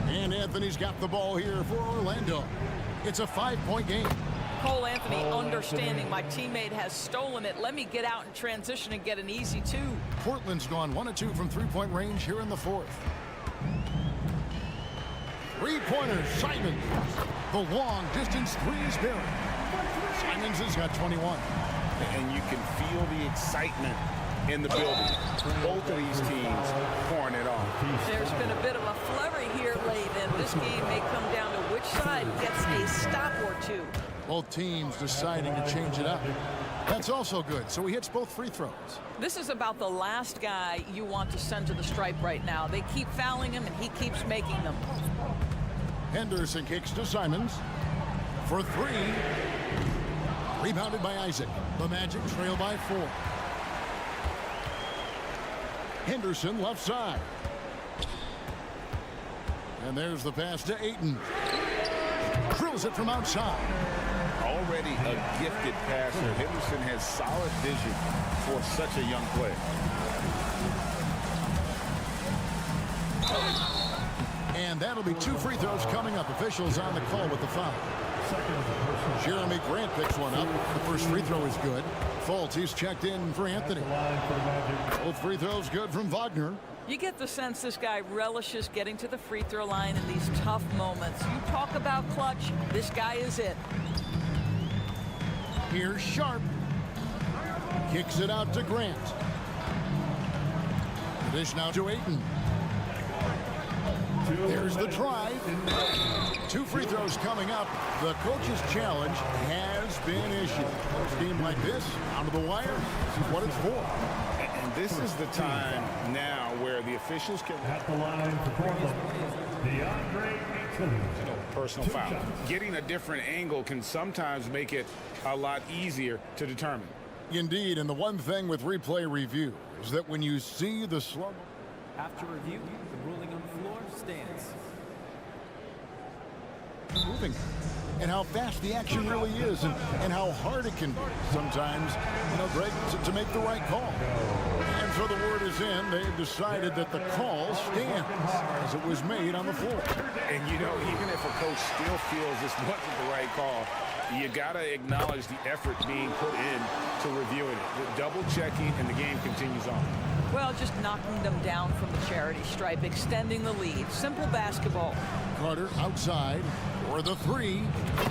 And Anthony's got the ball here for Orlando. It's a 5-point game. Cole Anthony understanding my teammate has stolen it. Let me get out in transition and get an easy 2. Portland's gone 1 of 2 from three-point range here in the fourth. Three-pointer, Simons. The long distance three is Barry. Simons has got 21. And you can feel the excitement in the building. Both of these teams pouring it on. There's been a bit of a flurry here late, and this game may come down to which side gets a stop or 2. Both teams deciding to change it up. That's also good. So he hits both free throws. This is about the last guy you want to send to the stripe right now. They keep fouling him, and he keeps making them. Henderson kicks to Simons for 3. Rebounded by Isaac. The Magic trail by 4. Henderson left side. And there's the pass to Ayton. Drills it from outside. Already a gifted passer. Henderson has solid vision for such a young player. And that'll be 2 free throws coming up. Officials on the call with the foul. Jeremy Grant picks one up. The first free throw is good. Fultz, he's checked in for Anthony. Both free throws good from Wagner. You get the sense this guy relishes getting to the free throw line in these tough moments. You talk about clutch, this guy is it. Here's Sharp. Kicks it out to Grant. The dish now to Ayton. There's the drive. 2 free throws coming up. The coach's challenge has been issued. A game like this, down to the wire, this is what it's for. And this is the time now where the officials can... At the line for Portland, DeAndre Ayton. Personal foul. Getting a different angle can sometimes make it a lot easier to determine. Indeed, and the one thing with replay review is that when you see the slow... After review, the ruling on the floor stands. Moving, and how fast the action really is, and how hard it can be sometimes, Greg, to make the right call. And so the word is in. They've decided that the call stands as it was made on the floor. And even if a coach still feels this wasn't the right call, you got to acknowledge the effort being put in to reviewing it. The double checking, and the game continues on. Well, just knocking them down from the charity stripe, extending the lead. Simple basketball. Carter outside for the three.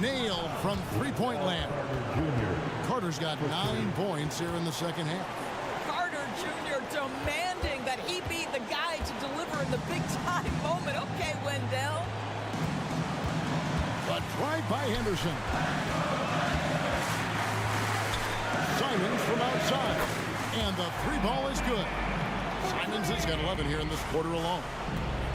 Nailed from three-point land. Carter's got 9 points here in the second half. Carter Jr. demanding that he be the guy to deliver in the big-time moment. Okay, Wendell. A drive by Henderson. Simons from outside. And the three ball is good. Simons has got 11 here in this quarter alone.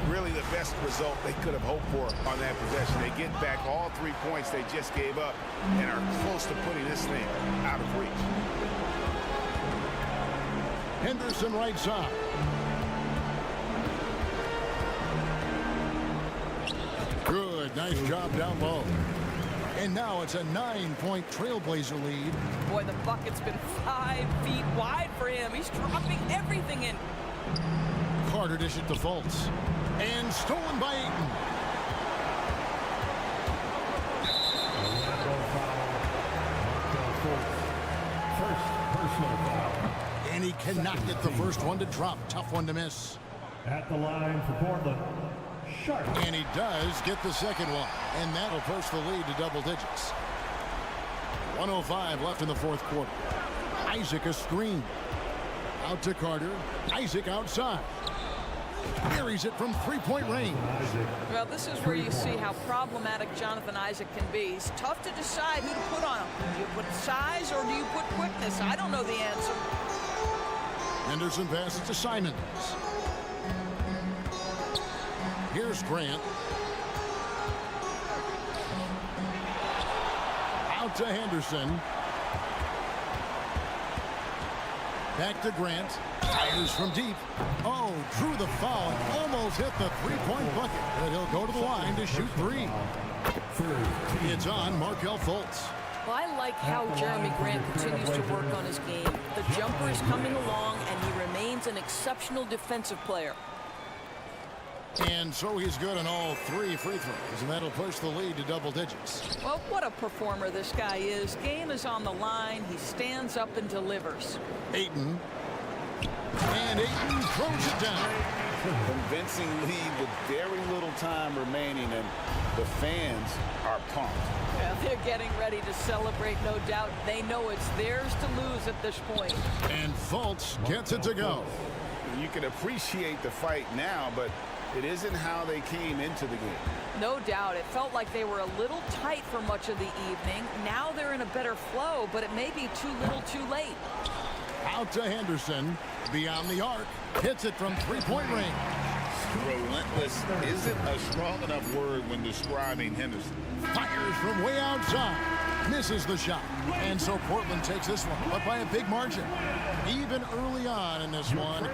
Really the best result they could have hoped for on that possession. They get back all 3 points they just gave up and are close to putting this thing out of reach. Henderson right side. Good, nice job down low. And now it's a 9-point Trailblazer lead. Boy, the bucket's been 5 feet wide for him. He's dropping everything in. Carter dish it to Fultz. And stolen by Ayton. First personal foul. And he cannot get the first one to drop. Tough one to miss. At the line for Portland, Sharp. And he does get the second one. And that'll push the lead to double digits. 1:05 left in the fourth quarter. Isaac a screen. Out to Carter. Isaac outside. Buries it from three-point range. Well, this is where you see how problematic Jonathan Isaac can be. It's tough to decide who to put on him. Do you put size or do you put quickness? I don't know the answer. Henderson passes to Simons. Here's Grant. Out to Henderson. Back to Grant. Fires from deep. Oh, drew the foul. Almost hit the three-point bucket. But he'll go to the line to shoot three. It's on Markelle Fultz. Well, I like how Jeremy Grant continues to work on his game. The jumper is coming along, and he remains an exceptional defensive player. And so he's good on all 3 free throws, and that'll push the lead to double digits. Well, what a performer this guy is. Game is on the line. He stands up and delivers. Ayton. And Ayton throws it down. Convincing lead with very little time remaining, and the fans are pumped. Yeah, they're getting ready to celebrate, no doubt. They know it's theirs to lose at this point. And Fultz gets it to go. You can appreciate the fight now, but it isn't how they came into the game. No doubt. It felt like they were a little tight for much of the evening. Now they're in a better flow, but it may be too little too late. Out to Henderson. Beyond the arc. Hits it from three-point range. Relentless isn't a strong enough word when describing Henderson. Fires from way outside. Misses the shot. And so Portland takes this one, but by a big margin. Even early on in this one.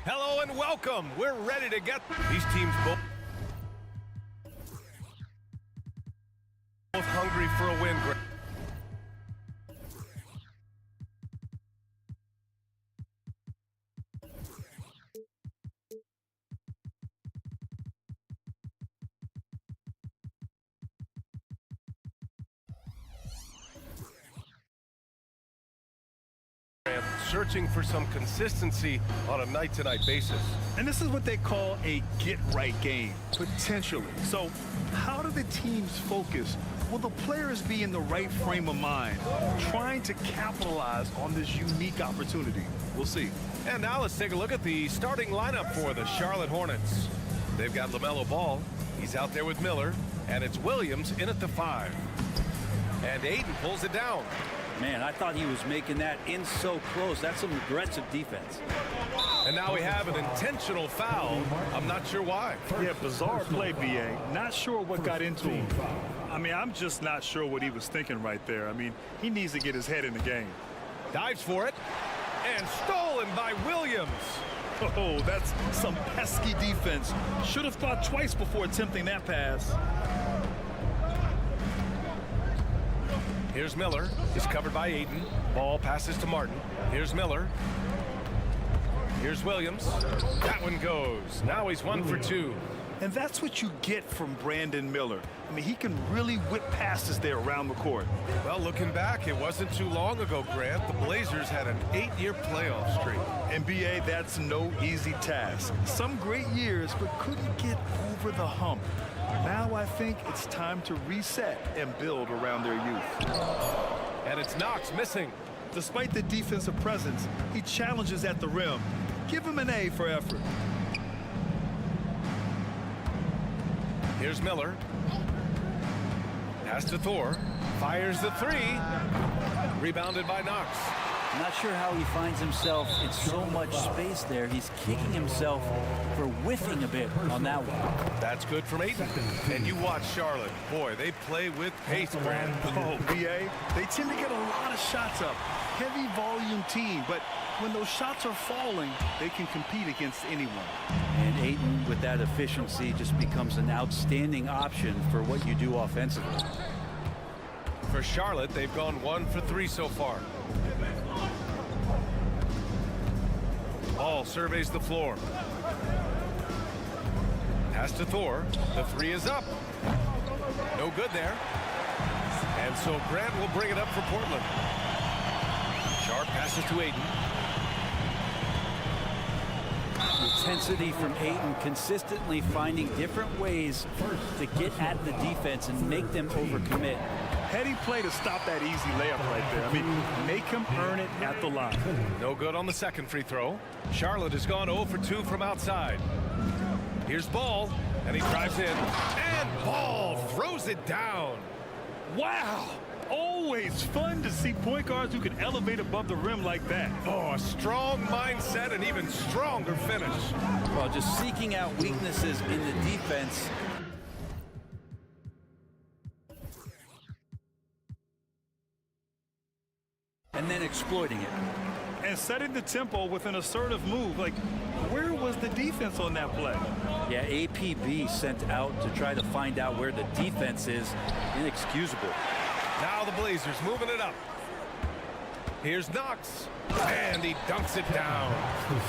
Hello and welcome. We're ready to get these teams both hungry for a win. Searching for some consistency on a night-to-night basis. And this is what they call a get-right game, potentially. So how do the teams focus? Will the players be in the right frame of mind, trying to capitalize on this unique opportunity? We'll see. And now let's take a look at the starting lineup for the Charlotte Hornets. They've got LaMelo Ball. He's out there with Miller. And it's Williams in at the 5. And Ayton pulls it down. Man, I thought he was making that in so close. That's some aggressive defense. And now we have an intentional foul. I'm not sure why. Yeah, bizarre play, BA. Not sure what got into him. I mean, I'm just not sure what he was thinking right there. I mean, he needs to get his head in the game. Dives for it. And stolen by Williams. Oh, that's some pesky defense. Should have thought twice before attempting that pass. Here's Miller. He's covered by Ayton. Ball passes to Martin. Here's Miller. Here's Williams. That one goes. Now he's 1 for 2. And that's what you get from Brandon Miller. I mean, he can really whip passes there around the court. Well, looking back, it wasn't too long ago, Grant. The Blazers had an 8-year playoff streak. NBA, that's no easy task. Some great years, but couldn't get over the hump. Now I think it's time to reset and build around their youth. And it's Knox missing. Despite the defensive presence, he challenges at the rim. Give him an A for effort. Here's Miller. Pass to Thor. Fires the 3. Rebounded by Knox. I'm not sure how he finds himself in so much space there. He's kicking himself for whiffing a bit on that one. That's good from Ayton. And you watch Charlotte. Boy, they play with pace, Grant. Oh, BA, they tend to get a lot of shots up. Heavy volume team, but when those shots are falling, they can compete against anyone. And Ayton, with that efficiency, just becomes an outstanding option for what you do offensively. For Charlotte, they've gone 1 for 3 so far. Ball surveys the floor. Pass to Thor. The 3 is up. No good there. And so Grant will bring it up for Portland. Sharp passes to Ayton. Intensity from Ayton, consistently finding different ways to get at the defense and make them overcommit. Heady play to stop that easy layup right there. I mean, make him earn it at the line. No good on the second free throw. Charlotte has gone 0 for 2 from outside. Here's Ball, and he drives in. And Ball throws it down. Wow! Always fun to see point guards who can elevate above the rim like that. Oh, a strong mindset and even stronger finish. Well, just seeking out weaknesses in the defense. And then exploiting it. And setting the tempo with an assertive move. Like, where was the defense on that play? Yeah, APB sent out to try to find out where the defense is. Inexcusable. Now the Blazers moving it up. Here's Knox. And he dunks it down.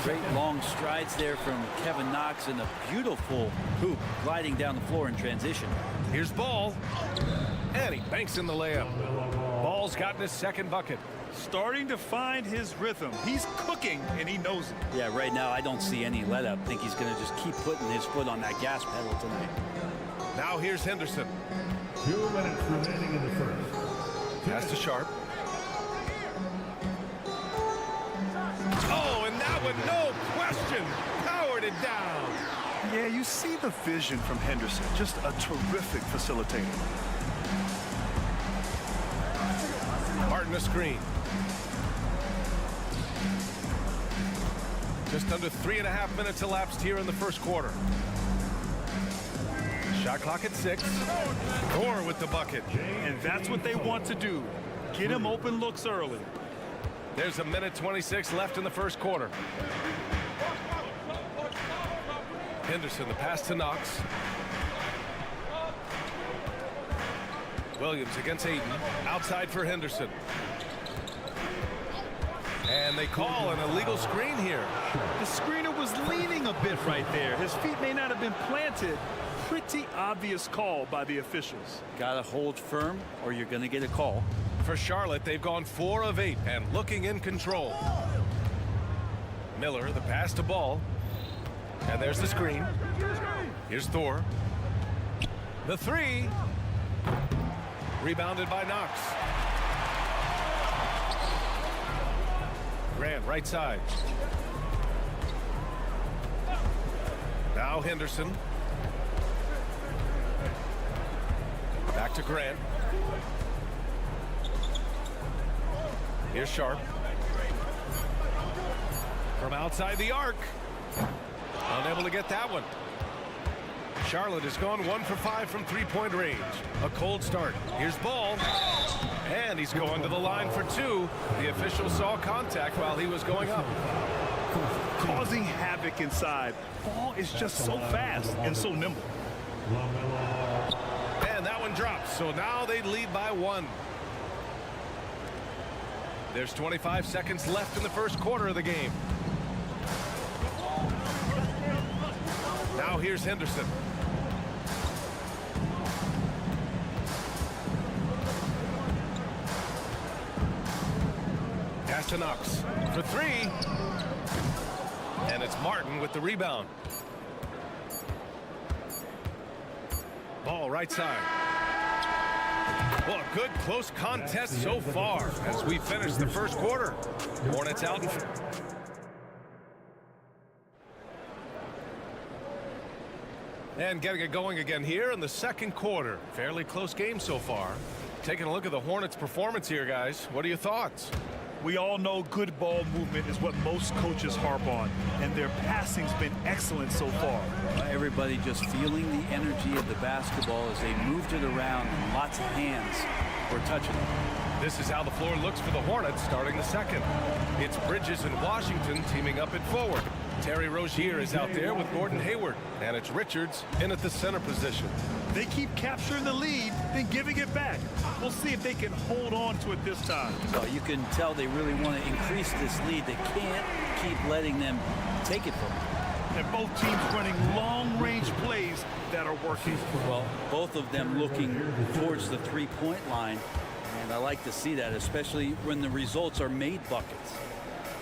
Great long strides there from Kevin Knox and a beautiful hoop gliding down the floor in transition. Here's Ball. And he banks in the layup. Ball's gotten his second bucket. Starting to find his rhythm. He's cooking, and he knows it. Yeah, right now I don't see any let up. I think he's going to just keep putting his foot on that gas pedal tonight. Now here's Henderson. 2 minutes remaining in the first. Pass to Sharp. Oh, and that one, no question, powered it down. Yeah, you see the vision from Henderson. Just a terrific facilitator. Martin a screen. Just under 3.5 minutes elapsed here in the first quarter. Shot clock at 6. Thor with the bucket. And that's what they want to do. Get him open looks early. There's a minute 26 left in the first quarter. Henderson, the pass to Knox. Williams against Ayton. Outside for Henderson. And they call an illegal screen here. The screener was leaning a bit right there. His feet may not have been planted. Pretty obvious call by the officials. Gotta hold firm or you're gonna get a call. For Charlotte, they've gone 4 of 8 and looking in control. Miller, the pass to Ball. And there's the screen. Here's Thor. The 3. Rebounded by Knox. Grant, right side. Now Henderson. Back to Grant. Here's Sharp. From outside the arc. Unable to get that one. Charlotte has gone 1 for 5 from three-point range. A cold start. Here's Ball. And he's going to the line for 2. The official saw contact while he was going up. Causing havoc inside. Ball is just so fast and so nimble. And that one drops. So now they lead by 1. There's 25 seconds left in the first quarter of the game. Now here's Henderson. Pass to Knox for 3. And it's Martin with the rebound. Ball right side. Well, a good close contest so far as we finish the first quarter. Hornets out in front. And getting it going again here in the second quarter. Fairly close game so far. Taking a look at the Hornets' performance here, guys. What are your thoughts? We all know good ball movement is what most coaches harp on, and their passing's been excellent so far. Everybody just feeling the energy of the basketball as they moved it around, and lots of hands were touching it. This is how the floor looks for the Hornets starting the second. It's Bridges and Washington teaming up at forward. Terry Rozier is out there with Gordon Hayward, and it's Richards in at the center position. They keep capturing the lead, then giving it back. We'll see if they can hold on to it this time. Well, you can tell they really want to increase this lead. They can't keep letting them take it from them. And both teams running long-range plays that are working. Well, both of them looking towards the three-point line, and I like to see that, especially when the results are made buckets.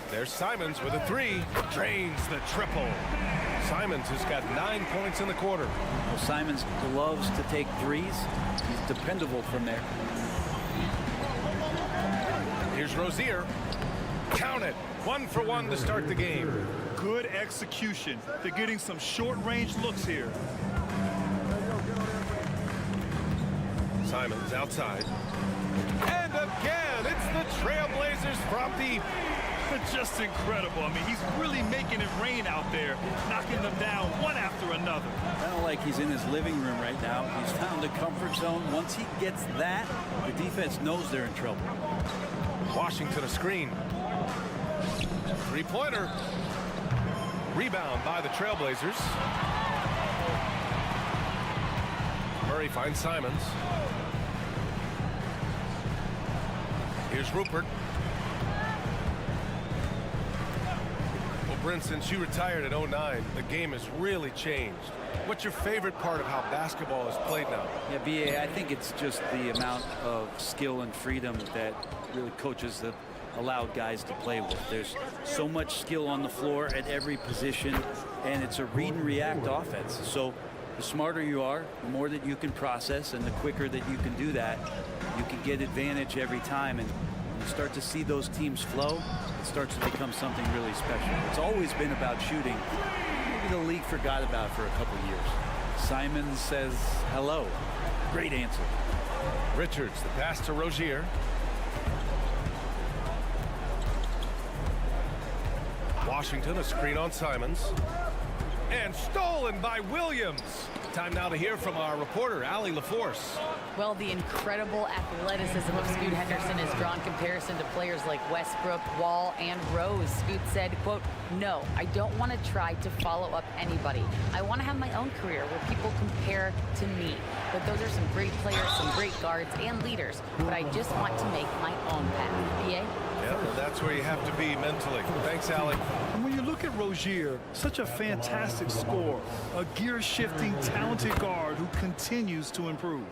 There's Simons with a 3. Drains the triple. Simons has got 9 points in the quarter. Well, Simons loves to take threes. He's dependable from there. Here's Rozier. Count it. 1 for 1 to start the game. Good execution. They're getting some short-range looks here. Simons outside. And again, it's the Trailblazers from deep. Just incredible. I mean, he's really making it rain out there, knocking them down one after another. Kind of like he's in his living room right now. He's found a comfort zone. Once he gets that, the defense knows they're in trouble. Washington a screen. Three-pointer. Rebound by the Trailblazers. Murray finds Simons. Here's Rupert. Brent, since you retired at 09, the game has really changed. What's your favorite part of how basketball is played now? Yeah, BA, I think it's just the amount of skill and freedom that really coaches have allowed guys to play with. There's so much skill on the floor at every position, and it's a read and react offense. So the smarter you are, the more that you can process, and the quicker that you can do that, you can get advantage every time. And when you start to see those teams flow, it starts to become something really special. It's always been about shooting. Maybe the league forgot about it for a couple years. Simons says hello. Great answer. Richards, the pass to Rozier. Washington, a screen on Simons. And stolen by Williams. Time now to hear from our reporter, Allie LaForce. Well, the incredible athleticism of Scoot Henderson has drawn comparison to players like Westbrook, Wall, and Rose. Scoot said, quote, "No, I don't want to try to follow up anybody. I want to have my own career where people compare to me. But those are some great players, some great guards and leaders. But I just want to make my own path." BA? Yeah, well, that's where you have to be mentally. Thanks, Allie. And when you look at Rozier, such a fantastic scorer, a gear-shifting, talented guard who continues to improve.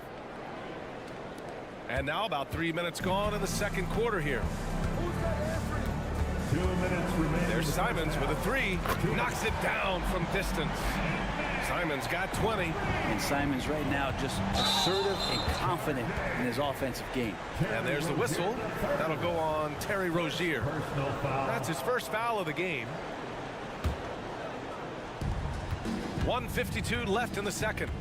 And now about 3 minutes gone in the second quarter here. 2 minutes remaining. There's Simons with a three. Knocks it down from distance. Simons got 20. And Simons right now just assertive and confident in his offensive game. And there's the whistle. That'll go on Terry Rozier. Personal foul. That's his first foul of the game. 1:52 left in the second.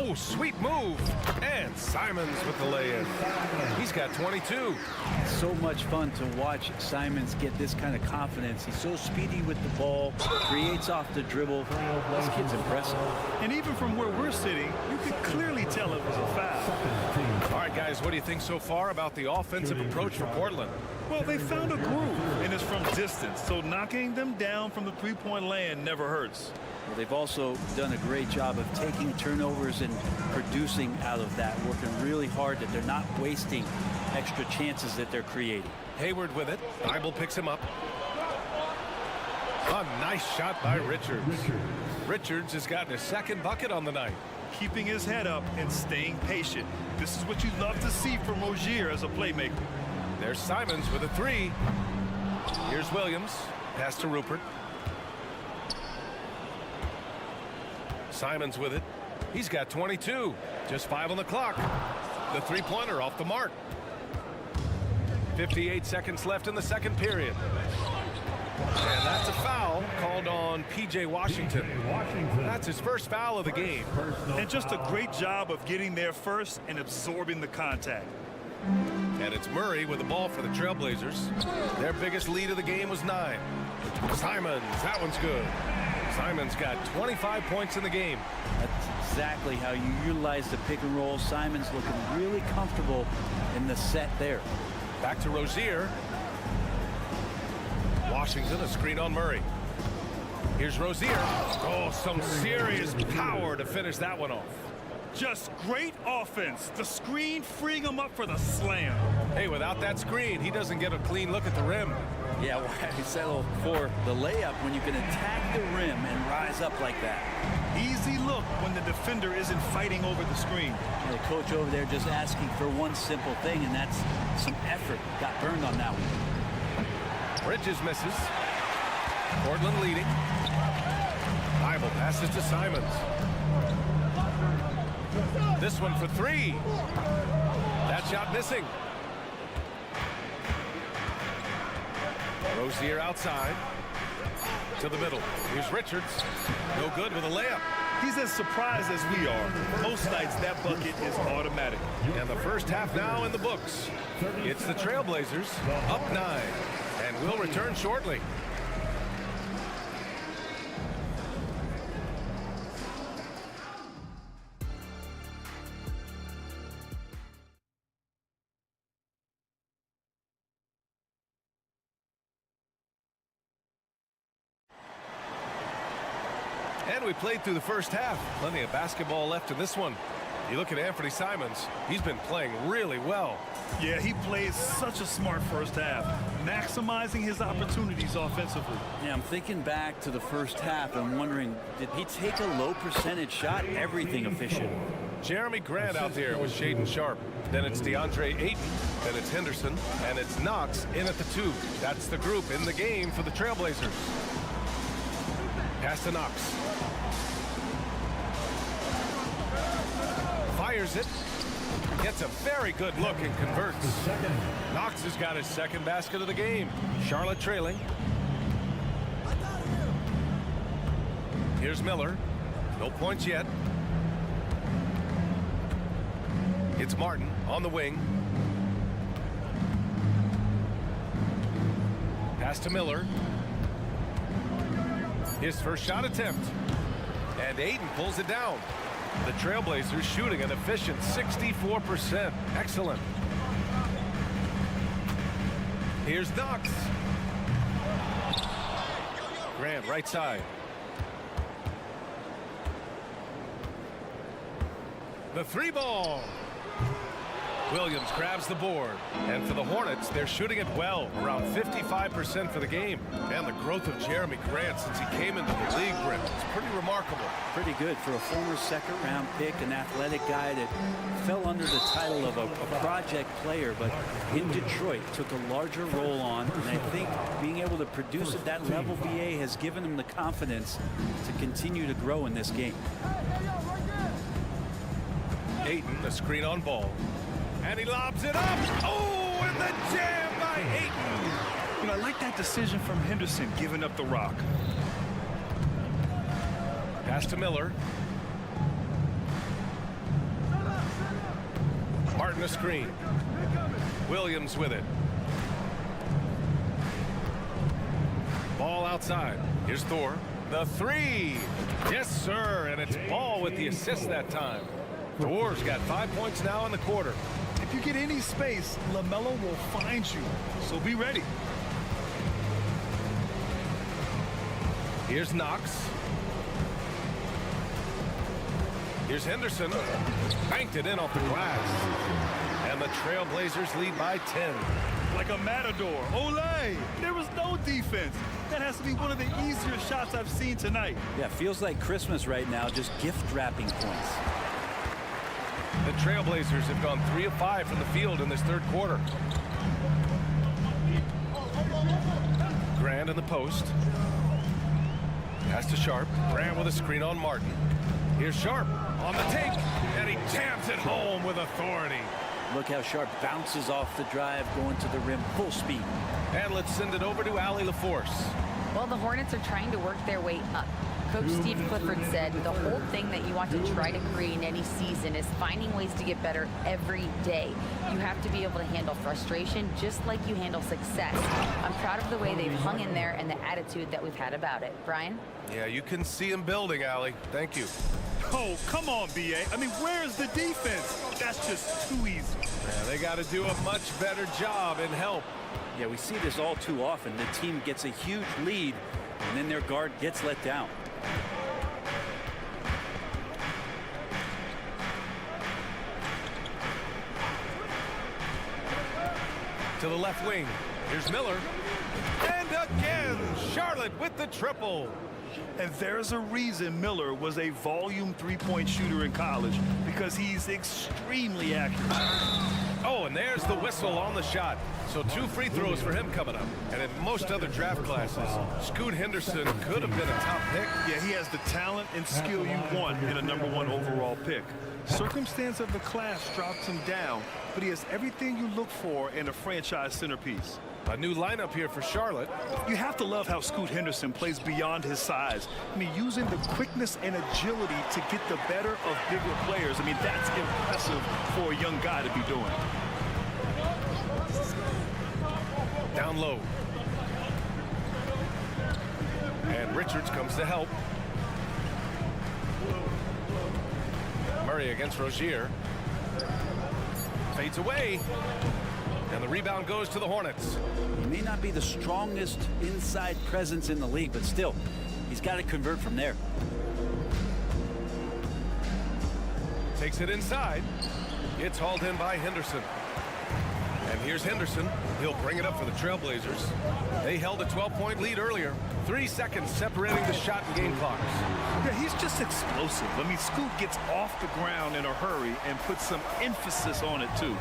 Oh, sweet move. And Simons with the lay-in. He's got 22. So much fun to watch Simons get this kind of confidence. He's so speedy with the ball, creates off the dribble. This kid's impressive. And even from where we're sitting, you could clearly tell it was a foul. All right, guys, what do you think so far about the offensive approach for Portland? Well, they found a groove, and it's from distance, so knocking them down from the three-point land never hurts. Well, they've also done a great job of taking turnovers and producing out of that, working really hard that they're not wasting extra chances that they're creating. Hayward with it. Bible picks him up. A nice shot by Richards. Richards has gotten his second bucket on the night. Keeping his head up and staying patient. This is what you love to see from Rozier as a playmaker. There's Simons with a three. Here's Williams. Pass to Rupert. Simons with it. He's got 22. Just 5 on the clock. The three-pointer off the mark. 58 seconds left in the second period. And that's a foul called on P.J. Washington. That's his first foul of the game. And just a great job of getting there first and absorbing the contact. And it's Murray with the ball for the Trailblazers. Their biggest lead of the game was 9. Simons, that one's good. Simons got 25 points in the game. That's exactly how you utilize the pick and roll. Simons looking really comfortable in the set there. Back to Rozier. Washington, a screen on Murray. Here's Rozier. Oh, some serious power to finish that one off. Just great offense. The screen freeing him up for the slam. Hey, without that screen, he doesn't get a clean look at the rim. Yeah, why settle for the layup when you can attack the rim and rise up like that? Easy look when the defender isn't fighting over the screen. And the coach over there just asking for one simple thing, and that's some effort. Got burned on that one. Bridges misses. Portland leading. Bible passes to Simons. This one for three. That shot missing. Rozier outside to the middle. Here's Richards. No good with a layup. He's as surprised as we are. Most nights that bucket is automatic. And the first half now in the books. It's the Trailblazers up 9, and we'll return shortly. And we played through the first half. Plenty of basketball left in this one. You look at Anthony Simons. He's been playing really well. Yeah, he played such a smart first half, maximizing his opportunities offensively. Yeah, I'm thinking back to the first half and wondering, did he take a low percentage shot? Everything efficient. Jeremy Grant out there with Shaden Sharp. Then it's DeAndre Ayton. Then it's Henderson. And it's Knox in at the 2. That's the group in the game for the Trailblazers. Pass to Knox. Fires it. Gets a very good look and converts. Knox has got his second basket of the game. Charlotte trailing. Here's Miller. No points yet. It's Martin on the wing. Pass to Miller. His first shot attempt. And Ayton pulls it down. The Trailblazers shooting an efficient 64%. Excellent. Here's Knox. Grant right side. The three ball. Williams grabs the board. And for the Hornets, they're shooting it well, around 55% for the game. And the growth of Jeremy Grant since he came into the league, Brent, is pretty remarkable. Pretty good for a former second-round pick, an athletic guy that fell under the title of a project player, but in Detroit took a larger role on. And I think being able to produce at that level, BA, has given him the confidence to continue to grow in this game. Ayton, the screen on ball. And he lobs it up. Oh, and the jam by Ayton. You know, I like that decision from Henderson, giving up the rock. Pass to Miller. Martin a screen. Williams with it. Ball outside. Here's Thor. The three. Yes, sir. And it's Ball with the assist that time. Thor's got 5 points now in the quarter. If you get any space, LaMelo will find you, so be ready. Here's Knox. Here's Henderson. Banked it in off the glass. And the Trailblazers lead by 10. Like a matador. Olay! There was no defense. That has to be one of the easier shots I've seen tonight. Yeah, feels like Christmas right now, just gift wrapping points. The Trailblazers have gone 3 of 5 from the field in this third quarter. Grant in the post. Pass to Sharp. Grant with a screen on Martin. Here's Sharp on the take, and he jams it home with authority. Look how Sharp bounces off the drive, going to the rim full speed. And let's send it over to Allie LaForce. Well, the Hornets are trying to work their way up. Coach Steve Clifford said the whole thing that you want to try to create in any season is finding ways to get better every day. You have to be able to handle frustration just like you handle success. I'm proud of the way they've hung in there and the attitude that we've had about it. Brian? Yeah, you can see him building, Allie. Thank you. Oh, come on, BA. I mean, where's the defense? That's just too easy. Yeah, they got to do a much better job in help. Yeah, we see this all too often. The team gets a huge lead, and then their guard gets let down. To the left wing. Here's Miller. And again, Charlotte with the triple. And there's a reason Miller was a volume three-point shooter in college, because he's extremely accurate. Oh, and there's the whistle on the shot. So 2 free throws for him coming up. And in most other draft classes, Scoot Henderson could have been a top pick. Yeah, he has the talent and skill you want in a #1 overall pick. Circumstance of the class drops him down, but he has everything you look for in a franchise centerpiece. A new lineup here for Charlotte. You have to love how Scoot Henderson plays beyond his size. I mean, using the quickness and agility to get the better of bigger players. I mean, that's impressive for a young guy to be doing. Down low. And Richards comes to help. Murray against Rozier. Fades away. And the rebound goes to the Hornets. He may not be the strongest inside presence in the league, but still, he's got to convert from there. Takes it inside. It's hauled in by Henderson. And here's Henderson. He'll bring it up for the Trailblazers. They held a 12-point lead earlier. 3 seconds separating the shot and game clocks. Yeah, he's just explosive. I mean, Scoot gets off the ground in a hurry and puts some emphasis on it, too.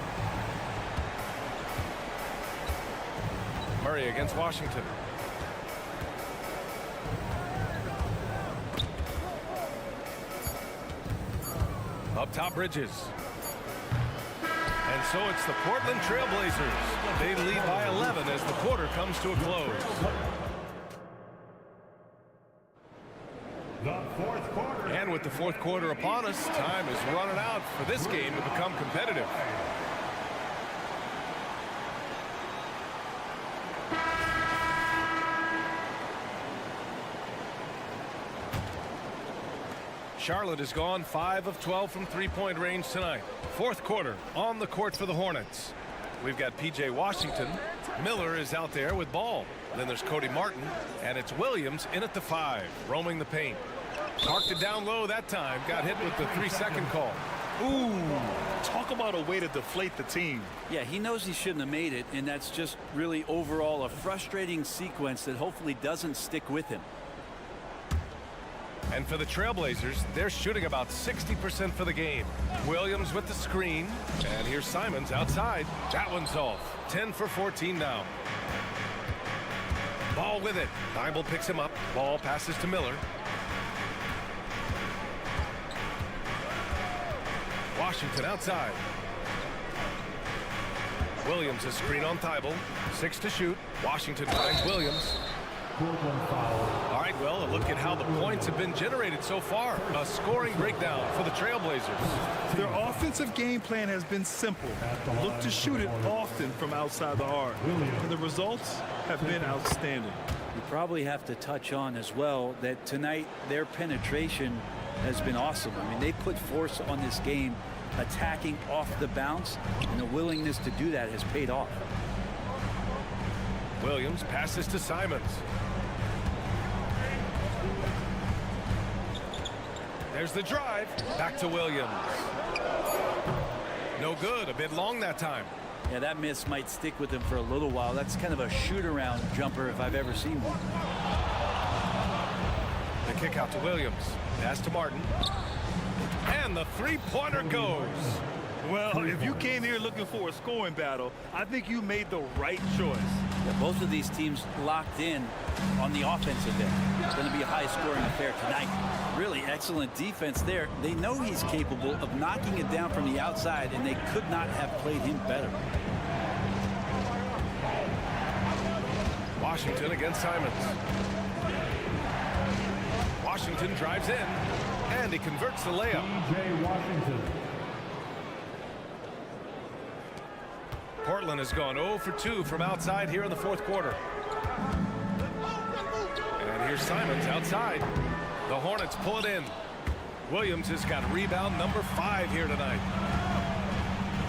Murray against Washington. Up top, Bridges. And so it's the Portland Trailblazers. They lead by 11 as the quarter comes to a close. And with the fourth quarter upon us, time is running out for this game to become competitive. Charlotte has gone 5 of 12 from three-point range tonight. Fourth quarter on the court for the Hornets. We've got P.J. Washington. Miller is out there with ball. Then there's Cody Martin, and it's Williams in at the 5, roaming the paint. Parked it down low that time. Got hit with the 3-second call. Ooh, talk about a way to deflate the team. Yeah, he knows he shouldn't have made it, and that's just really overall a frustrating sequence that hopefully doesn't stick with him. And for the Trailblazers, they're shooting about 60% for the game. Williams with the screen, and here's Simons outside. That one's off. 10 for 14 now. Ball with it. Bible picks him up. Ball passes to Miller. Washington outside. Williams a screen on Thibault. 6 to shoot. Washington finds Williams. All right, well, a look at how the points have been generated so far. A scoring breakdown for the Trailblazers. Their offensive game plan has been simple. Look to shoot it often from outside the arc. And the results have been outstanding. You probably have to touch on as well that tonight their penetration has been awesome. I mean, they put force on this game, attacking off the bounce, and the willingness to do that has paid off. Williams passes to Simons. There's the drive. Back to Williams. No good. A bit long that time. Yeah, that miss might stick with him for a little while. That's kind of a shoot-around jumper if I've ever seen one. The kick out to Williams. Pass to Martin. And the three-pointer goes. Well, if you came here looking for a scoring battle, I think you made the right choice. Yeah, both of these teams locked in on the offensive end. It's going to be a high-scoring affair tonight. Really excellent defense there. They know he's capable of knocking it down from the outside, and they could not have played him better. Washington against Simons. Washington drives in, and he converts the layup. P.J. Washington. Portland has gone 0 for 2 from outside here in the fourth quarter. And here's Simons outside. The Hornets pull it in. Williams has got rebound number 5 here tonight.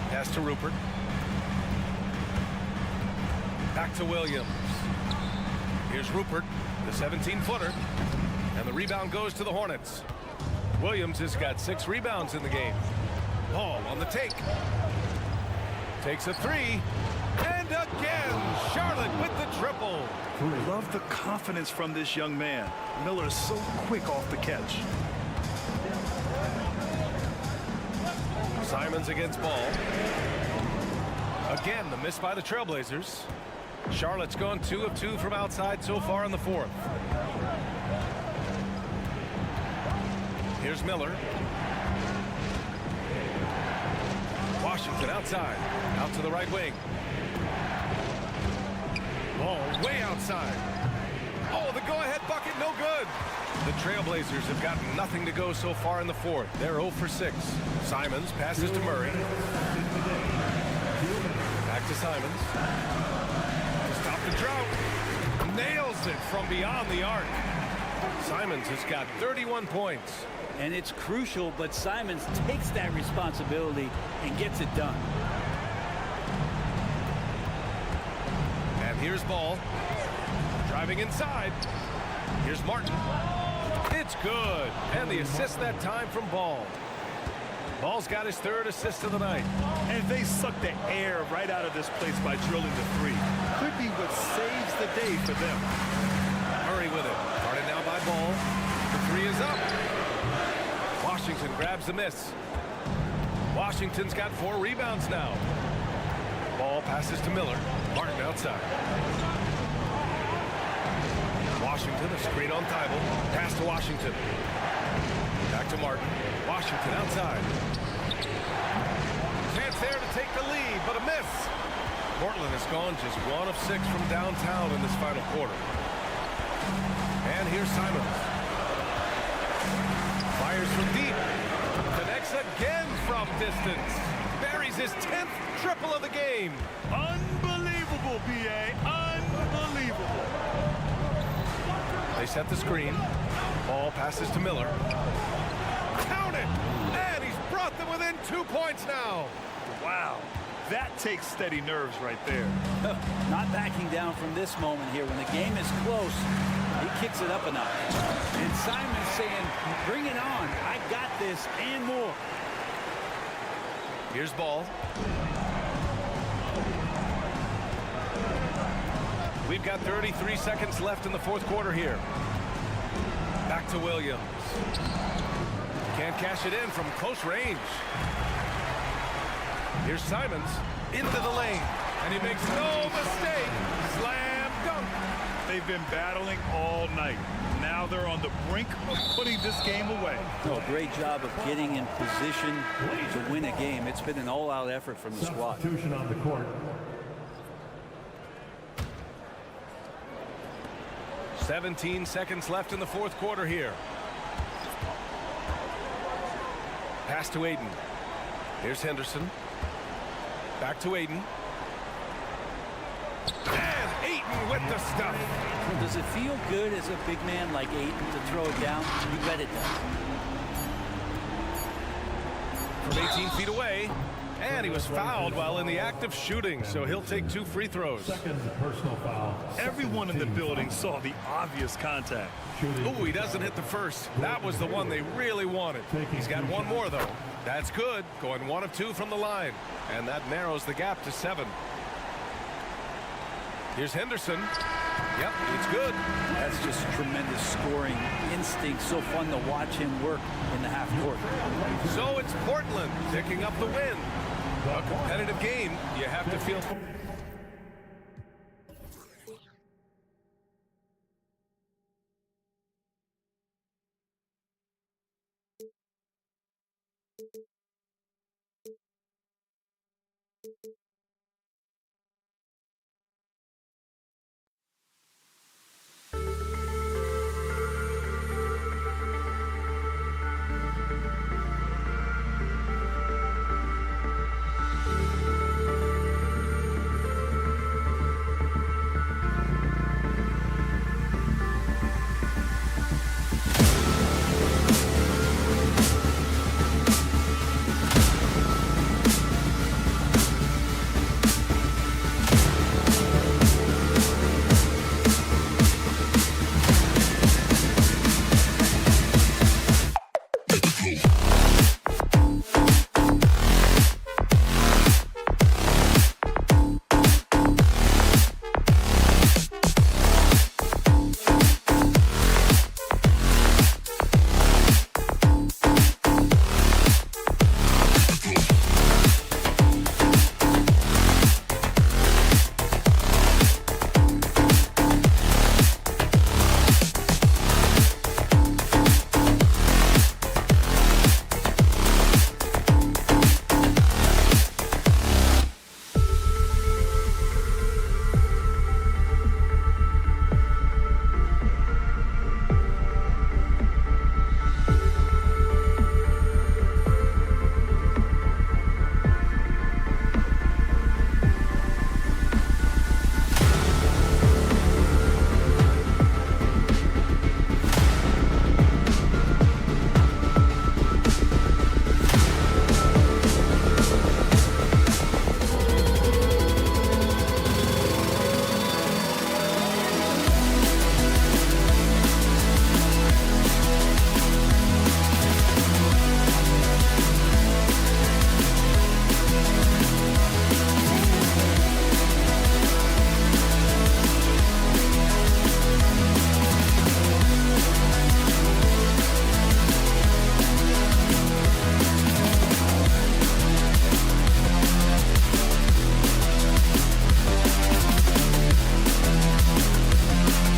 Pass to Rupert. Back to Williams. Here's Rupert, the 17-footer. And the rebound goes to the Hornets. Williams has got 6 rebounds in the game. Ball on the take. Takes a 3. And again, Charlotte with the triple. Love the confidence from this young man. Miller is so quick off the catch. Simons against Ball. Again, the miss by the Trailblazers. Charlotte's gone 2 of 2 from outside so far in the fourth. Here's Miller. Washington outside. Out to the right wing. Ball way outside. Oh, the go-ahead bucket, no good. The Trailblazers have gotten nothing to go so far in the fourth. They're 0 for 6. Simons passes to Murray. Back to Simons. To stop the drought. Nails it from beyond the arc. Simons has got 31 points. And it's crucial, but Simons takes that responsibility and gets it done. And here's Ball. Driving inside. Here's Martin. It's good. And the assist that time from Ball. Ball's got his 3rd assist of the night. And they suck the air right out of this place by drilling the 3. Could be what saves the day for them. Murray with it. Guarded now by Ball. The 3 is up. Washington grabs the miss. Washington's got 4 rebounds now. Ball passes to Miller. Martin outside. Washington, a screen on Thibault. Pass to Washington. Back to Martin. Washington outside. Chance there to take the lead, but a miss. Portland has gone just 1 of 6 from downtown in this final quarter. And here's Simons. Fires from deep. Connects again from distance. Buries his 10th triple of the game. Unbelievable, B.A. Unbelievable. They set the screen. Ball passes to Miller. Count it! And he's brought them within 2 points now. Wow. That takes steady nerves right there. Not backing down from this moment here. When the game is close, he kicks it up a notch. And Simon's saying, bring it on. I got this and more. Here's ball. We've got 33 seconds left in the fourth quarter here. Back to Williams. Can't cash it in from close range. Here's Simons into the lane. And he makes no mistake. Slam dunk. They've been battling all night. Now they're on the brink of putting this game away. Oh, great job of getting in position to win a game. It's been an all-out effort from the squad. Substitution on the court. 17 seconds left in the fourth quarter here. Pass to Aiden. Here's Henderson. Back to Aiden. And Aiden with the stuff. Well, does it feel good as a big man like Aiden to throw it down? You bet it does. From 18 feet away. And he was fouled while in the act of shooting, so he'll take 2 free throws. Second personal foul. Everyone in the building saw the obvious contact. Oh, he doesn't hit the first. That was the one they really wanted. He's got one more, though. That's good. Going 1 of 2 from the line. And that narrows the gap to 7. Here's Henderson. Yep, it's good. That's just tremendous scoring instinct. So fun to watch him work in the half court. So it's Portland picking up the win. A competitive game. You have to feel...